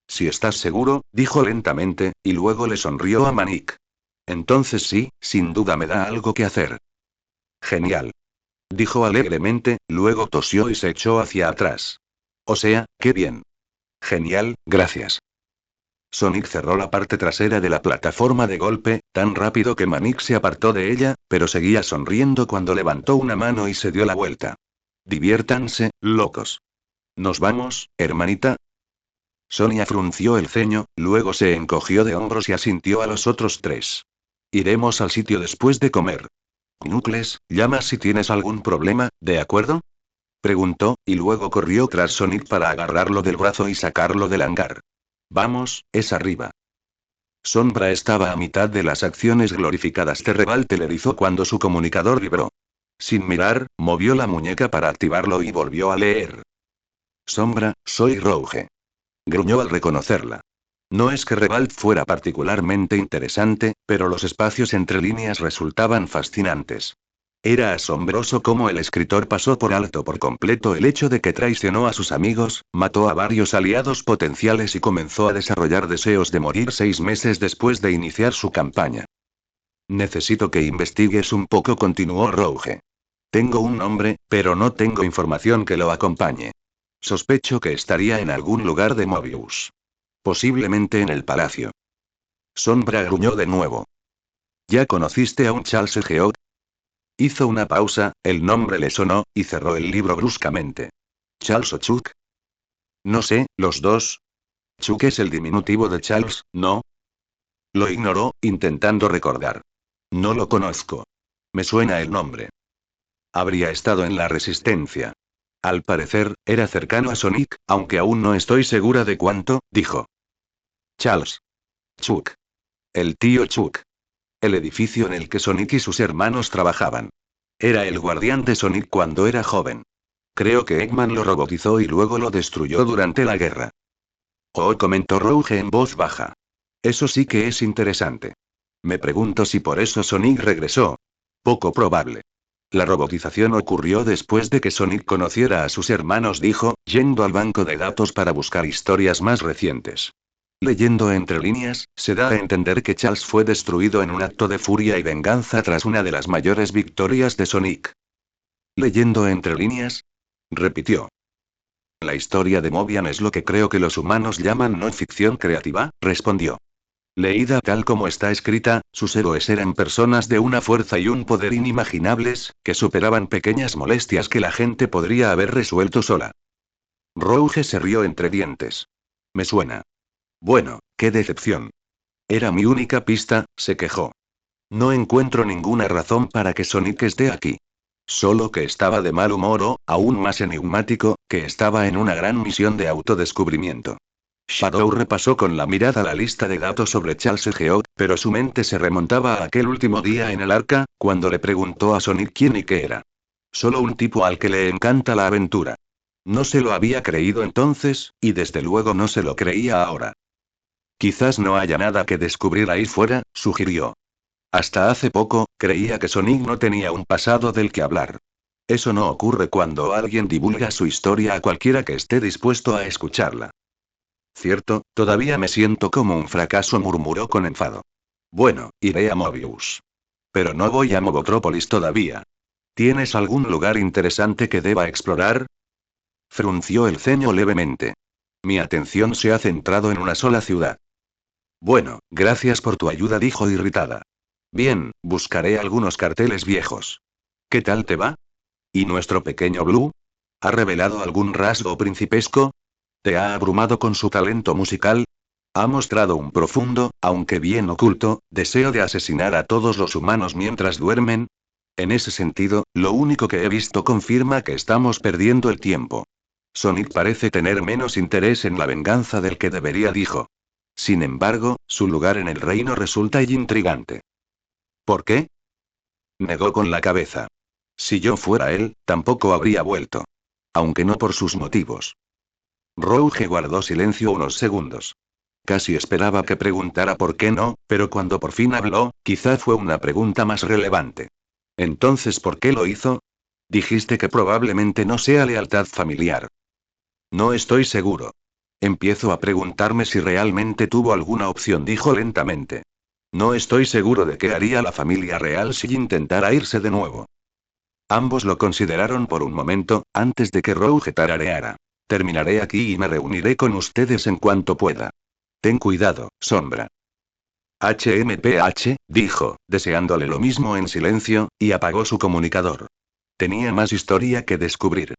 Speaker 1: Si estás seguro, dijo lentamente, y luego le sonrió a Manic. Entonces sí, sin duda me da algo que hacer. Genial. Dijo alegremente, luego tosió y se echó hacia atrás. O sea, qué bien. Genial, gracias. Sonic cerró la parte trasera de la plataforma de golpe, tan rápido que Manic se apartó de ella, pero seguía sonriendo cuando levantó una mano y se dio la vuelta. Diviértanse, locos. ¿Nos vamos, hermanita? Sonia frunció el ceño, luego se encogió de hombros y asintió a los otros tres. Iremos al sitio después de comer. Knuckles, llama si tienes algún problema, ¿de acuerdo? Preguntó, y luego corrió tras Sonic para agarrarlo del brazo y sacarlo del hangar. Vamos, es arriba. Sombra estaba a mitad de las acciones glorificadas de Reval telerizó cuando su comunicador vibró. Sin mirar, movió la muñeca para activarlo y volvió a leer. Sombra, soy Rouge. Gruñó al reconocerla. No es que Reval fuera particularmente interesante, pero los espacios entre líneas resultaban fascinantes. Era asombroso cómo el escritor pasó por alto por completo el hecho de que traicionó a sus amigos, mató a varios aliados potenciales y comenzó a desarrollar deseos de morir 6 meses después de iniciar su campaña. Necesito que investigues un poco, continuó Rouge. Tengo un nombre, pero no tengo información que lo acompañe. Sospecho que estaría en algún lugar de Mobius. Posiblemente en el palacio. Sombra gruñó de nuevo. ¿Ya conociste a un Charles Geog? Hizo una pausa, el nombre le sonó, y cerró el libro bruscamente. ¿Charles o Chuck? No sé, los dos. Chuck es el diminutivo de Charles, ¿no? Lo ignoró, intentando recordar. No lo conozco. Me suena el nombre. Habría estado en la Resistencia. Al parecer, era cercano a Sonic, aunque aún no estoy segura de cuánto, dijo. Charles. Chuck. El tío Chuck. El edificio en el que Sonic y sus hermanos trabajaban. Era el guardián de Sonic cuando era joven. Creo que Eggman lo robotizó y luego lo destruyó durante la guerra. Oh, comentó Rouge en voz baja. Eso sí que es interesante. Me pregunto si por eso Sonic regresó. Poco probable. La robotización ocurrió después de que Sonic conociera a sus hermanos, dijo, yendo al banco de datos para buscar historias más recientes. Leyendo entre líneas, se da a entender que Charles fue destruido en un acto de furia y venganza tras una de las mayores victorias de Sonic. Leyendo entre líneas, repitió. La historia de Mobian es lo que creo que los humanos llaman no ficción creativa, respondió. Leída tal como está escrita, sus héroes eran personas de una fuerza y un poder inimaginables, que superaban pequeñas molestias que la gente podría haber resuelto sola. Rouge se rió entre dientes. Me suena. Bueno, qué decepción. Era mi única pista, se quejó. No encuentro ninguna razón para que Sonic esté aquí. Solo que estaba de mal humor o, aún más enigmático, que estaba en una gran misión de autodescubrimiento. Shadow repasó con la mirada la lista de datos sobre Charles Geog, pero su mente se remontaba a aquel último día en el arca, cuando le preguntó a Sonic quién y qué era. Solo un tipo al que le encanta la aventura. No se lo había creído entonces, y desde luego no se lo creía ahora. Quizás no haya nada que descubrir ahí fuera, sugirió. Hasta hace poco, creía que Sonic no tenía un pasado del que hablar. Eso no ocurre cuando alguien divulga su historia a cualquiera que esté dispuesto a escucharla. Cierto, todavía me siento como un fracaso, murmuró con enfado. Bueno, iré a Mobius. Pero no voy a Mobotrópolis todavía. ¿Tienes algún lugar interesante que deba explorar? Frunció el ceño levemente. Mi atención se ha centrado en una sola ciudad. Bueno, gracias por tu ayuda, dijo irritada. Bien, buscaré algunos carteles viejos. ¿Qué tal te va? ¿Y nuestro pequeño Blue? ¿Ha revelado algún rasgo principesco? ¿Te ha abrumado con su talento musical? Ha mostrado un profundo, aunque bien oculto, deseo de asesinar a todos los humanos mientras duermen. En ese sentido, lo único que he visto confirma que estamos perdiendo el tiempo. Sonic parece tener menos interés en la venganza del que debería, dijo. Sin embargo, su lugar en el reino resulta intrigante. ¿Por qué? Negó con la cabeza. Si yo fuera él, tampoco habría vuelto. Aunque no por sus motivos. Rouge guardó silencio unos segundos. Casi esperaba que preguntara por qué no, pero cuando por fin habló, quizá fue una pregunta más relevante. Entonces, ¿por qué lo hizo? Dijiste que probablemente no sea lealtad familiar. No estoy seguro. Empiezo a preguntarme si realmente tuvo alguna opción, dijo lentamente. No estoy seguro de qué haría la familia real si intentara irse de nuevo. Ambos lo consideraron por un momento, antes de que Rouge tarareara. Terminaré aquí y me reuniré con ustedes en cuanto pueda. Ten cuidado, sombra. HMPH, dijo, deseándole lo mismo en silencio, y apagó su comunicador. Tenía más historia que descubrir.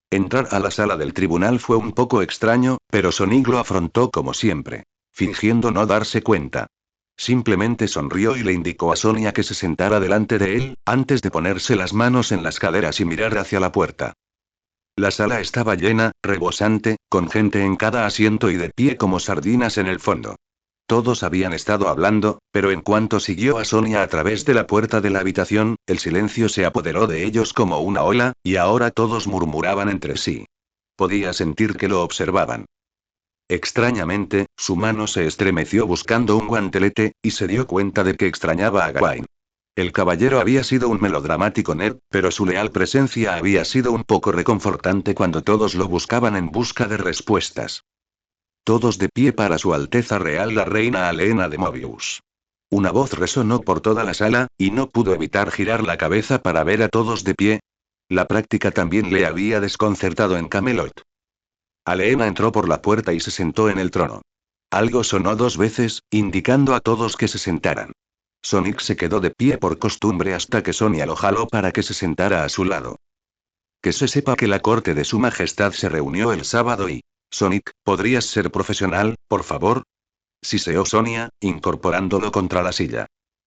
Speaker 1: Entrar a la sala del tribunal fue un poco extraño, pero Sonic lo afrontó como siempre. Fingiendo no darse cuenta. Simplemente sonrió y le indicó a Sonia que se sentara delante de él, antes de ponerse las manos en las caderas y mirar hacia la puerta. La sala estaba llena, rebosante, con gente en cada asiento y de pie como sardinas en el fondo. Todos habían estado hablando, pero en cuanto siguió a Sonia a través de la puerta de la habitación, el silencio se apoderó de ellos como una ola, y ahora todos murmuraban entre sí. Podía sentir que lo observaban. Extrañamente, su mano se estremeció buscando un guantelete, y se dio cuenta de que extrañaba a Gawain. El caballero había sido un melodramático nerd, pero su leal presencia había sido un poco reconfortante cuando todos lo buscaban en busca de respuestas. Todos de pie para su Alteza Real la Reina Alena de Mobius. Una voz resonó por toda la sala, y no pudo evitar girar la cabeza para ver a todos de pie. La práctica también le había desconcertado en Camelot. Alena entró por la puerta y se sentó en el trono. Algo sonó 2 veces, indicando a todos que se sentaran. Sonic se quedó de pie por costumbre hasta que Sonia lo jaló para que se sentara a su lado. Que se sepa que la corte de su majestad se reunió el sábado y... Sonic, ¿podrías ser profesional, por favor? Siseó Sonia, incorporándolo contra la silla.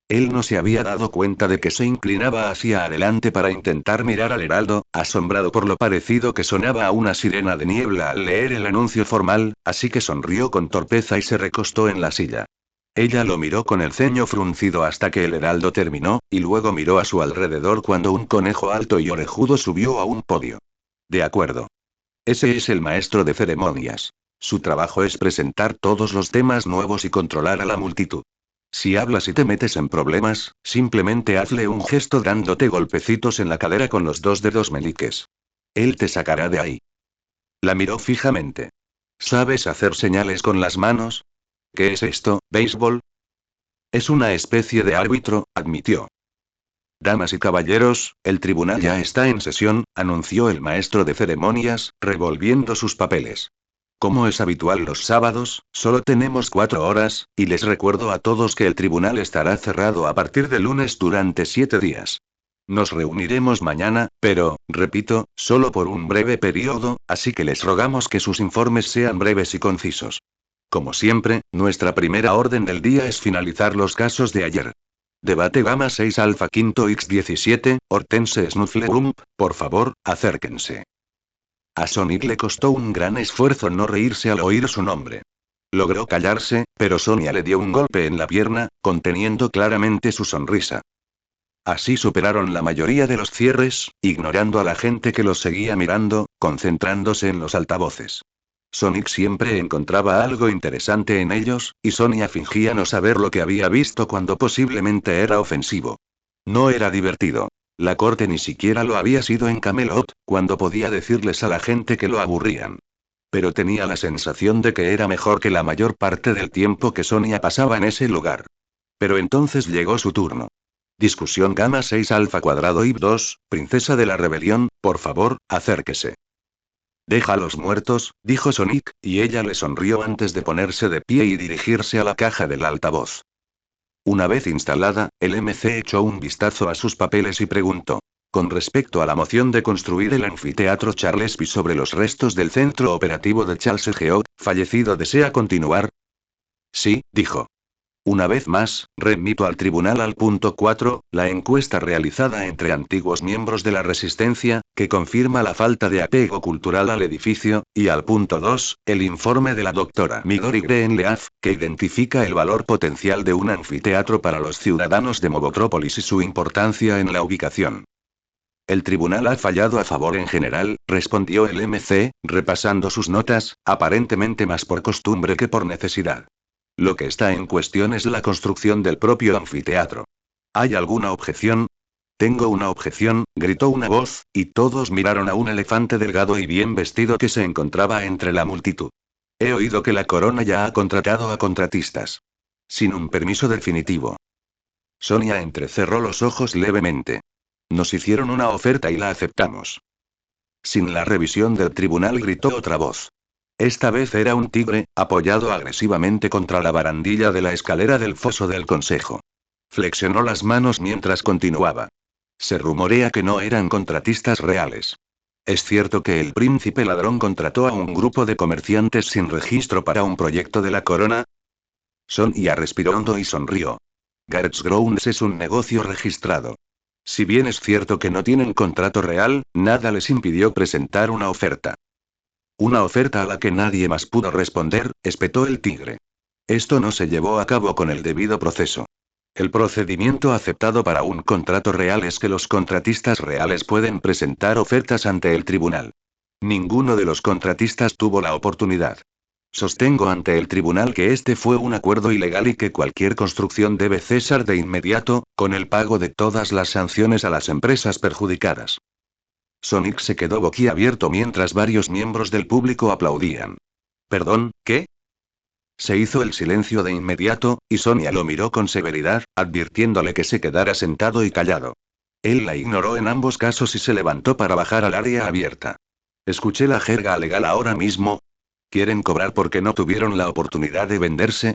Speaker 1: Él no se había dado cuenta de que se inclinaba hacia adelante para intentar mirar al heraldo, asombrado por lo parecido que sonaba a una sirena de niebla al leer el anuncio formal, así que sonrió con torpeza y se recostó en la silla. Ella lo miró con el ceño fruncido hasta que el heraldo terminó, y luego miró a su alrededor cuando un conejo alto y orejudo subió a un podio. De acuerdo. Ese es el maestro de ceremonias. Su trabajo es presentar todos los temas nuevos y controlar a la multitud. Si hablas y te metes en problemas, simplemente hazle un gesto dándote golpecitos en la cadera con los 2 dedos meñiques. Él te sacará de ahí. La miró fijamente. ¿Sabes hacer señales con las manos? ¿Qué es esto, béisbol? Es una especie de árbitro, admitió. Damas y caballeros, el tribunal ya está en sesión, anunció el maestro de ceremonias, revolviendo sus papeles. Como es habitual los sábados, solo tenemos 4 horas, y les recuerdo a todos que el tribunal estará cerrado a partir de lunes durante 7 días. Nos reuniremos mañana, pero, repito, solo por un breve periodo, así que les rogamos que sus informes sean breves y concisos. Como siempre, nuestra primera orden del día es finalizar los casos de ayer. Debate Gamma 6 Alpha Quinto X17, Hortense Snufflerump, por favor, acérquense. A Sonic le costó un gran esfuerzo no reírse al oír su nombre. Logró callarse, pero Sonia le dio un golpe en la pierna, conteniendo claramente su sonrisa. Así superaron la mayoría de los cierres, ignorando a la gente que los seguía mirando, concentrándose en los altavoces. Sonic siempre encontraba algo interesante en ellos, y Sonia fingía no saber lo que había visto cuando posiblemente era ofensivo. No era divertido. La corte ni siquiera lo había sido en Camelot, cuando podía decirles a la gente que lo aburrían. Pero tenía la sensación de que era mejor que la mayor parte del tiempo que Sonia pasaba en ese lugar. Pero entonces llegó su turno. Discusión Gamma 6 Alfa Cuadrado Ib 2, Princesa de la Rebelión, por favor, acérquese. Deja a los muertos, dijo Sonic, y ella le sonrió antes de ponerse de pie y dirigirse a la caja del altavoz. Una vez instalada, el MC echó un vistazo a sus papeles y preguntó. Con respecto a la moción de construir el anfiteatro Charlesby sobre los restos del centro operativo de Charles Geot, fallecido, ¿desea continuar? Sí, dijo. Una vez más, remito al tribunal al punto 4, la encuesta realizada entre antiguos miembros de la Resistencia, que confirma la falta de apego cultural al edificio, y al punto 2, el informe de la doctora Midori Greenleaf, que identifica el valor potencial de un anfiteatro para los ciudadanos de Mogotrópolis y su importancia en la ubicación. El tribunal ha fallado a favor en general, respondió el MC, repasando sus notas, aparentemente más por costumbre que por necesidad. Lo que está en cuestión es la construcción del propio anfiteatro. ¿Hay alguna objeción? Tengo una objeción, gritó una voz, y todos miraron a un elefante delgado y bien vestido que se encontraba entre la multitud. He oído que la corona ya ha contratado a contratistas. Sin un permiso definitivo. Sonia entrecerró los ojos levemente. Nos hicieron una oferta y la aceptamos. Sin la revisión del tribunal, gritó otra voz. Esta vez era un tigre, apoyado agresivamente contra la barandilla de la escalera del foso del consejo. Flexionó las manos mientras continuaba. Se rumorea que no eran contratistas reales. ¿Es cierto que el príncipe ladrón contrató a un grupo de comerciantes sin registro para un proyecto de la corona? Sonia respiró hondo y sonrió. Garrett's Grounds es un negocio registrado. Si bien es cierto que no tienen contrato real, nada les impidió presentar una oferta. Una oferta a la que nadie más pudo responder, espetó el tigre. Esto no se llevó a cabo con el debido proceso. El procedimiento aceptado para un contrato real es que los contratistas reales pueden presentar ofertas ante el tribunal. Ninguno de los contratistas tuvo la oportunidad. Sostengo ante el tribunal que este fue un acuerdo ilegal y que cualquier construcción debe cesar de inmediato, con el pago de todas las sanciones a las empresas perjudicadas. Sonic se quedó boquiabierto mientras varios miembros del público aplaudían. ¿Perdón, qué? Se hizo el silencio de inmediato, y Sonia lo miró con severidad, advirtiéndole que se quedara sentado y callado. Él la ignoró en ambos casos y se levantó para bajar al área abierta. Escuché la jerga legal ahora mismo. ¿Quieren cobrar porque no tuvieron la oportunidad de venderse?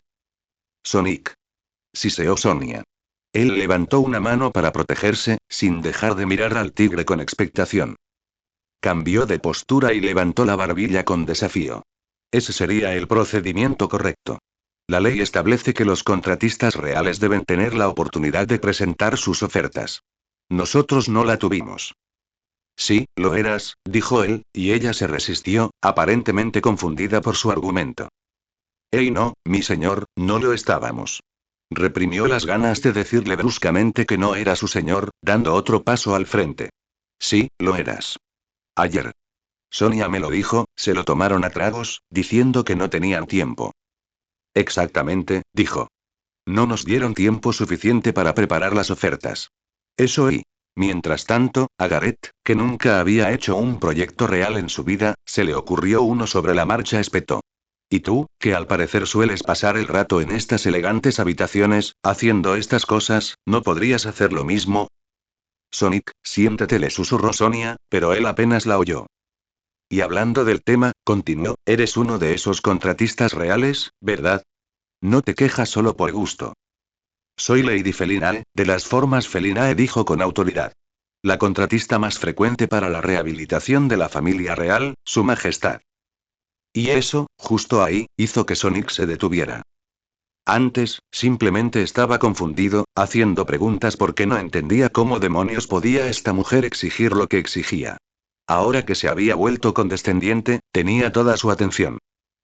Speaker 1: Sonic. Siseó Sonia. Él levantó una mano para protegerse, sin dejar de mirar al tigre con expectación. Cambió de postura y levantó la barbilla con desafío. Ese sería el procedimiento correcto. La ley establece que los contratistas reales deben tener la oportunidad de presentar sus ofertas. Nosotros no la tuvimos. Sí, lo eras, dijo él, y ella se resistió, aparentemente confundida por su argumento. No, mi señor, no lo estábamos. Reprimió las ganas de decirle bruscamente que no era su señor, dando otro paso al frente. Sí, lo eras. Ayer. Sonia me lo dijo, se lo tomaron a tragos, diciendo que no tenían tiempo. Exactamente, dijo. No nos dieron tiempo suficiente para preparar las ofertas. Eso y... Mientras tanto, a Garrett, que nunca había hecho un proyecto real en su vida, se le ocurrió uno sobre la marcha, espetó. Y tú, que al parecer sueles pasar el rato en estas elegantes habitaciones, haciendo estas cosas, ¿no podrías hacer lo mismo? Sonic, siéntate, le susurró Sonia, pero él apenas la oyó. Y hablando del tema, continuó, eres uno de esos contratistas reales, ¿verdad? No te quejas solo por gusto. Soy Lady Felinae, de las formas Felinae, dijo con autoridad. La contratista más frecuente para la rehabilitación de la familia real, Su Majestad. Y eso, justo ahí, hizo que Sonic se detuviera. Antes, simplemente estaba confundido, haciendo preguntas porque no entendía cómo demonios podía esta mujer exigir lo que exigía. Ahora que se había vuelto condescendiente, tenía toda su atención.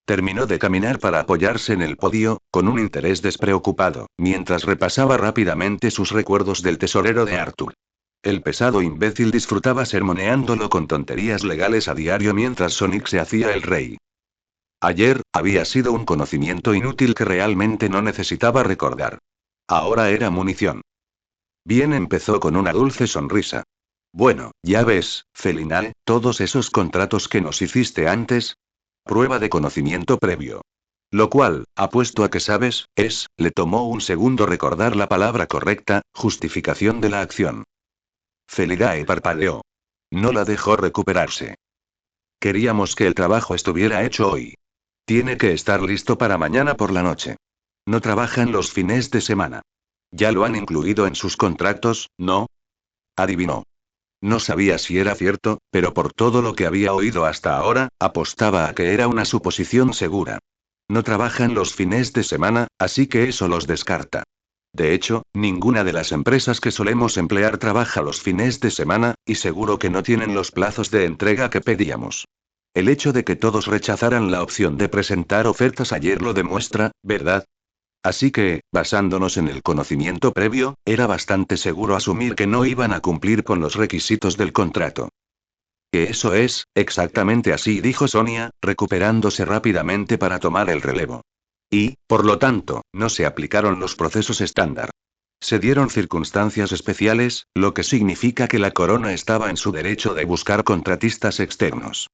Speaker 1: Terminó de caminar para apoyarse en el podio, con un interés despreocupado, mientras repasaba rápidamente sus recuerdos del tesorero de Arthur. El pesado imbécil disfrutaba sermoneándolo con tonterías legales a diario mientras Sonic se hacía el rey. Ayer, había sido un conocimiento inútil que realmente no necesitaba recordar. Ahora era munición. Bien, empezó con una dulce sonrisa. Bueno, ya ves, Felinae, todos esos contratos que nos hiciste antes. Prueba de conocimiento previo. Lo cual, apuesto a que sabes, le tomó un segundo recordar la palabra correcta, justificación de la acción. Felinae parpadeó. No la dejó recuperarse. Queríamos que el trabajo estuviera hecho hoy. Tiene que estar listo para mañana por la noche. No trabajan los fines de semana. Ya lo han incluido en sus contratos, ¿no? Adivinó. No sabía si era cierto, pero por todo lo que había oído hasta ahora, apostaba a que era una suposición segura. No trabajan los fines de semana, así que eso los descarta. De hecho, ninguna de las empresas que solemos emplear trabaja los fines de semana, y seguro que no tienen los plazos de entrega que pedíamos. El hecho de que todos rechazaran la opción de presentar ofertas ayer lo demuestra, ¿verdad? Así que, basándonos en el conocimiento previo, era bastante seguro asumir que no iban a cumplir con los requisitos del contrato. Que eso es, exactamente así, dijo Sonia, recuperándose rápidamente para tomar el relevo. Y, por lo tanto, no se aplicaron los procesos estándar. Se dieron circunstancias especiales, lo que significa que la corona estaba en su derecho de buscar contratistas externos.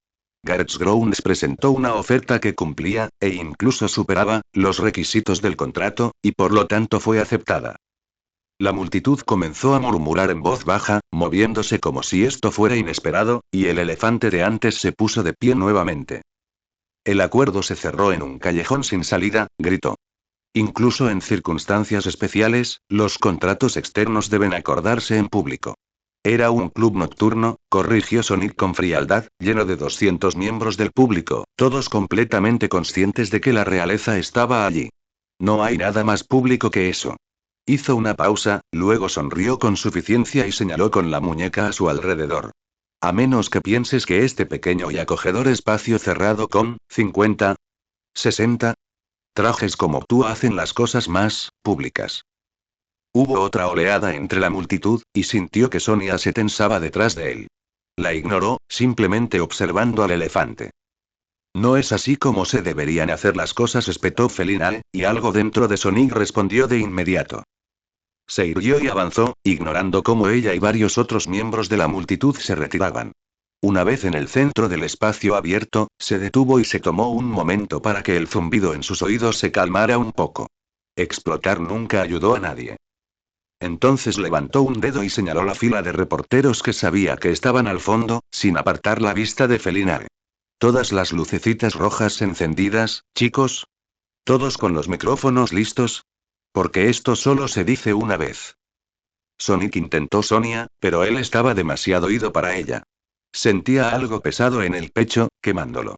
Speaker 1: Gareth Grounds presentó una oferta que cumplía, e incluso superaba, los requisitos del contrato, y por lo tanto fue aceptada. La multitud comenzó a murmurar en voz baja, moviéndose como si esto fuera inesperado, y el elefante de antes se puso de pie nuevamente. El acuerdo se cerró en un callejón sin salida, gritó. Incluso en circunstancias especiales, los contratos externos deben acordarse en público. Era un club nocturno, corrigió Sonic con frialdad, lleno de 200 miembros del público, todos completamente conscientes de que la realeza estaba allí. No hay nada más público que eso. Hizo una pausa, luego sonrió con suficiencia y señaló con la muñeca a su alrededor. A menos que pienses que este pequeño y acogedor espacio cerrado con 50, 60 trajes como tú hacen las cosas más públicas. Hubo otra oleada entre la multitud, y sintió que Sonia se tensaba detrás de él. La ignoró, simplemente observando al elefante. No es así como se deberían hacer las cosas, espetó Felinal, y algo dentro de Sonic respondió de inmediato. Se irguió y avanzó, ignorando cómo ella y varios otros miembros de la multitud se retiraban. Una vez en el centro del espacio abierto, se detuvo y se tomó un momento para que el zumbido en sus oídos se calmara un poco. Explotar nunca ayudó a nadie. Entonces levantó un dedo y señaló la fila de reporteros que sabía que estaban al fondo, sin apartar la vista de Felinare. Todas las lucecitas rojas encendidas, chicos. Todos con los micrófonos listos. Porque esto solo se dice una vez. Sonic intentó Sonia, pero él estaba demasiado ido para ella. Sentía algo pesado en el pecho, quemándolo.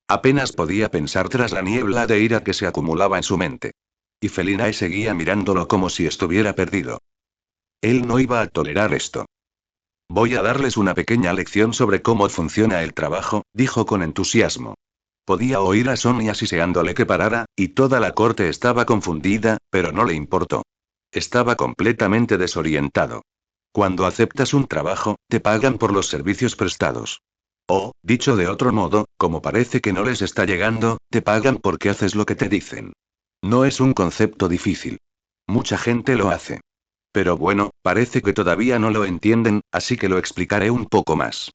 Speaker 1: Apenas podía pensar tras la niebla de ira que se acumulaba en su mente. Y Felinae seguía mirándolo como si estuviera perdido. Él no iba a tolerar esto. Voy a darles una pequeña lección sobre cómo funciona el trabajo, dijo con entusiasmo. Podía oír a Sonia siseándole que parara, y toda la corte estaba confundida, pero no le importó. Estaba completamente desorientado. Cuando aceptas un trabajo, te pagan por los servicios prestados. O, dicho de otro modo, como parece que no les está llegando, te pagan porque haces lo que te dicen. No es un concepto difícil. Mucha gente lo hace. Pero bueno, parece que todavía no lo entienden, así que lo explicaré un poco más.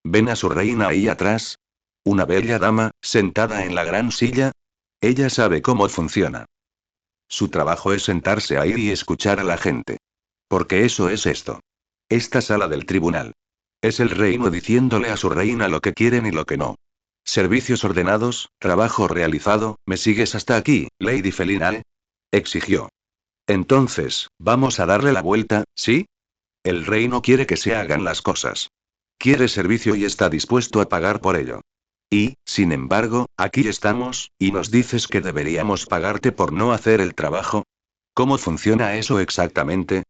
Speaker 1: ¿Ven a su reina ahí atrás? Una bella dama, sentada en la gran silla. Ella sabe cómo funciona. Su trabajo es sentarse ahí y escuchar a la gente. Porque eso es esto. Esta sala del tribunal. Es el reino diciéndole a su reina lo que quieren y lo que no. Servicios ordenados, trabajo realizado, ¿me sigues hasta aquí, Lady Felinal? Exigió. Entonces, vamos a darle la vuelta, ¿sí? El reino quiere que se hagan las cosas. Quiere servicio y está dispuesto a pagar por ello. Y, sin embargo, aquí estamos, y nos dices que deberíamos pagarte por no hacer el trabajo. ¿Cómo funciona eso exactamente?